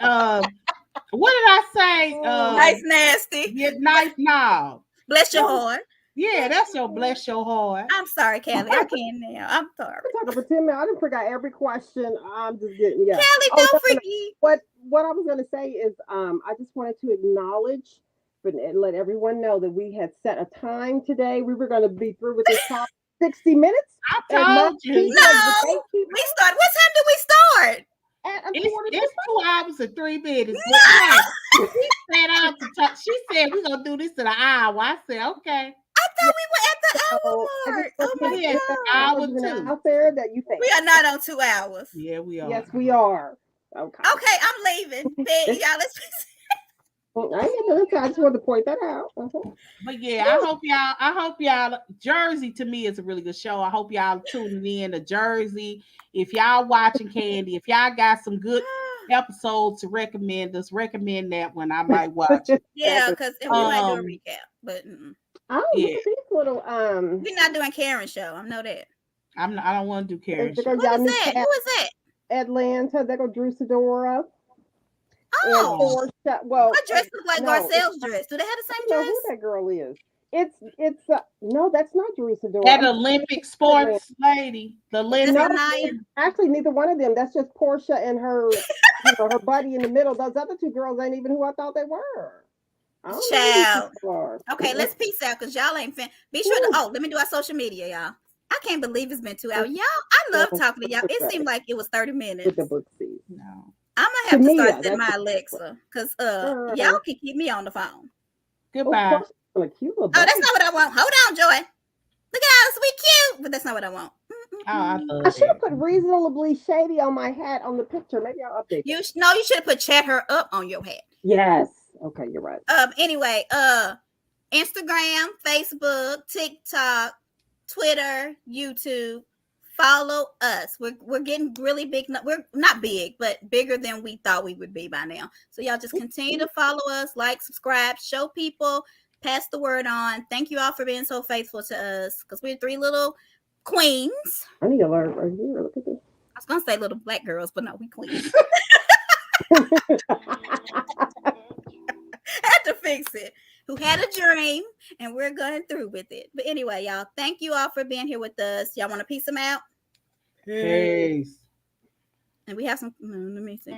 What did I say? Nice, nasty. Yeah, nice. No. Bless your heart. Yeah, that's your bless your heart. I'm sorry, Kelly. I can now. I'm sorry. For 10 minutes, I didn't forget every question. I'm just getting Kelly, don't forget. What I was going to say is, I just wanted to acknowledge and let everyone know that we had set a time today. We were going to be through with this talk 60 minutes. I told you. No, we start. What time did we start? It's 2 hours and 3 minutes. No! She said out to talk. She said we're gonna do this in an hour. I said okay. I thought we were at the hour mark. Oh my God. Hour 2. Out there that you think we are not on 2 hours. Yeah, we are. Yes, we are. Okay, I'm leaving. Y'all, let's. I just wanted to point that out. But yeah, I hope y'all Jersey to me is a really good show. I hope y'all tuning in to Jersey. If y'all watching Candy, if y'all got some good episodes to recommend us, recommend that one. I might watch it. Yeah, because we might do a recap. But oh, yeah. look at these little we're not doing Karen's show. I know that. I don't want to do Karen's show. What is that? Who is that? Atlanta. They go Drew Sidora. Oh, Portia. Well, my dress looks like Garcelle's dress. Do they have the same dress? I don't know who that girl is. It's no, that's not Drew Sidora. That Olympic sports lady. The Olympic. Actually, neither one of them. That's just Portia and her, her buddy in the middle. Those other two girls ain't even who I thought they were. Child. Okay, let's peace out because y'all ain't fin. Be sure to let me do our social media, y'all. I can't believe it's been 2 hours. Y'all, I love talking to y'all. It seemed like it was 30 minutes. With the book seat. No. I'm gonna have to start setting my Alexa because y'all can keep me on the phone. Goodbye. Oh, that's not what I want. Hold on, Joy. Look at how sweet cute, but that's not what I want. I should have put reasonably shady on my hat on the picture. Maybe I'll update. You should have put chat her up on your hat. Yes. Okay, you're right. Anyway, Instagram, Facebook, TikTok, Twitter, YouTube. Follow us. We're getting really big. We're not big, but bigger than we thought we would be by now. So y'all just continue to follow us, like, subscribe, show people, pass the word on. Thank you all for being so faithful to us because we're 3 little queens. I need to learn right here. Look at this. I was gonna say little black girls, but no, we queens. Had to fix it. Who had a dream and we're going through with it. But anyway, y'all, thank you all for being here with us. Y'all want to peace them out? Peace. And we have some, let me see.